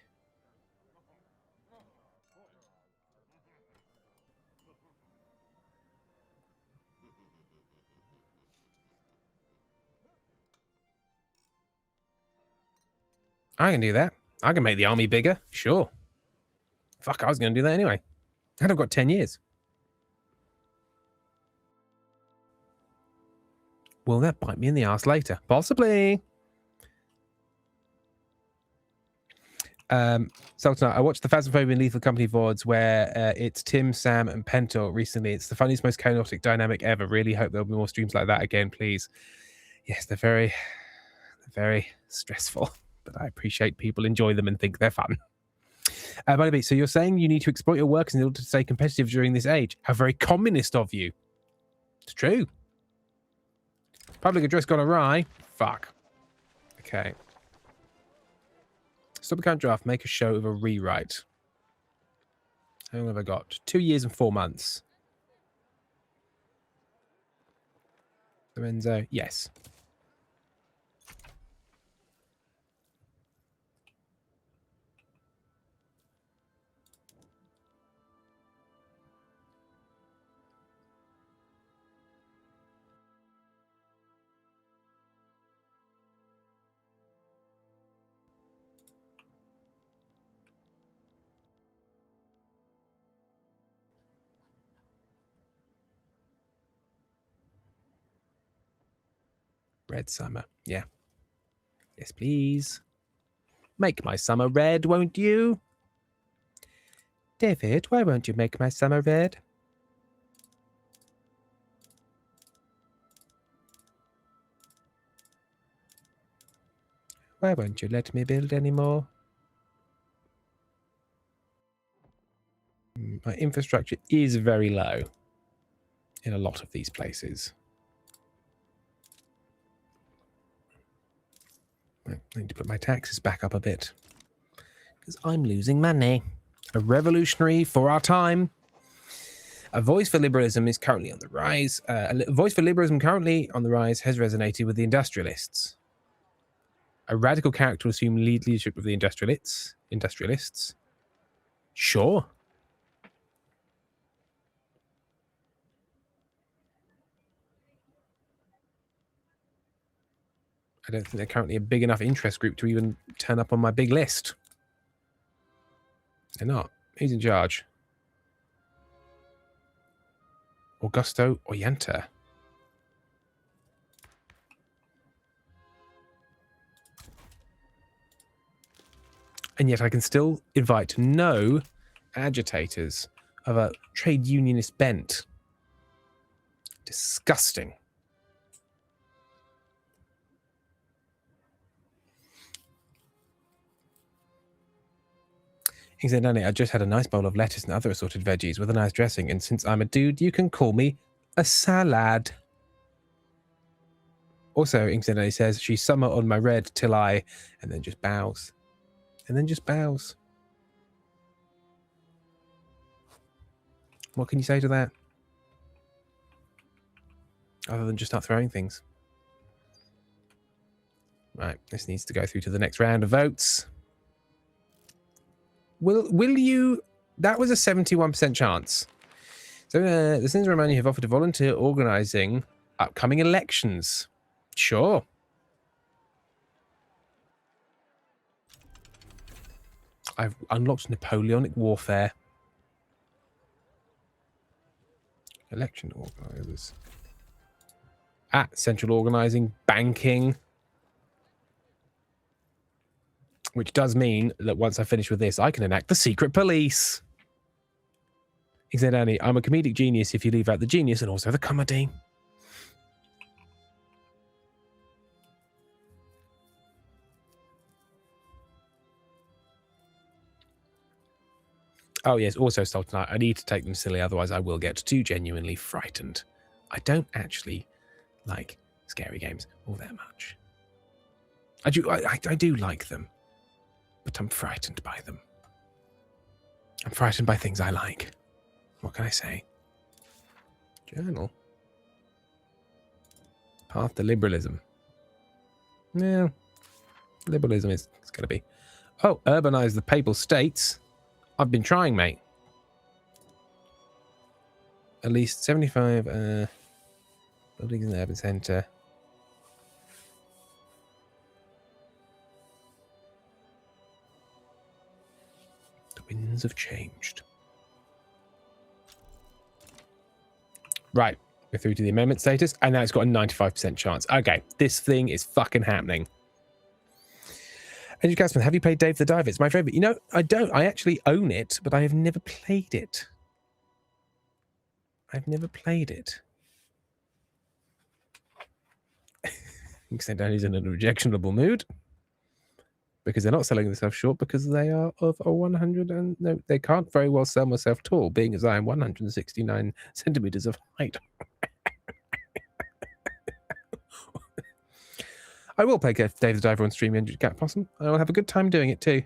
I can do that. I can make the army bigger, sure. Fuck, I was going to do that anyway. And I've got 10 years. Will that bite me in the ass later? Possibly. Sultan, I watched the Phasmophobia and Lethal Company VODs where it's Tim, Sam, and Pentor recently. It's the funniest, most chaotic dynamic ever. Really hope there'll be more streams like that again, please. Yes, they're very stressful, but I appreciate people enjoy them and think they're fun. By the way, so you're saying you need to exploit your workers in order to stay competitive during this age. How very communist of you. It's true. Public address gone awry. Fuck. Okay. Stop the current draft. Make a show of a rewrite. How long have I got? 2 years and 4 months. Lorenzo. Yes. Red summer. Yeah. Yes, please. Make my summer red, won't you? David, why won't you make my summer red? Why won't you let me build anymore? My infrastructure is very low in a lot of these places. I need to put my taxes back up a bit because I'm losing money. A revolutionary for our time. A voice for liberalism is currently on the rise. A voice for liberalism currently on the rise has resonated with the industrialists. A radical character will assume leadership of the industrialists. Sure. I don't think they're currently a big enough interest group to even turn up on my big list. They're not. Who's in charge? Augusto Ollanta. And yet I can still invite no agitators of a trade unionist bent. Disgusting. He said, Nanny, I just had a nice bowl of lettuce and other assorted veggies with a nice dressing, and since I'm a dude, you can call me a salad. Also, Inkzendani says, she's summer on my red till I, and then just bows. And then just bows. What can you say to that? Other than just start throwing things. Right, this needs to go through to the next round of votes. Will you... That was a 71% chance. So the Citizens of Romania have offered to volunteer organising upcoming elections. Sure. I've unlocked Napoleonic warfare. Election organisers. Central organising, banking. Which does mean that once I finish with this, I can enact the secret police. He said, Annie, I'm a comedic genius if you leave out the genius and also the comedy. Oh, yes, also, Sultan, I need to take them silly, otherwise I will get too genuinely frightened. I don't actually like scary games all that much. I do like them. But I'm frightened by them. I'm frightened by things I like. What can I say? Journal. Path to liberalism. Yeah. Liberalism is going to be. Oh, urbanize the Papal States. I've been trying, mate. At least 75 buildings in the urban centre. Winds have changed. Right, we're through to the amendment status, and now it's got a 95% chance. Okay, this thing is fucking happening. Andrew Gassman, have you played Dave the Diver? It's my favorite. You know, I don't. I actually own it, but I have never played it. I've never played it. Except Danny's in an objectionable mood. Because they're not selling themselves short because they are of a 100 and no, they can't very well sell myself tall, being as I am 169 centimeters of height. I will play Dave the Diver on stream, Andrew Cat Possum. I will have a good time doing it too.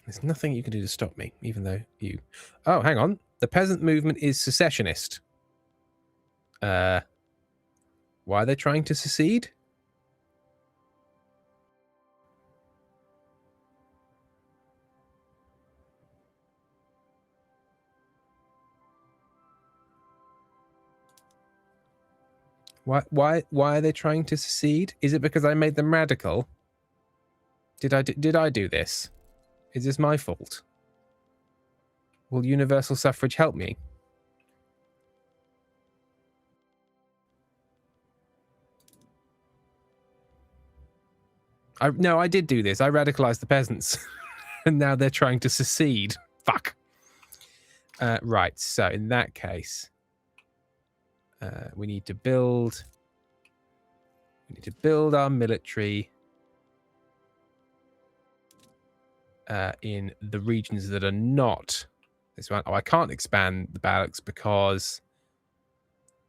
There's nothing you can do to stop me, even though you... Oh, hang on. The peasant movement is secessionist. Why are they trying to secede? Why are they trying to secede? Is it because I made them radical? Did I do this? Is this my fault? Will universal suffrage help me? No, I did do this. I radicalized the peasants. And now they're trying to secede. Fuck. Right, so in that case, we need to build We need to build our military in the regions that are not this one. Oh, I can't expand the barracks because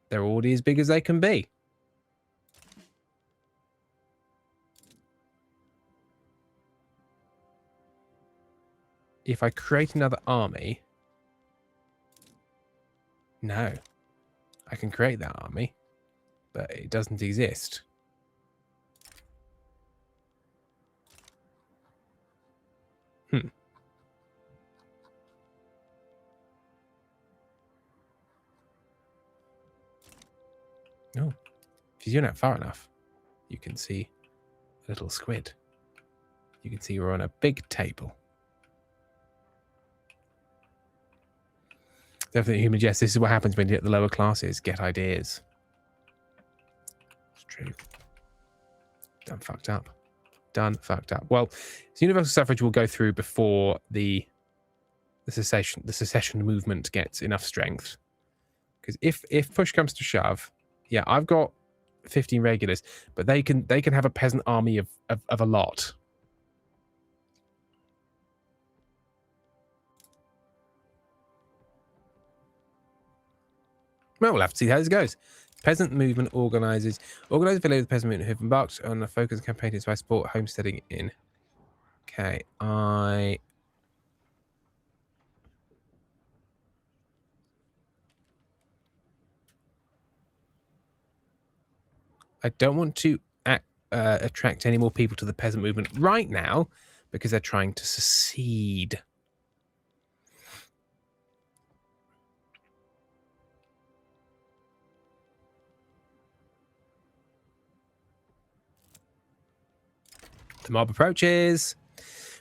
they're already as big as they can be. If I create another army, no, I can create that army, but it doesn't exist. No, if you zoom out far enough, you can see a little squid. You can see we're on a big table. Definitely human jest. This is what happens when you get the lower classes. Get ideas. It's true. Done fucked up. Done fucked up. Well, so universal suffrage will go through before the secession movement gets enough strength. Because if push comes to shove, yeah, I've got 15 regulars, but they can have a peasant army of a lot. Well, we'll have to see how this goes. Peasant movement organizes affiliated with the peasant movement who have embarked on a focused campaign to inspire support homesteading in. Okay, I don't want to attract any more people to the peasant movement right now because they're trying to secede. The mob approaches.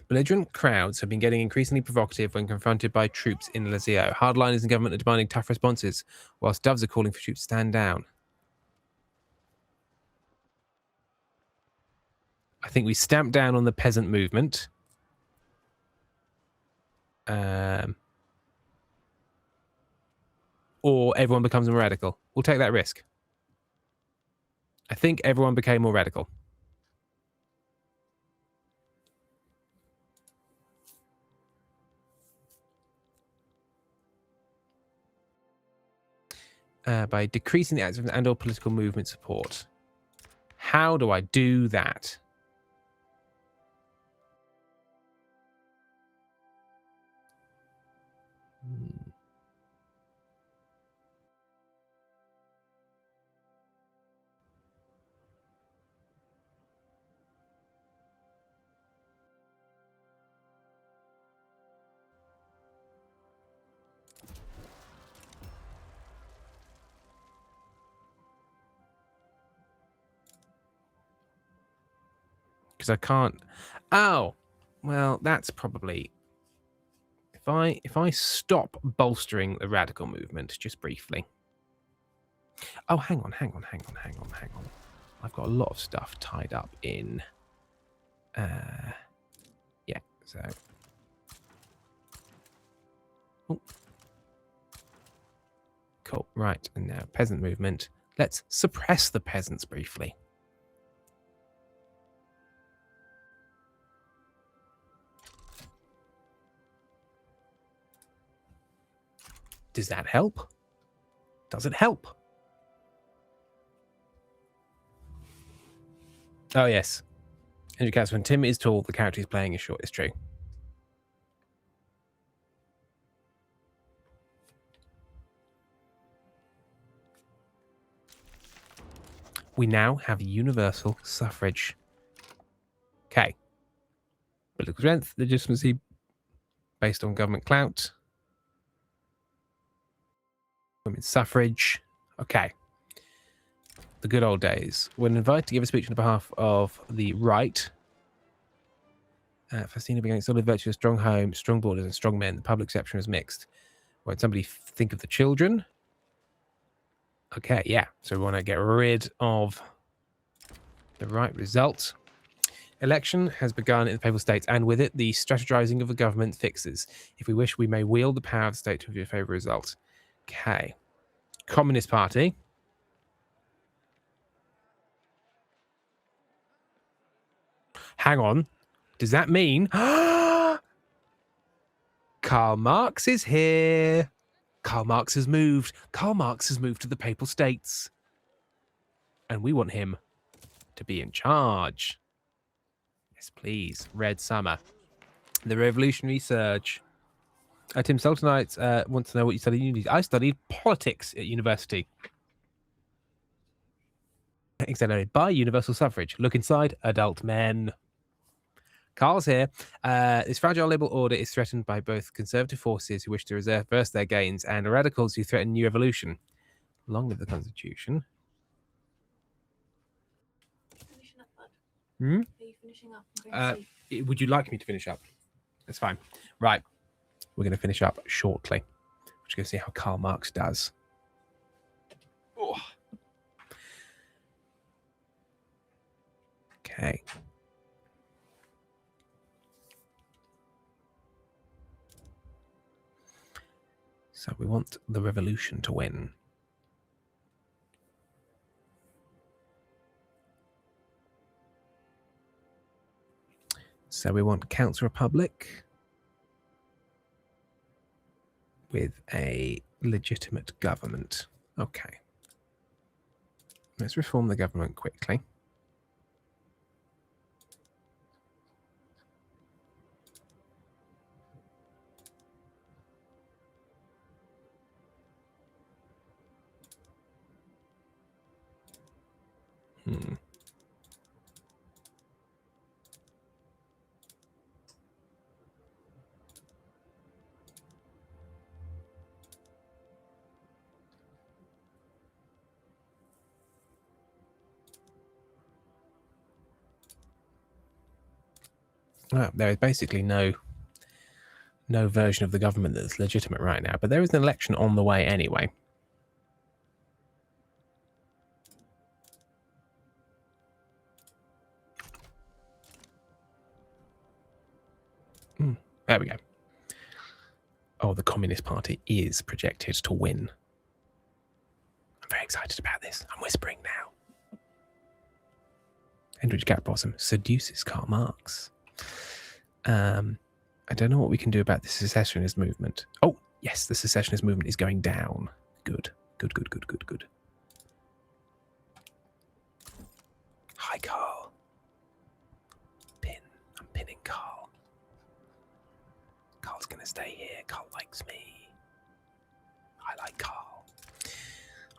Belligerent crowds have been getting increasingly provocative when confronted by troops in Lazio. Hardliners in government are demanding tough responses, whilst doves are calling for troops to stand down. I think we stamp down on the peasant movement. Or everyone becomes more radical. We'll take that risk. I think everyone became more radical. By decreasing the active and/or political movement support. How do I do that? Because I can't. Oh, well, that's probably. If I stop bolstering the radical movement just briefly. Oh, hang on. I've got a lot of stuff tied up in. Yeah. So. Oh. Cool. Right. And now peasant movement. Let's suppress the peasants briefly. Does that help? Does it help? Oh, yes. Andrew Katz, when Tim is tall, the character he's playing is short. It's true. We now have universal suffrage. Okay. Political strength, legitimacy based on government clout. Women's suffrage. Okay. The good old days. When invited to give a speech on behalf of the right, Faustina began solid virtue of strong home, strong borders, and strong men. The public reception was mixed. When somebody think of the children. Okay, yeah. So we want to get rid of the right result. Election has begun in the Papal States, and with it, the strategizing of the government fixes. If we wish, we may wield the power of the state to favor a result. Okay. Communist Party. hang on. Does that mean Karl Marx is here? Karl Marx has moved. Karl Marx has moved to the Papal States. And we want him to be in charge. Yes, please. Red Summer. The Revolutionary Surge. Tim Sultanite wants to know what you studied at uni. I studied politics at university. Accelerated by universal suffrage. Look inside, adult men. Carl's here. This fragile liberal order is threatened by both conservative forces who wish to reverse their gains and radicals who threaten new evolution. Long live the Constitution. Finishing up, bud. Hmm? Are you finishing up? I'm going to sleep. Would you like me to finish up? That's fine. Right. We're going to finish up shortly. We're just going to see how Karl Marx does. Oh. Okay. So we want the revolution to win. So we want Council Republic with a legitimate government. Okay. Let's reform the government quickly. Well, there is basically no version of the government that's legitimate right now, but there is an election on the way anyway. There we go. Oh, the Communist Party is projected to win. I'm very excited about this. I'm whispering now. Hendridge Gapbottom seduces Karl Marx. I don't know what we can do about the secessionist movement. Oh, yes, the secessionist movement is going down. Good. Good. Hi, Karl. Pin. I'm pinning Karl. Karl's going to stay here. Karl likes me. I like Karl.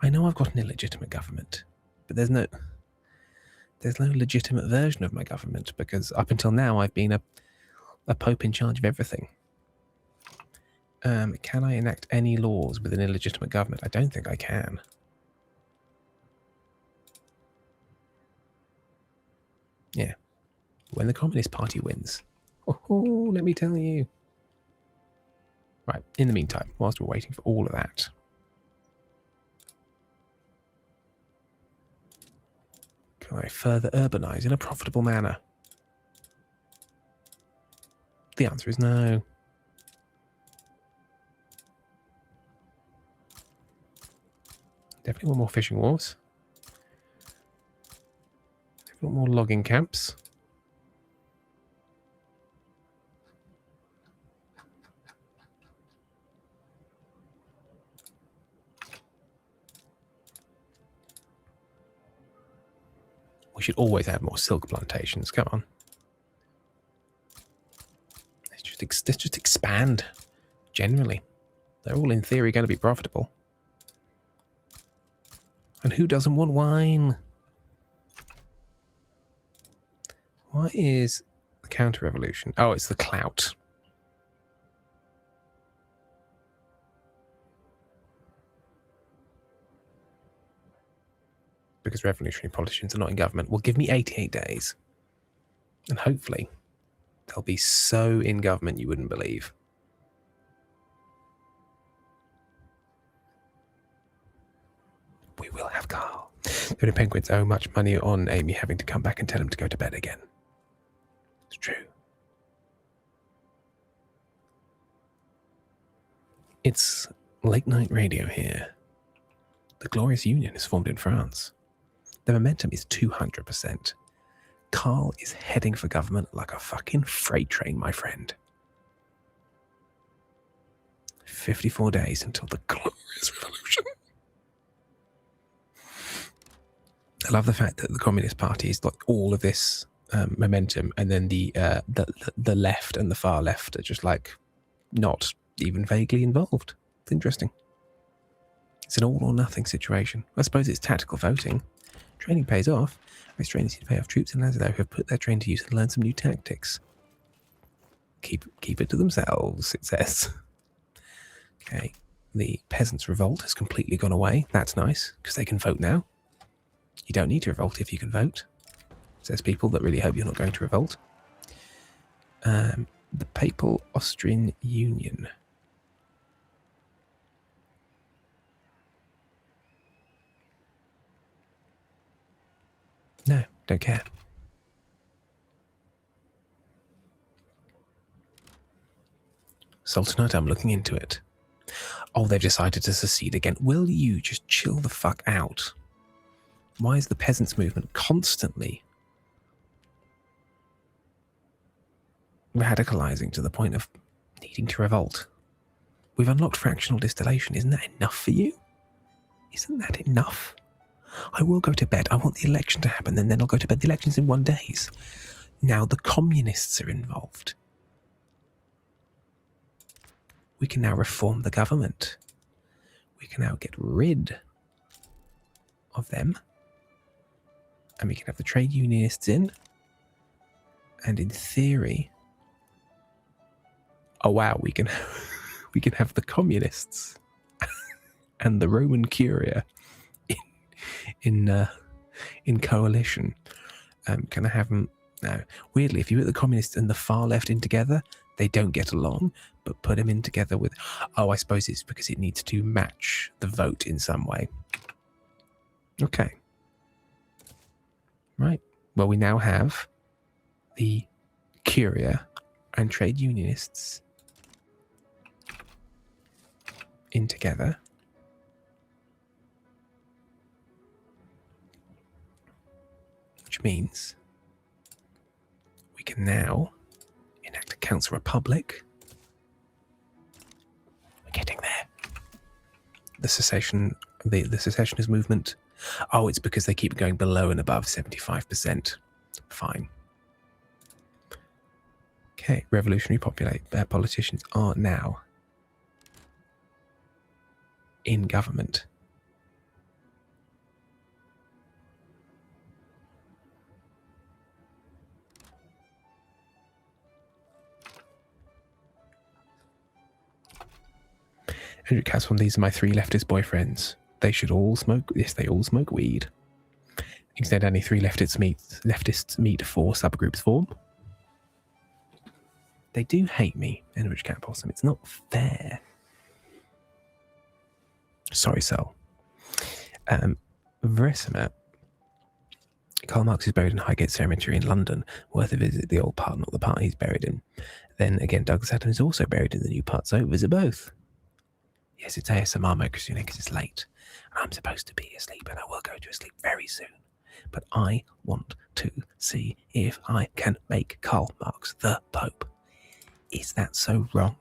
I know I've got an illegitimate government, but there's no legitimate version of my government because up until now I've been a pope in charge of everything. Can I enact any laws with an illegitimate government? I don't think I can. Yeah. When the Communist Party wins. Oh, let me tell you. Right, in the meantime, whilst we're waiting for all of that. Can I further urbanize in a profitable manner? The answer is no. Definitely want more fishing wharves. Definitely want more logging camps. We should always have more silk plantations. Come on. Let's just expand. Generally. They're all in theory going to be profitable. And who doesn't want wine? What is the counter-revolution? Oh, it's the clout. Because revolutionary politicians are not in government. Well, give me 88 days. And hopefully, they'll be so in government you wouldn't believe. We will have Karl. The penguins owe much money on Amy having to come back and tell him to go to bed again. It's true. It's late night radio here. The Glorious Union is formed in France. The momentum is 200%. Carl is heading for government like a fucking freight train, my friend. 54 days until the glorious revolution. I love the fact that the Communist Party has got all of this momentum, and then the left and the far left are just like not even vaguely involved. It's interesting. It's an all or nothing situation. I suppose it's tactical voting. Training pays off. Race training seems to pay off. Troops in Lazardo who have put their training to use and learned some new tactics. Keep it to themselves, it says. Okay, the peasants' revolt has completely gone away. That's nice, because they can vote now. You don't need to revolt if you can vote, says people that really hope you're not going to revolt. The Papal Austrian Union. No, don't care. Sultanate, I'm looking into it. Oh, they've decided to secede again. Will you just chill the fuck out? Why is the peasants' movement constantly radicalizing to the point of needing to revolt? We've unlocked fractional distillation. Isn't that enough for you? Isn't that enough? I will go to bed. I want the election to happen, and then I'll go to bed. The election's in 1 day. Now the communists are involved. We can now reform the government. We can now get rid of them. And we can have the trade unionists in. And in theory, oh wow, we can have the communists and the Roman Curia in coalition. Can I have them? No. Weirdly, if you put the communists and the far left in together, they don't get along. But put them in together with, oh, I suppose it's because it needs to match the vote in some way. Okay. Right. Well, we now have the Curia and trade unionists in together. Which means we can now enact a council republic. We're getting there. The secessionist movement. Oh, it's because they keep going below and above 75%. Fine. Okay, revolutionary politicians are now in government. Hendrik Caswell, these are my 3 leftist boyfriends. They should all smoke. Yes, they all smoke weed. Instead, only 3 leftists meet 4 subgroups form. They do hate me, Enrich Cat Possum. It's not fair. Sorry, Sol. Verissima. Karl Marx is buried in Highgate Cemetery in London. Worth a visit, the old part, not the part he's buried in. Then again, Douglas Adams is also buried in the new part, so visit both. Yes, it's ASMR mode, Christina, because it's late. And I'm supposed to be asleep, and I will go to sleep very soon. But I want to see if I can make Karl Marx the Pope. Is that so wrong?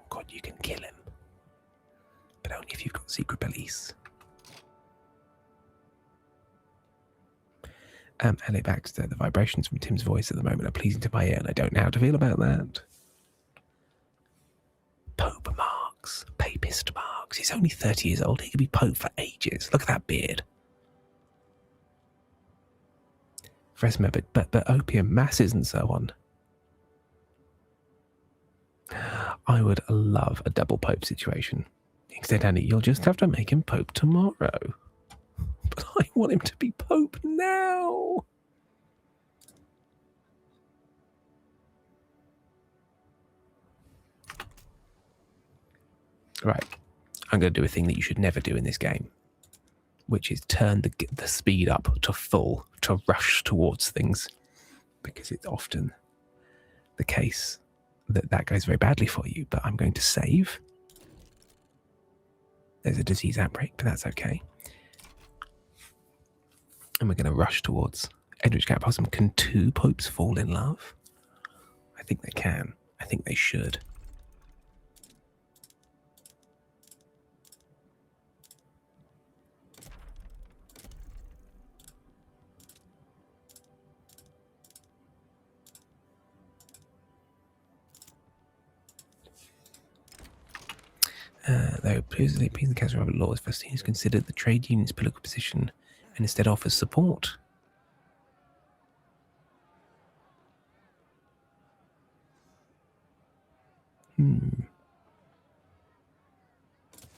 God, you can kill him. But only if you've got secret police. Elliot Baxter, the vibrations from Tim's voice at the moment are pleasing to my ear, and I don't know how to feel about that. Pope Marx, Papist Marx. He's only 30 years old. He could be Pope for ages. Look at that beard. Fresma, but opium, masses and so on. I would love a double Pope situation. Instead, Annie, you'll just have to make him Pope tomorrow. But I want him to be Pope now. Right. I'm going to do a thing that you should never do in this game, which is turn the speed up to full, to rush towards things, because it's often the case that goes very badly for you. But I'm going to save. there's a disease outbreak, but that's okay. And we're going to rush towards Edwidge Cat Possum. Can two popes fall in love? I think they can. I think they should. Though previously the Council of Laws, Faustinus considered the trade union's political position and instead offers support.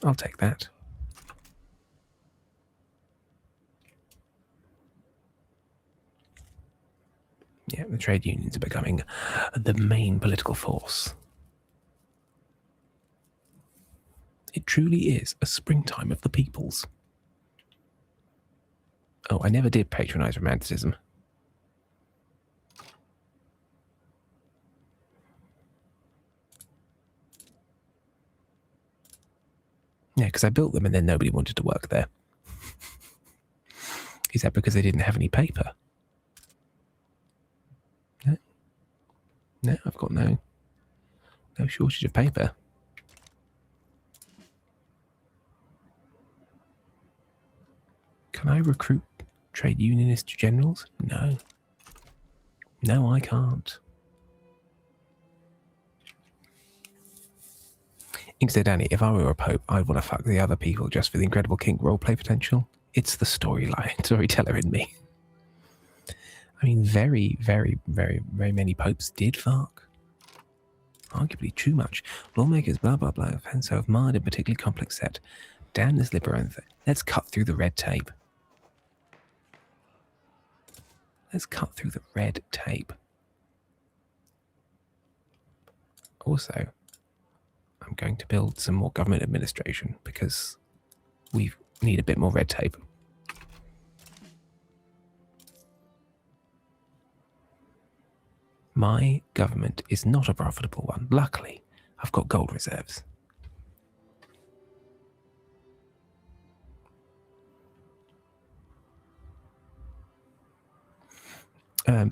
I'll take that. Yeah, the trade unions are becoming the main political force. It truly is a springtime of the peoples. Oh, I never did patronize romanticism. Yeah, because I built them and then nobody wanted to work there. Is that because they didn't have any paper? No. No, I've got no shortage of paper. Can I recruit trade unionist generals? No. No, I can't. Instead, Danny, if I were a pope, I'd want to fuck the other people just for the incredible kink roleplay potential. It's the storyteller in me. I mean, very, very, very, very many popes did fuck. Arguably too much. Lawmakers, blah, blah, blah, and so have marred a particularly complex set. Damn this Liberantha. Let's cut through the red tape. Let's cut through the red tape. Also, I'm going to build some more government administration because we need a bit more red tape. My government is not a profitable one. Luckily, I've got gold reserves.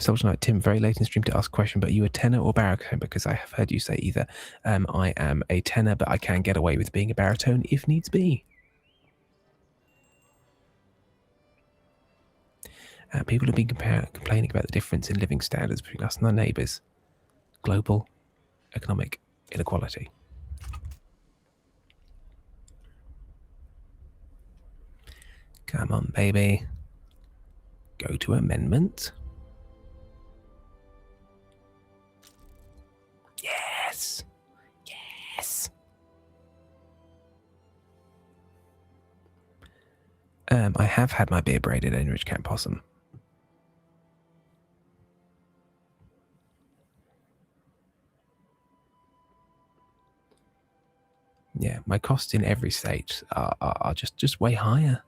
Soldier Knight, Tim, very late in stream to ask a question, but are you a tenor or baritone? Because I have heard you say either. I am a tenor, but I can get away with being a baritone if needs be. People have been complaining about the difference in living standards between us and our neighbours. Global economic inequality. Come on, baby. Go to amendment. Yes. Yes. I have had my beard braided in Edwidge Cat Possum. Yeah, my costs in every state are just way higher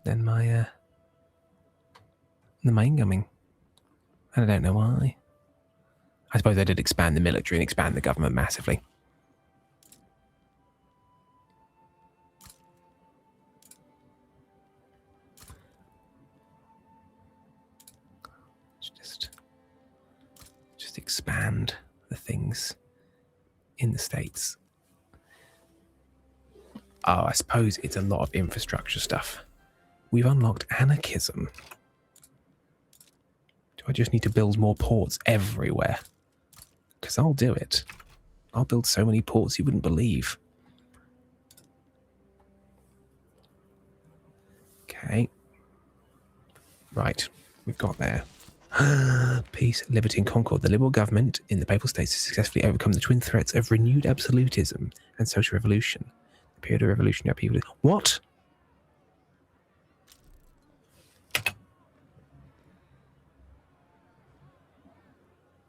than my incoming. And I don't know why. I suppose I did expand the military and expand the government massively. Just expand the things in the States. Oh, I suppose it's a lot of infrastructure stuff. We've unlocked anarchism. Do I just need to build more ports everywhere? Because I'll do it. I'll build so many ports you wouldn't believe. Okay. Right, we've got there. Peace, liberty and concord. The Liberal government in the Papal States has successfully overcome the twin threats of renewed absolutism and social revolution. The period of revolutionary upheaval. What?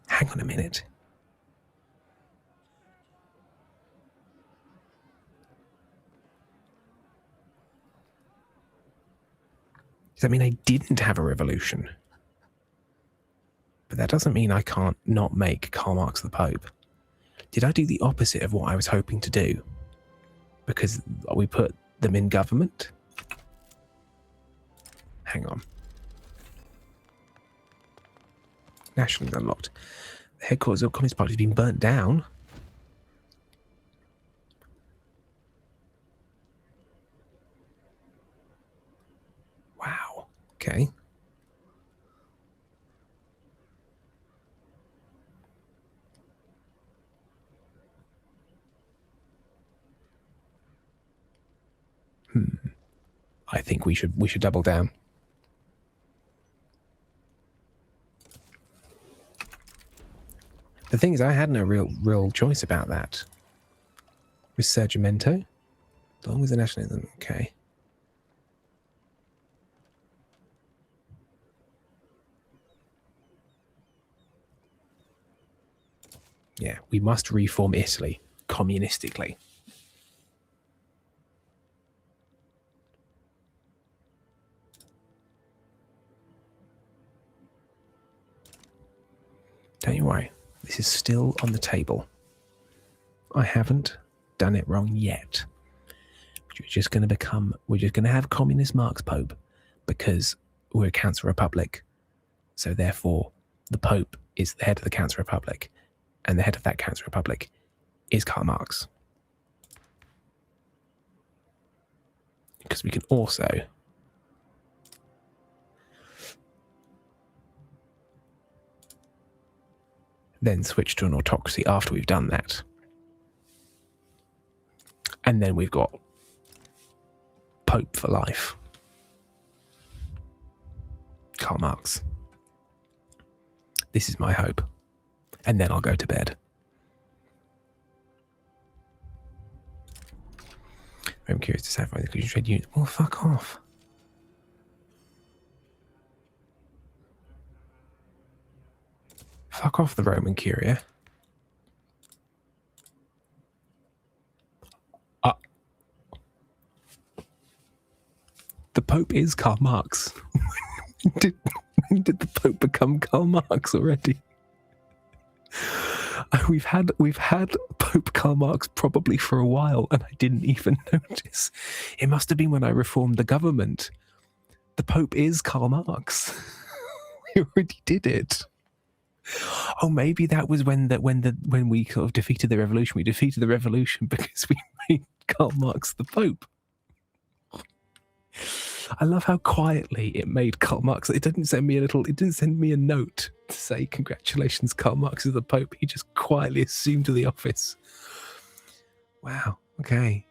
Hang on a minute. Does that mean I didn't have a revolution? But that doesn't mean I can't not make Karl Marx the Pope. Did I do the opposite of what I was hoping to do? because we put them in government. Hang on. Nationally unlocked. The headquarters of the Communist Party has been burnt down. Wow. Okay. I think we should double down. The thing is, I had no real choice about that. Risorgimento? As long as the nationalism, okay. Yeah, we must reform Italy communistically. Don't you worry. This is still on the table. I haven't done it wrong yet. We're just going to have communist Marx Pope because we're a Council Republic. So therefore, the Pope is the head of the Council Republic, and the head of that Council Republic is Karl Marx. Because we can also then switch to an autocracy after we've done that. And then we've got Pope for life. Karl Marx. This is my hope. And then I'll go to bed. I'm curious to satisfy the inclusion trade union. Well, fuck off. Fuck off the Roman Curia. The Pope is Karl Marx. Did the Pope become Karl Marx already? We've had Pope Karl Marx probably for a while, and I didn't even notice. It must have been when I reformed the government. The Pope is Karl Marx. We already did it. Oh, maybe that was when we sort of defeated the revolution. We defeated the revolution because we made Karl Marx the Pope. I love how quietly it made Karl Marx. It didn't send me a note to say congratulations, Karl Marx is the Pope. He just quietly assumed to the office. Wow. Okay.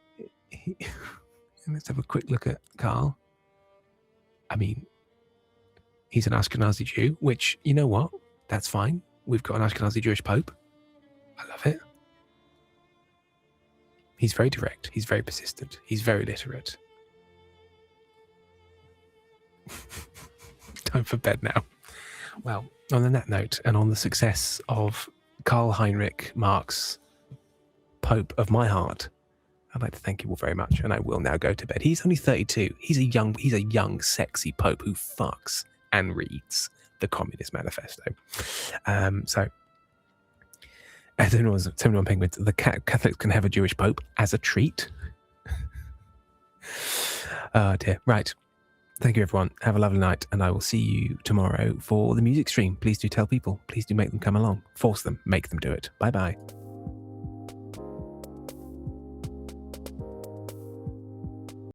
Let's have a quick look at Karl. I mean, he's an Ashkenazi Jew, which, you know what? That's fine. We've got an Ashkenazi Jewish Pope. I love it. He's very direct. He's very persistent. He's very literate. Time for bed now. Well, on that note, and on the success of Karl Heinrich Marx, Pope of my heart, I'd like to thank you all very much, and I will now go to bed. He's only 32. He's a young, sexy Pope who fucks and reads the Communist Manifesto. So, as 71 Penguins, the Catholics can have a Jewish Pope as a treat. Oh dear. Right. Thank you, everyone. Have a lovely night, and I will see you tomorrow for the music stream. Please do tell people. Please do make them come along. Force them. Make them do it. Bye-bye.